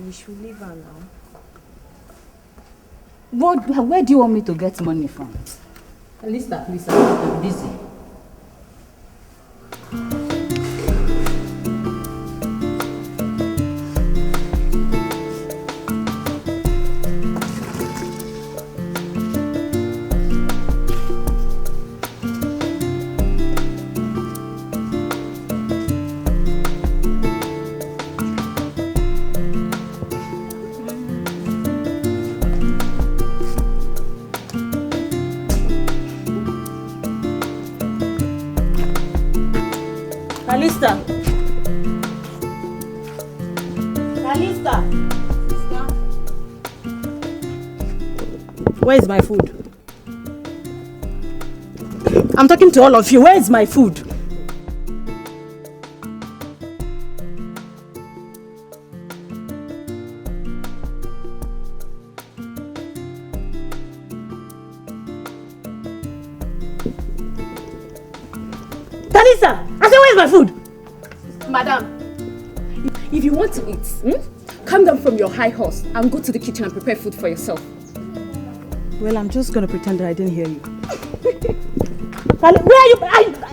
We should leave her now. Where do you want me to get money from? Calista, please, I'm busy. Calista! Where is my food? I'm talking to all of you. Where is my food? Calista! I said, where is my food? Madam, if you want to eat, come down from your high horse and go to the kitchen and prepare food for yourself. Well, I'm just going to pretend that I didn't hear you. Where are you?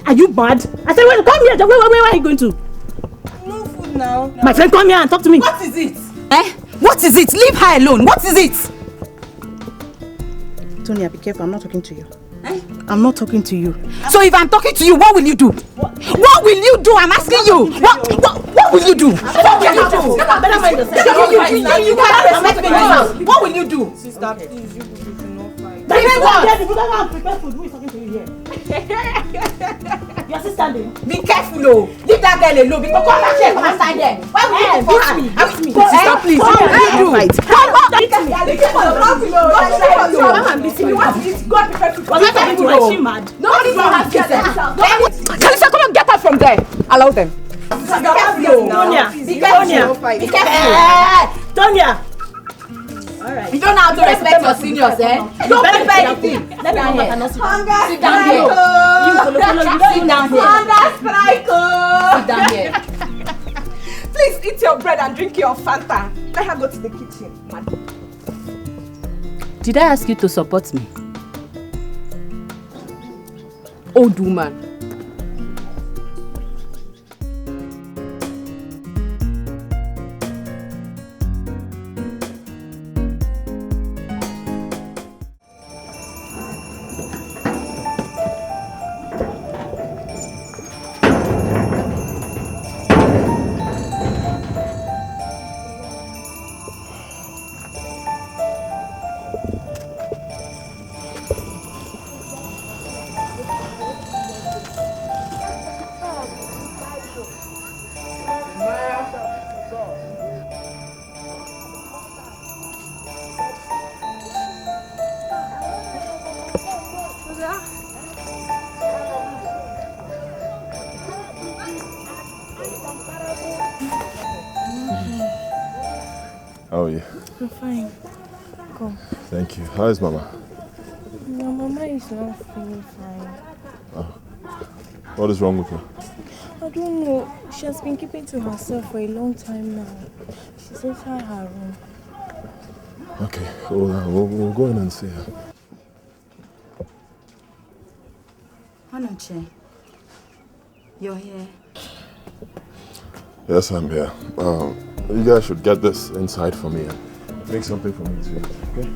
Are you mad? I said, well, come here. Where are you going to? No food now. My friend, come here and talk to me. What is it? What is it? Leave her alone. What is it? Tonya, be careful. I'm not talking to you. I'm not talking to you. So if I'm talking to you, what will you do? What will you do? I'm asking you. What will you do? What will you do? Better mind yourself. You can't respect me in this house. What will you do? Sister, please, you will not fight. Then what? Prepare food. Who is talking to you here? Your sister standing. Be careful, oh. Leave that girl alone. Because come back here. Come and stand there. Why will you go for her? Beat me. Sister, please. What will you do? Was I talking to her? Is she mad? Nobody will have kids. Calista, come and get her from there. Allow them. Tonya. Be careful. Be careful. Tonya. All right. You don't know how to respect your seniors, eh? Don't prepare anything. Sit down here. Sit down here. Sit down here. Sit down here. Please eat your bread and drink your Fanta. Let her go to the kitchen, madam. Did I ask you to support me? Old woman. How are you? I'm fine. Come. Thank you. How is Mama? No, Mama is not feeling fine. Oh. What is wrong with her? I don't know. She has been keeping to herself for a long time now. She's inside her room. Okay, we'll go in and see her. Onoche, you're here. Yes, I'm here. You guys should get this inside for me and make something for me to eat, okay?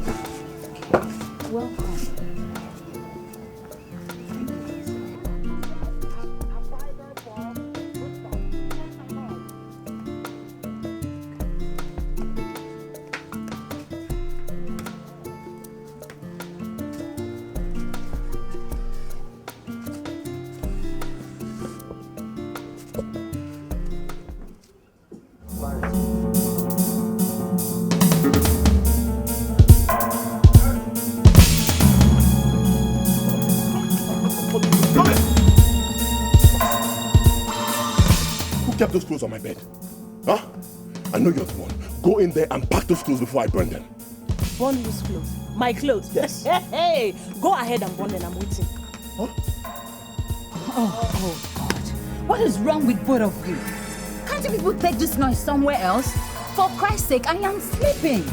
Welcome. Kept those clothes on my bed. Huh? I know you're the one. Go in there and pack those clothes before I burn them. Burn whose clothes? My clothes? Yes. Hey, go ahead and burn them. I'm waiting. Huh? Oh God. What is wrong with both of you? Can't you people take this noise somewhere else? For Christ's sake, I am sleeping.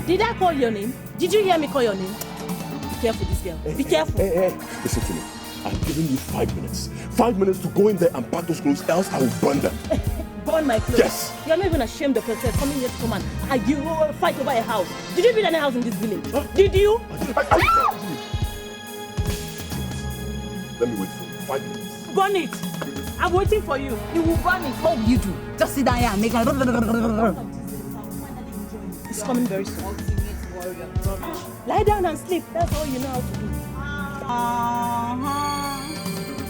Did I call your name? Did you hear me call your name? Be careful, this girl. Be careful. Hey, listen to me. I've given you 5 minutes. 5 minutes to go in there and pack those clothes, else I will burn them. Burn my clothes? Yes. You're not even ashamed of yourself coming here to come and argue or fight over a house. Did you build any house in this village? Huh? Did you? Let me wait for you. 5 minutes. Burn it. I'm waiting for you. You will burn it. What will you do? Just sit down here and make a... It's coming very soon. Lie down and sleep. That's all you know how to do.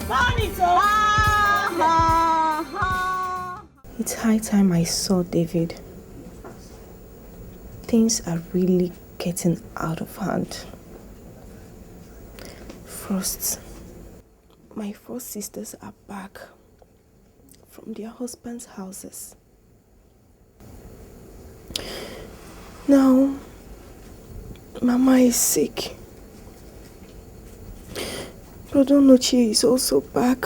Burn it, It's high time I saw David. Things are really getting out of hand. First, my 4 sisters are back from their husbands' houses. Now, Mama is sick. Brother Nochi is also back.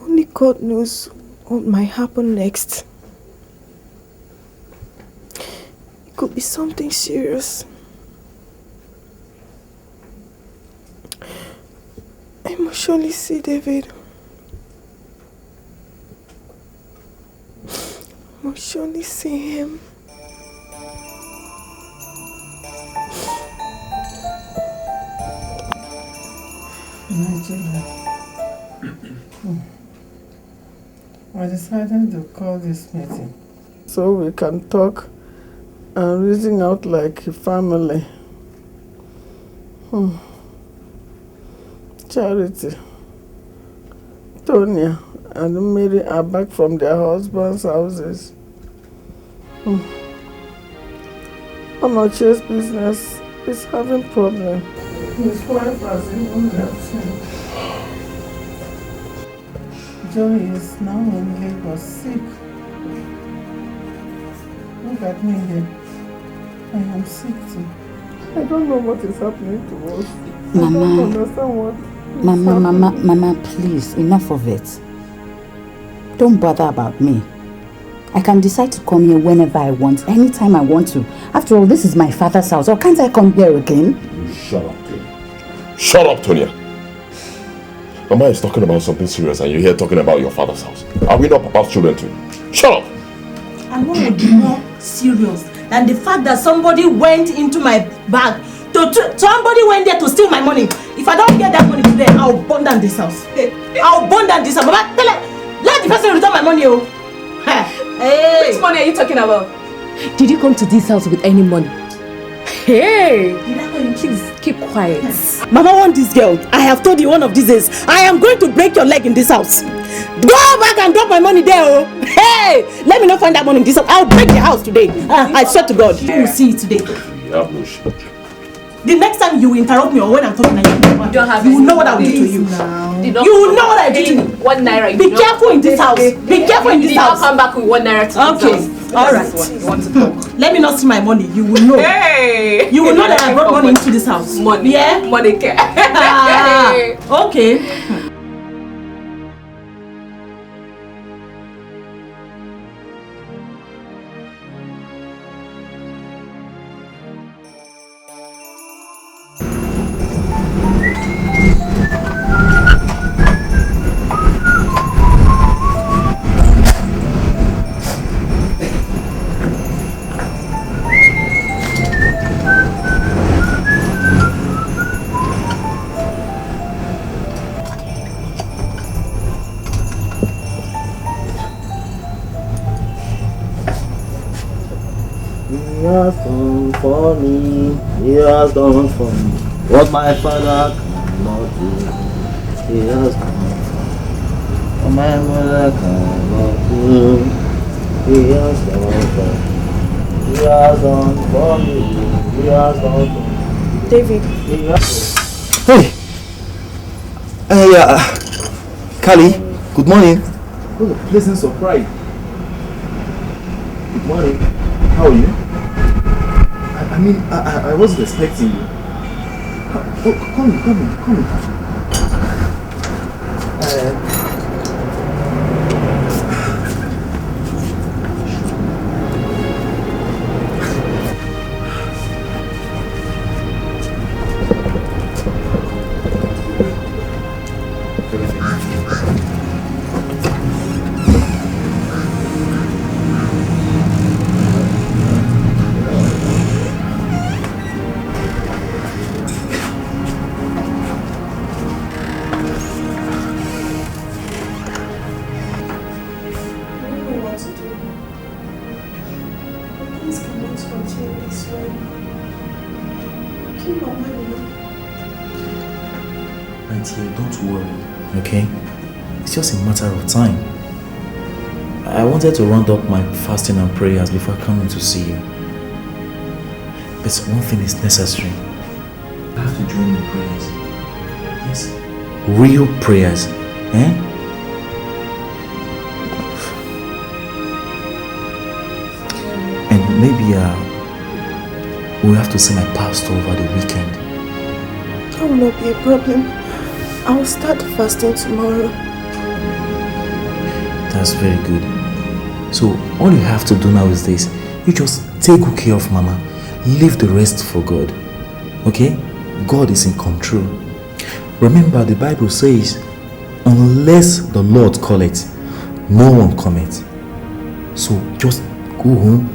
Only God knows what might happen next. It could be something serious. I must surely see David. I must surely see him. I decided to call this meeting so we can talk and reason out like a family. Charity, Tonya, and Mary are back from their husbands' houses. Onoche's business is having problems. His wife has even left him. Joey is now in Lagos, sick. Look at me here. I am sick too. I don't know what is happening to us. Mama, I don't understand what Mama, please, enough of it. Don't bother about me. I can decide to come here whenever I want, anytime I want to. After all, this is my father's house, or can't I come here again? You shut up, Tonya. Shut up, Tonya. Mama is talking about something serious and you're here talking about your father's house. Are we not Papa's children too? Shut up! And what would be more serious than the fact that somebody went into my bag? Somebody went there to steal my money. If I don't get that money today, I'll burn down this house. I'll burn down this house. Mama, let the person return my money. Oh. Hey. Which money are you talking about? Did you come to this house with any money? Hey! Did I call you? Please keep quiet. Yes. Mama want this girl. I have told you one of these days. I am going to break your leg in this house. Go back and drop my money there. Oh. Hey! Let me not find that money in this house. I'll break the house today. I swear to God. You will see it today. You have no shit. The next time you interrupt me or when I'm talking, you will know what I will do to you. The did not. You know what I did. 1 naira. Be careful in this house. Be careful in this house. Come back with 1 naira to okay. All right. You want to talk? Let me not see my money. You will know. Hey. You will know that I brought money into this house. Money. Yeah. Money care. Okay. He has done for me. He has done for me what my father cannot do. He has done for me what my mother cannot do. He has done for me. He has done for me. He has done for me. David. Hey! Kali, good morning. What a pleasant surprise. Good morning. How are you? I wasn't expecting you. Oh, come in. Don't worry, okay? It's just a matter of time. I wanted to round up my fasting and prayers before coming to see you. But one thing is necessary. I have to join in prayers. Yes? Real prayers. Eh? And maybe we'll have to see my pastor over the weekend. That will not be a problem. I will start fasting tomorrow. That's very good. So all you have to do now is this. You just take good care of Mama. Leave the rest for God. Okay? God is in control. Remember the Bible says, unless the Lord call it, no one cometh. So just go home,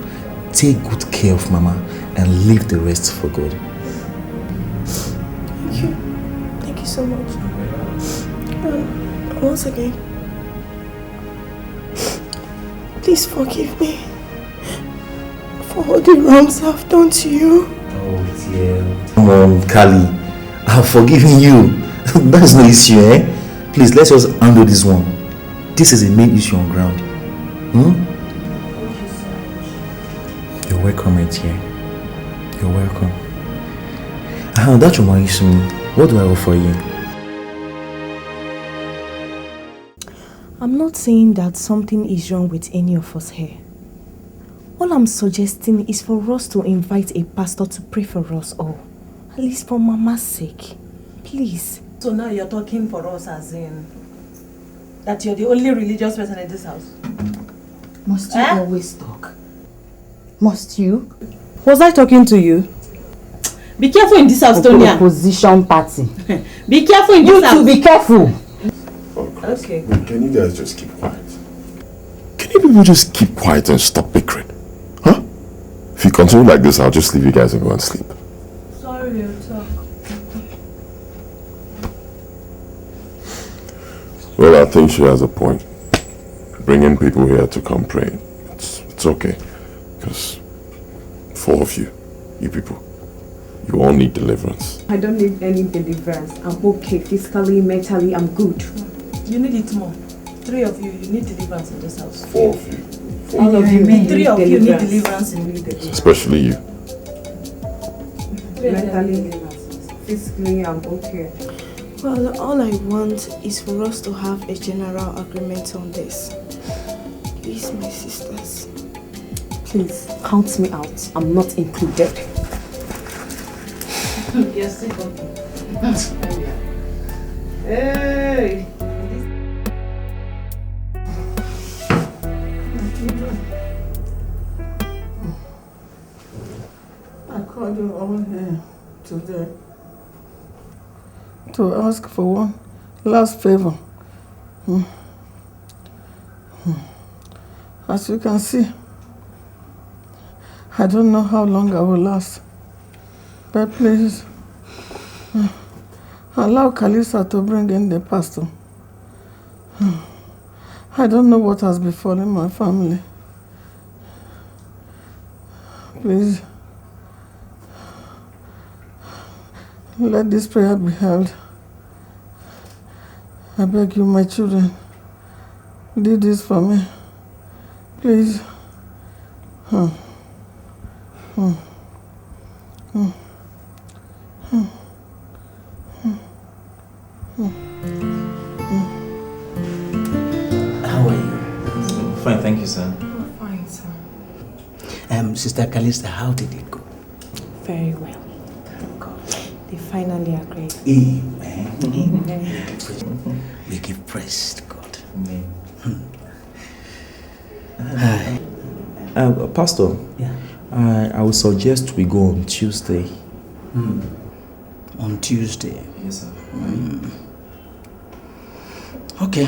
take good care of Mama, and leave the rest for God. Thank you. Thank you so much. Once again, please forgive me for all the wrongs I've done to you. Oh dear. Come on, Kali. I've forgiven you. That's no issue, eh? Please, let's just handle this one. This is the main issue on ground. Thank you so much. You're welcome, my dear. You're welcome. That reminds me, what do I offer you? I'm not saying that something is wrong with any of us here. All I'm suggesting is for us to invite a pastor to pray for us all. At least for Mama's sake. Please. So now you're talking for us as in that you're the only religious person in this house? Must you always talk? Must you? Was I talking to you? Be careful in this house, Tonya. Opposition party. Be careful in this house. You too, be careful. Okay. Can you guys just keep quiet? Can you people just keep quiet and stop bickering? Huh? If you continue like this, I'll just leave you guys and go and sleep. Sorry, we'll talk. Well, I think she has a point. Bringing people here to come pray, it's okay. Because 4 of you people, you all need deliverance. I don't need any deliverance. I'm okay. Physically, mentally, I'm good. You need it more. 3 of you need deliverance in this house. 4 of you. All of you. 3 of you need deliverance in this house. Especially you. Mentally, physically, I'm okay. Well, all I want is for us to have a general agreement on this. Please, my sisters. Please, count me out. I'm not included. Yes, hey! I called you all here today to ask for one last favor. As you can see, I don't know how long I will last, but please allow Kalisa to bring in the pastor. I don't know what has befallen my family. Please, let this prayer be held. I beg you, my children, do this for me. Please. How are you? Fine, thank you, sir. Oh, fine, sir. Sister Kalista, how did it go? Very well. They finally agreed. Amen. Amen. We give praise to God. Amen. Pastor, yeah. I would suggest we go on Tuesday. On Tuesday? Yes, sir. Okay,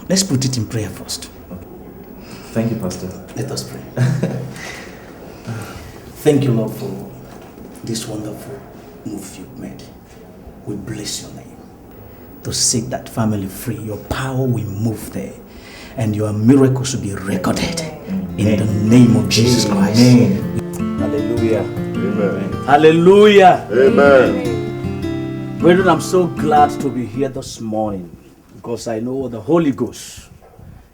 let's put it in prayer first. Okay. Thank you, Pastor. Let us pray. Thank you, Lord, for this wonderful move you've made. We bless your name. To set that family free, your power will move there, and your miracles will be recorded. In the name of Jesus Christ. Hallelujah. Amen. Hallelujah. Amen. Brethren, I'm so glad to be here this morning because I know what the Holy Ghost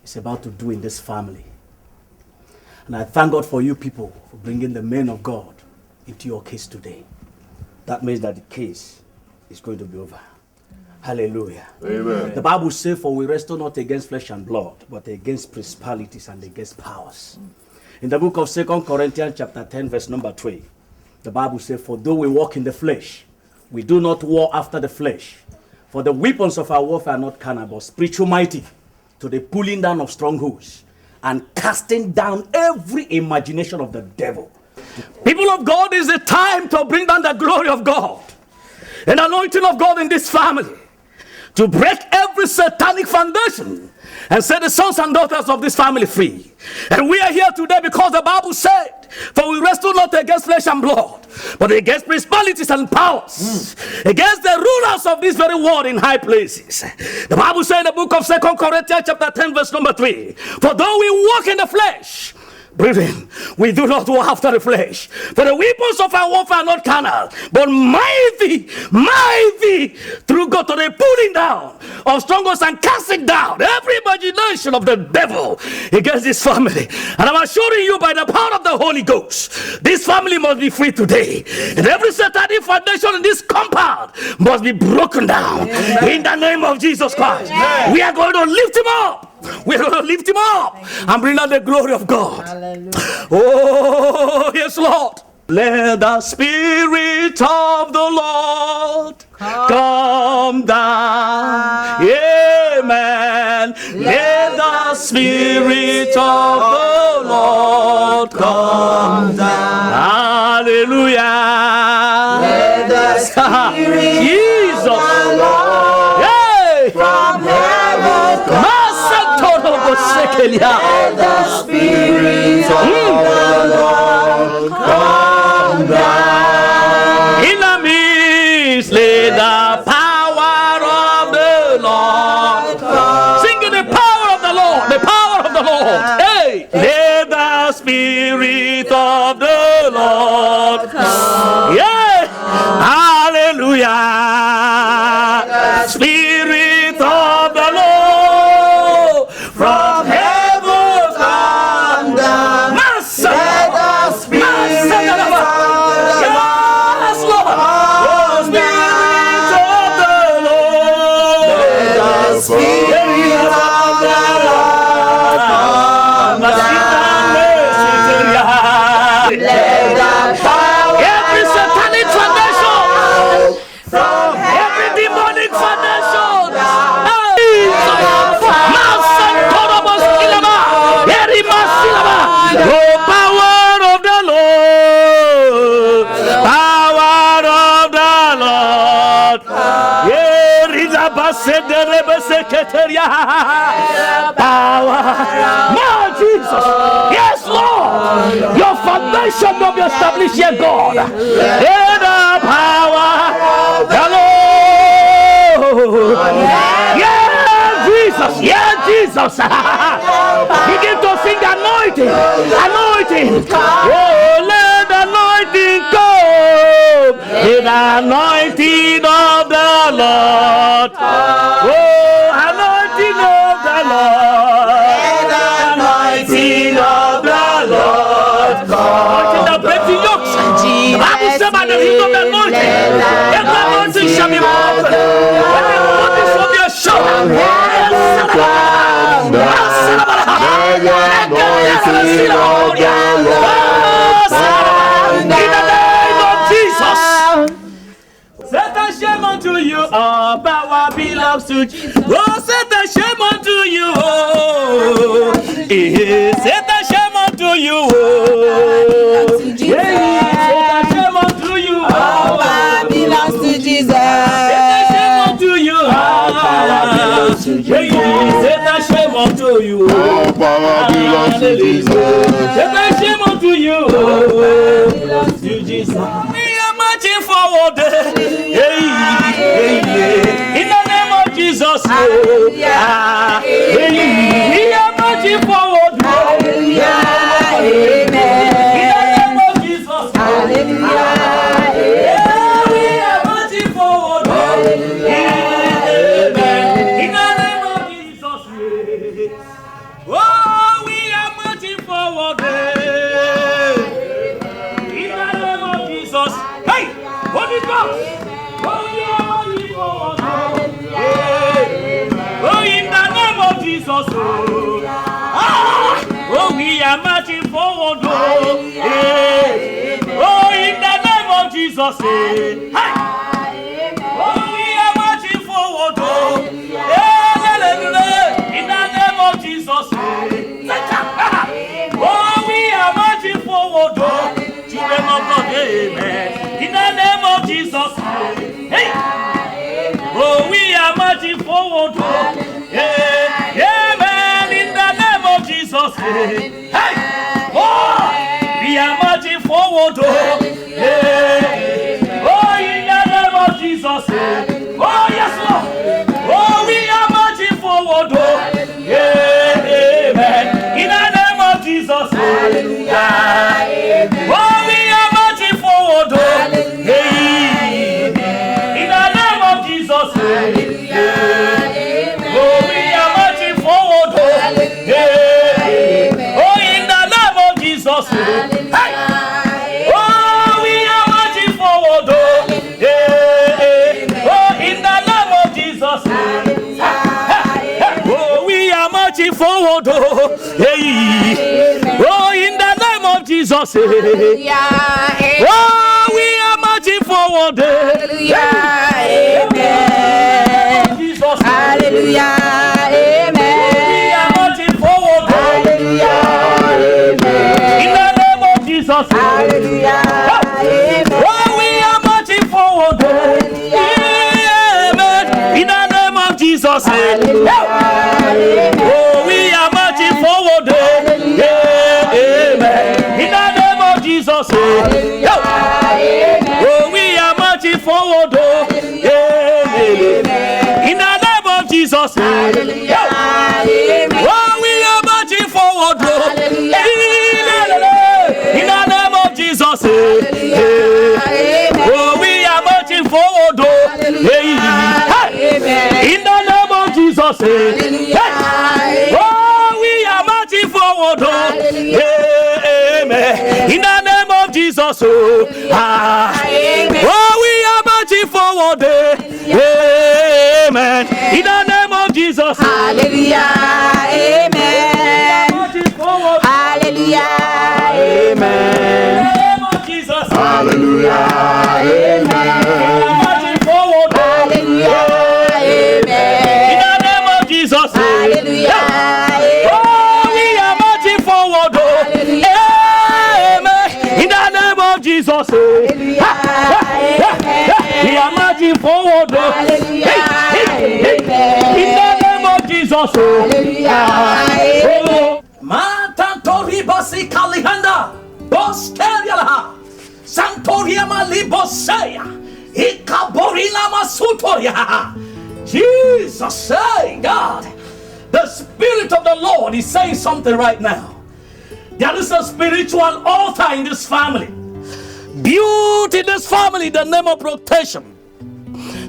is about to do in this family. And I thank God for you people for bringing the men of God into your case today. That means that the case is going to be over. Hallelujah. Amen. The Bible says, for we wrestle not against flesh and blood, but against principalities and against powers. In the book of 2 Corinthians chapter 10, verse number 3, the Bible says, for though we walk in the flesh, we do not war after the flesh. For the weapons of our warfare are not carnal, but spiritual, mighty to the pulling down of strongholds and casting down every imagination of the devil. People of God, is the time to bring down the glory of God and anointing of God in this family, to break every satanic foundation and set the sons and daughters of this family free. And we are here today because the Bible said, for we wrestle not against flesh and blood, but against principalities and powers, against the rulers of this very world in high places. The Bible said in the book of 2 Corinthians chapter 10, verse number 3, for though we walk in the flesh, brethren, we do not war after the flesh. For the weapons of our warfare are not carnal, but mighty through God to the pulling down of strongholds and casting down every imagination of the devil against this family. And I'm assuring you by the power of the Holy Ghost, this family must be free today. And every satanic foundation in this compound must be broken down. Amen. In the name of Jesus Christ. Amen. We are going to lift him up. We're going to lift him up and bring out the glory of God. Hallelujah. Oh, yes, Lord. Let the Spirit of the Lord come down. Amen. Let the Spirit of the Lord come down. Hallelujah. Let the Spirit Jesus. Of the Lord from heaven come. Let the Spirit of the Lord come down. In the midst, let the power of the Lord come. Sing the power of the Lord, the power of the Lord. Hey, let the Spirit of the Lord come. Yeah, hallelujah. Spirit of the Lord. From heaven come down. Master. Let the Spirit of the Lord. Yes, Lord. Oh, Spirit of the Lord. Spirit of the Lord come down. Let the power every satanic foundation from every demonic foundation oh power of the Lord, power of the Lord, power, my Jesus, yes Lord, your foundation will be established here, God, in the power of the Lord, yeah Jesus, yeah Jesus, begin to sing anointing, anointing, oh let the anointing come, the anointing of the Lord, oh anointing of the Lord, anointing of the Lord, anointing that breaks the yokes. The Bible says by the heat of the anointing, every anointing shall be broken. When the anointing from your shoulder, in the name of Jesus. Satan, shame unto you, all power belongs to Jesus. Oh, Satan, shame unto you. Satan, shame unto you. Satan, shame unto you. All power belongs to Jesus. Satan, shame unto you. All power belongs to Jesus. Satan, shame unto you. All power belongs to Jesus. Satan, shame unto you. All power belongs to Jesus. We are marching forward. In the name of Jesus. We are marching forward. In the name of Jesus. We are marching forward. In the name of Jesus. Oh, we are marching forward. In the name of Jesus. Hey, Holy Ghost. Oh, we are marching forward. Oh, in the name of Jesus. Oh, we are marching forward. Oh, in the name of Jesus. Hey. Oh, we are marching forward. In the name of Jesus. Oh, we are marching forward. Children of God, amen. In the name of Jesus. Hey. Oh, we are marching forward. Amen. In the name of Jesus. Hey. Oh, we are marching forward. Oh, in the name of Jesus. Oh, yes, Lord. Oh, we are marching forward. Amen. In the name of Jesus. Oh, we are marching forward. In the name of Jesus. Oh, we are marching forward. Oh, in the name of Jesus. Hey. Oh, we are marching forward. Oh, in the name of Jesus. Oh, we are marching forward. Oh, in the name of Jesus. Oh, we are marching forward. Hallelujah. Amen. We are marching forward. In the name of Jesus. Hallelujah. Oh, we are marching forward. Amen. In the name of Jesus. Oh, we are marching forward. Amen. In the name of Jesus. Oh, we are marching forward. In the name of Jesus. Oh, we are marching forward. In the name of Jesus. Oh, we are marching forward. In the name of Jesus. Oh, we are marching forward. Amen. In the name of Jesus. Oh, we are marching forward. Amen. In the name of Jesus. Jesus. Hallelujah. Matantori basi kalihanda. Boskeriala. Santoria maliboseya. Ikaborina masutoria. Jesus, say God. The Spirit of the Lord is saying something right now. There is a spiritual altar in this family. Built in this family, the name of protection.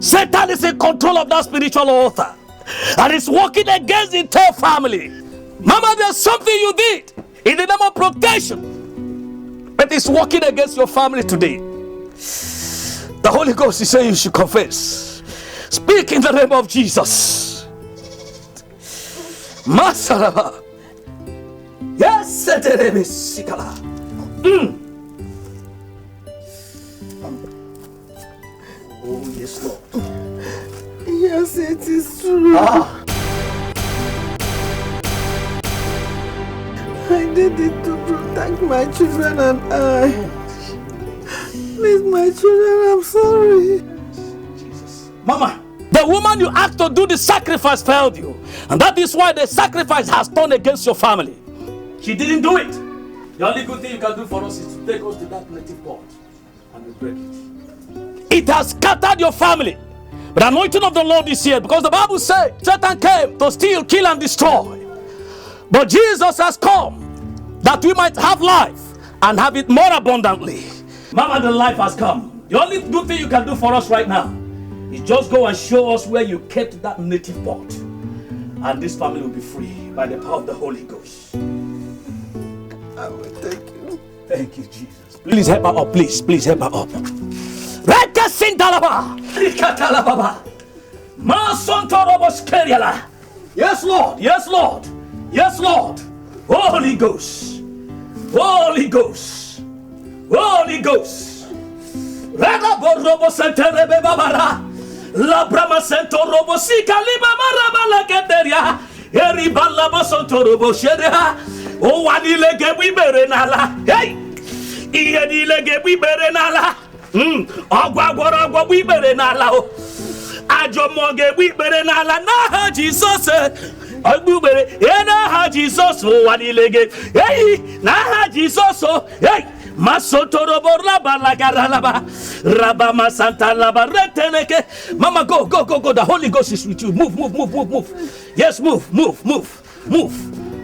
Satan is in control of that spiritual altar and is working against the entire family. Mama, there's something you did in the name of protection, but it's working against your family today. The Holy Ghost is saying you should confess. Speak in the name of Jesus. Masaraba. Yes, oh, yes, Lord. Yes, it is true. I did it to protect my children and I. Please, my children, I'm sorry. Jesus. Mama, the woman you asked to do the sacrifice failed you. And that is why the sacrifice has turned against your family. She didn't do it. The only good thing you can do for us is to take us to that native pot and we break it. It has scattered your family. But the anointing of the Lord is here, because the Bible says Satan came to steal, kill, and destroy. But Jesus has come that we might have life and have it more abundantly. Mama, the life has come. The only good thing you can do for us right now is just go and show us where you kept that native pot. And this family will be free by the power of the Holy Ghost. I will thank you. Thank you, Jesus. Please help her up, please. Please help her up. Yes, Lord. Yes, Lord. Yes, Lord. Holy Ghost. Holy Ghost. Holy Ghost. La brama sento robo sika liba maraba la keteria. Eri balla bosonto robo shedea. O wani lege wibere nala. Hey! Iye ni lege wibere nala. Ogwa wibere nala o. Ajo moge wibere nala na Jesus. Ogbubere na ha Jesus o wani lege. Hey! Na ha Jesus o. Hey! Masotorobo raba la garalaba. Rabama Santa Laba Reteneke. Mama, go. The Holy Ghost is with you. Move. Yes, move.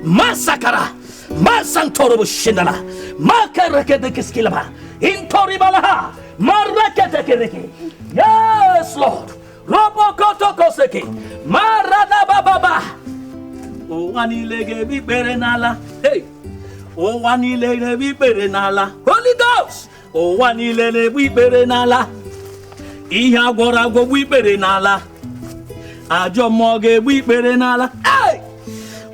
Masakara. Masantorobo Shindala. Makarekete Skilaba. Intoribalaha. Marakete. Yes, Lord. Robokoto Koseki. Marada Baba. Oh, Wanilege Biberenala. Hey. Oh, Wanilege Biberenala. Holy Ghost. O wanilele wibere nala. Iya gwara gwo wibere nala. Ajo moge wibere nala. Hey!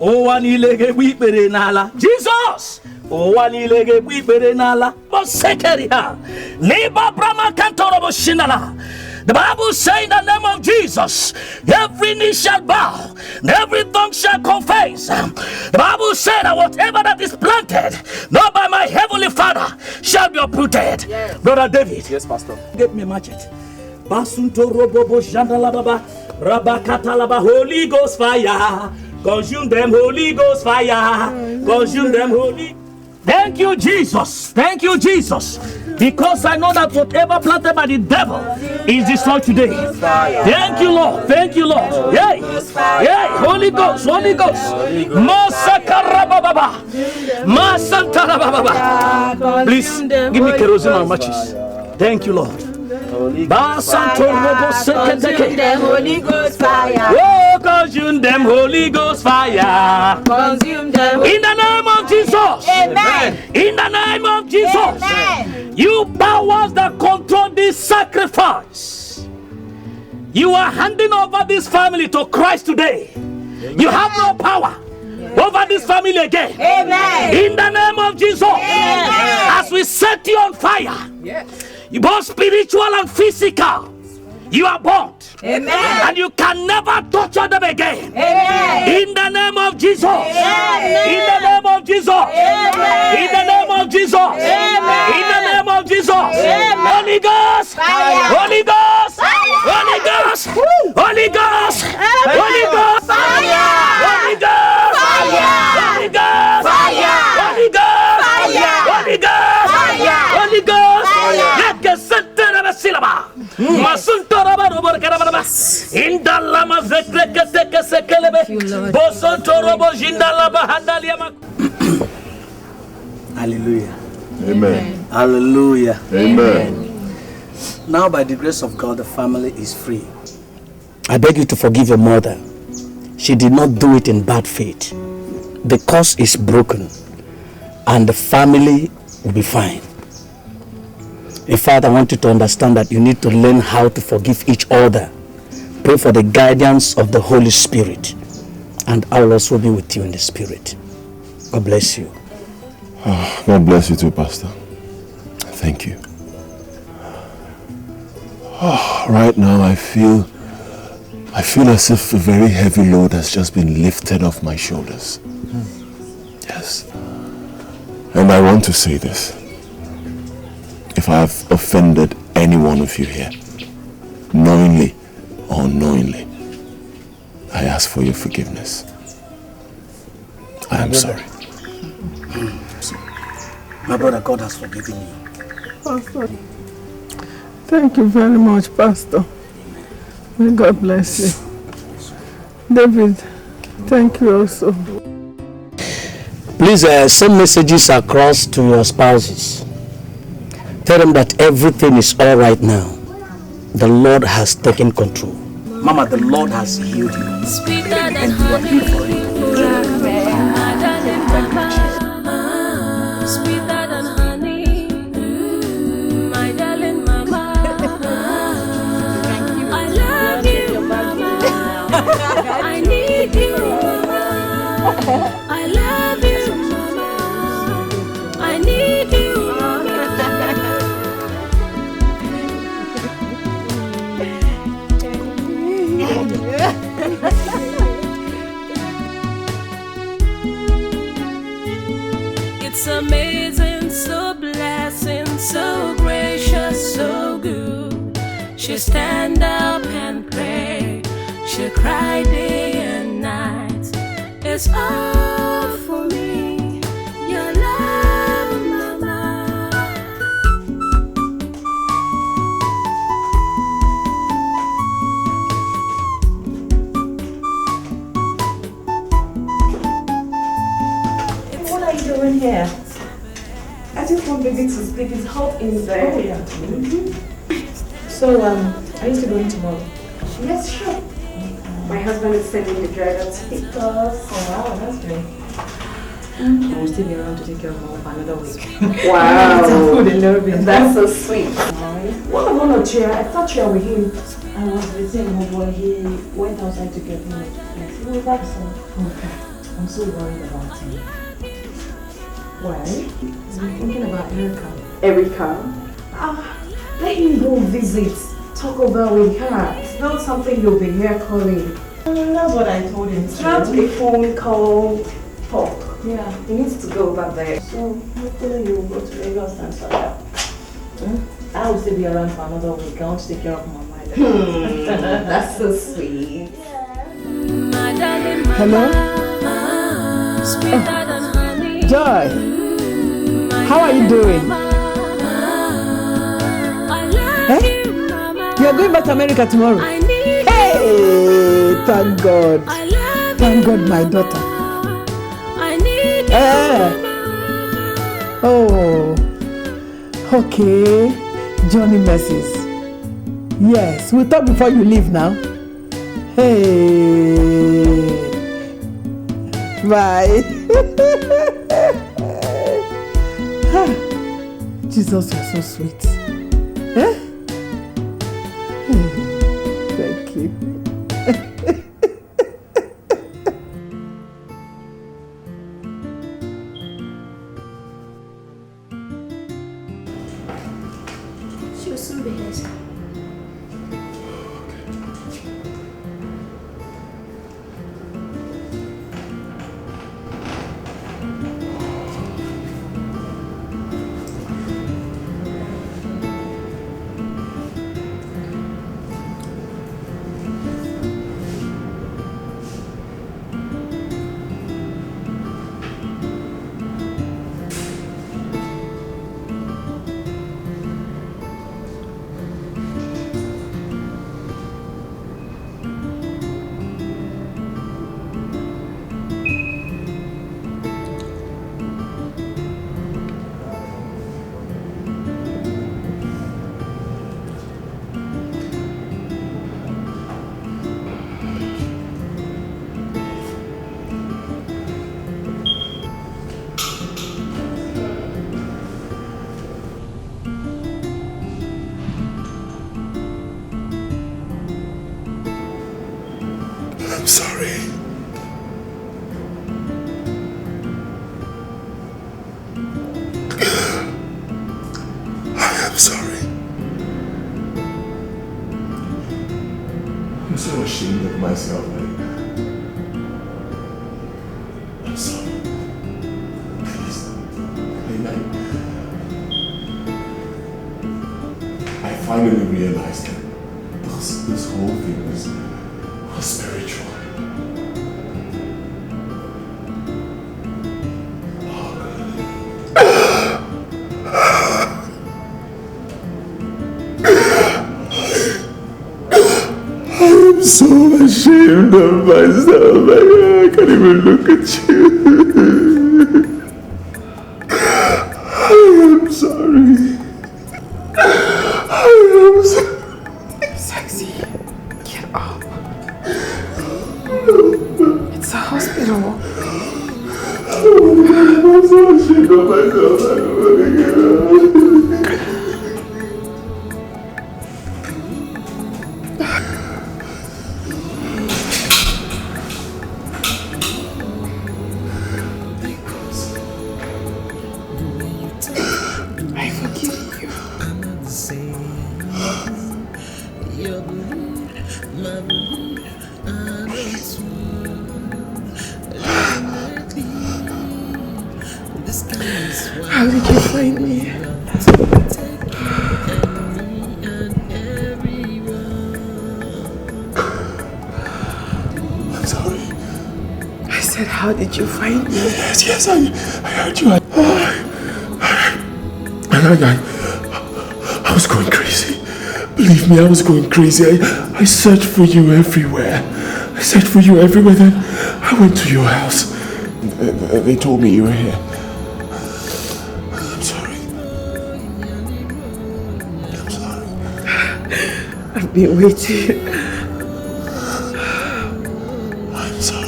O wanilege wibere nala. Jesus! O wanilege wibere nala. Mosekeria. Liba brama kantorobo shinala. The Bible says in the name of Jesus, every knee shall bow, and every tongue shall confess. The Bible said that whatever that is planted, not by my heavenly Father, shall be uprooted. Yes. Brother David. Yes, Pastor. Give me a machete. Basunto robobo jandalababa, rabakatalaba, Holy Ghost fire. Consume them, Holy Ghost fire. Consume them, Holy. Thank you, Jesus. Thank you, Jesus. Because I know that whatever planted by the devil is destroyed today. Thank you, Lord. Thank you, Lord. Yay. Holy Ghost. Masakarababa. Masantarababa. Please give me kerosene and matches. Thank you, Lord. Consume them, Holy Ghost fire. Oh, consume them, Holy Ghost fire. Consume them. In the name of Jesus. Amen. In the name of Jesus. Amen. You powers that control this sacrifice, you are handing over this family to Christ today. Amen. You have no power over this family again. Amen. In the name of Jesus. Amen. As we set you on fire, both spiritual and physical, you are burnt. Amen. And you can never torture them again. Amen. In the name of Jesus. Amen. In the name of Jesus. Amen. In the name of Jesus. Amen. In the name of Jesus. Amen. Holy Ghost. Fire. Holy Ghost. Fire. Holy Ghost. Holy Ghost. Holy Ghost. Fire. you, Lord. Hallelujah. Amen. Hallelujah. Amen. Now, by the grace of God, the family is free. I beg you to forgive your mother. She did not do it in bad faith. The curse is broken, and the family will be fine. In fact, I want you to understand that you need to learn how to forgive each other. Pray for the guidance of the Holy Spirit, and I will also be with you in the Spirit. God bless you. Oh, God bless you too, Pastor. Thank you. Oh, right now I feel as if a very heavy load has just been lifted off my shoulders. Yes. And I want to say this. If I have offended any one of you here, knowingly or unknowingly, I ask for your forgiveness. I am sorry. My brother, God has forgiven you. Pastor, thank you very much, Pastor. May God bless you. David, thank you also. Please send messages across to your spouses. Tell them that everything is all right now. The Lord has taken control. Mama, the Lord has healed you. Sweeter than honey. Sweeter than honey. My darling mama. I love you, mama. I need you, mama. I love you, mama. I need you, mama. It's amazing, so blessing, so gracious, so good. She stand up and pray. She cry day and night. It's all for me. Your love, mama. What are you doing here? I just want baby to sleep. It's hot inside. Oh, yeah. So, are you still going tomorrow? Yes, sure. My husband is sending the driver to pick us. Oh, wow, that's great. I will still be around to take care of mom for another week. Wow. That's so sweet. What about no chair? I thought you were with him. I was with him, but he went outside to get me. Yes, he was back soon. Okay. I'm so worried about him. Why? I'm thinking about Erica. Erica? Let him go visit. Talk over with her. It's not something you'll be here calling. That's what I told him. It's not a phone call talk. Yeah. He needs to go over there. So hopefully you will go to Lagos and sort out. I will still be around for another week. I want to take care of my mind. That's so sweet. Hello? Joy, how are you doing? Eh? You're going back to America tomorrow? Hey, thank God. Thank God, my daughter. Oh, okay. Johnny Mercies. Yes, we'll talk before you leave now. Hey, bye. Jesus, you're so sweet. Eh? Thank you. She will soon be here. ashamed of myself. I'm sorry. Please. I finally realized that this whole thing was spiritual. I'm so ashamed of myself. I can't even look at you. I'm sorry. I'm sorry. Sexy, get up. It's a hospital. I'm so ashamed of myself. I don't want to get up. I forgive you. How did you find me? I'm sorry. I said, how did you find me? Yes, I heard you. I was going crazy. Believe me, I was going crazy. I searched for you everywhere. Then I went to your house. They told me you were here. I'm sorry. I've been waiting. I'm sorry.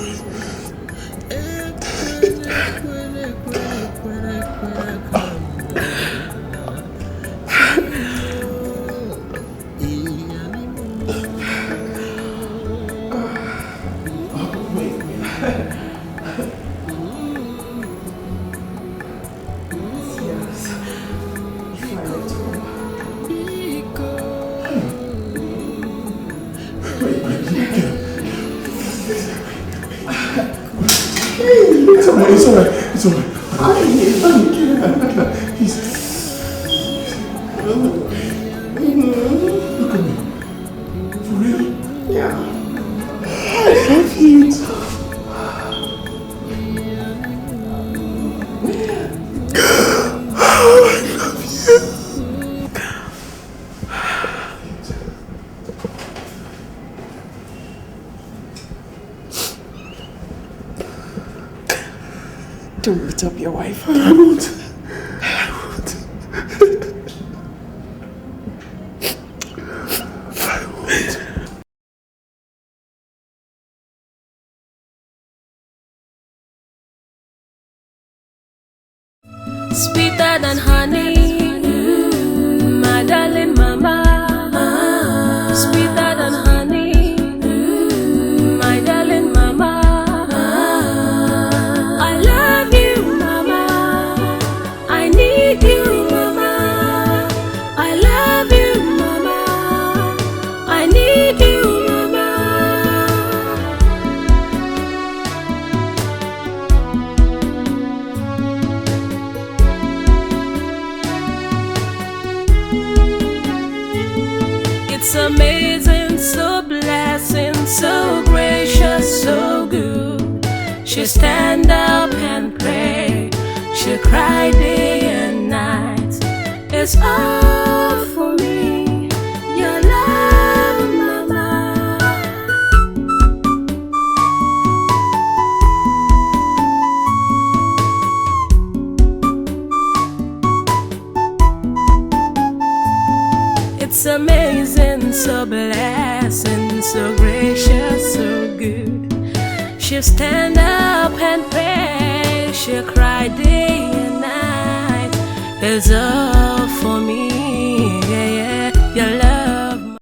It's all right. Look at me. For real? Yeah. I love you. Don't beat up your wife. I won't. Sweeter than honey, my darling mama. Sweeter than honey, my darling mama. I love you, mama. I need you, mama. I love you, mama. I need you, mama. It's amazing, so blessing, so gracious, so good. She stand up and pray. She cry day and night. It's all for me, your love, mama. It's amazing, so blessing, so gracious, so good. She stand up and pray. She cry day and night. It's all for me, yeah, yeah. Your love.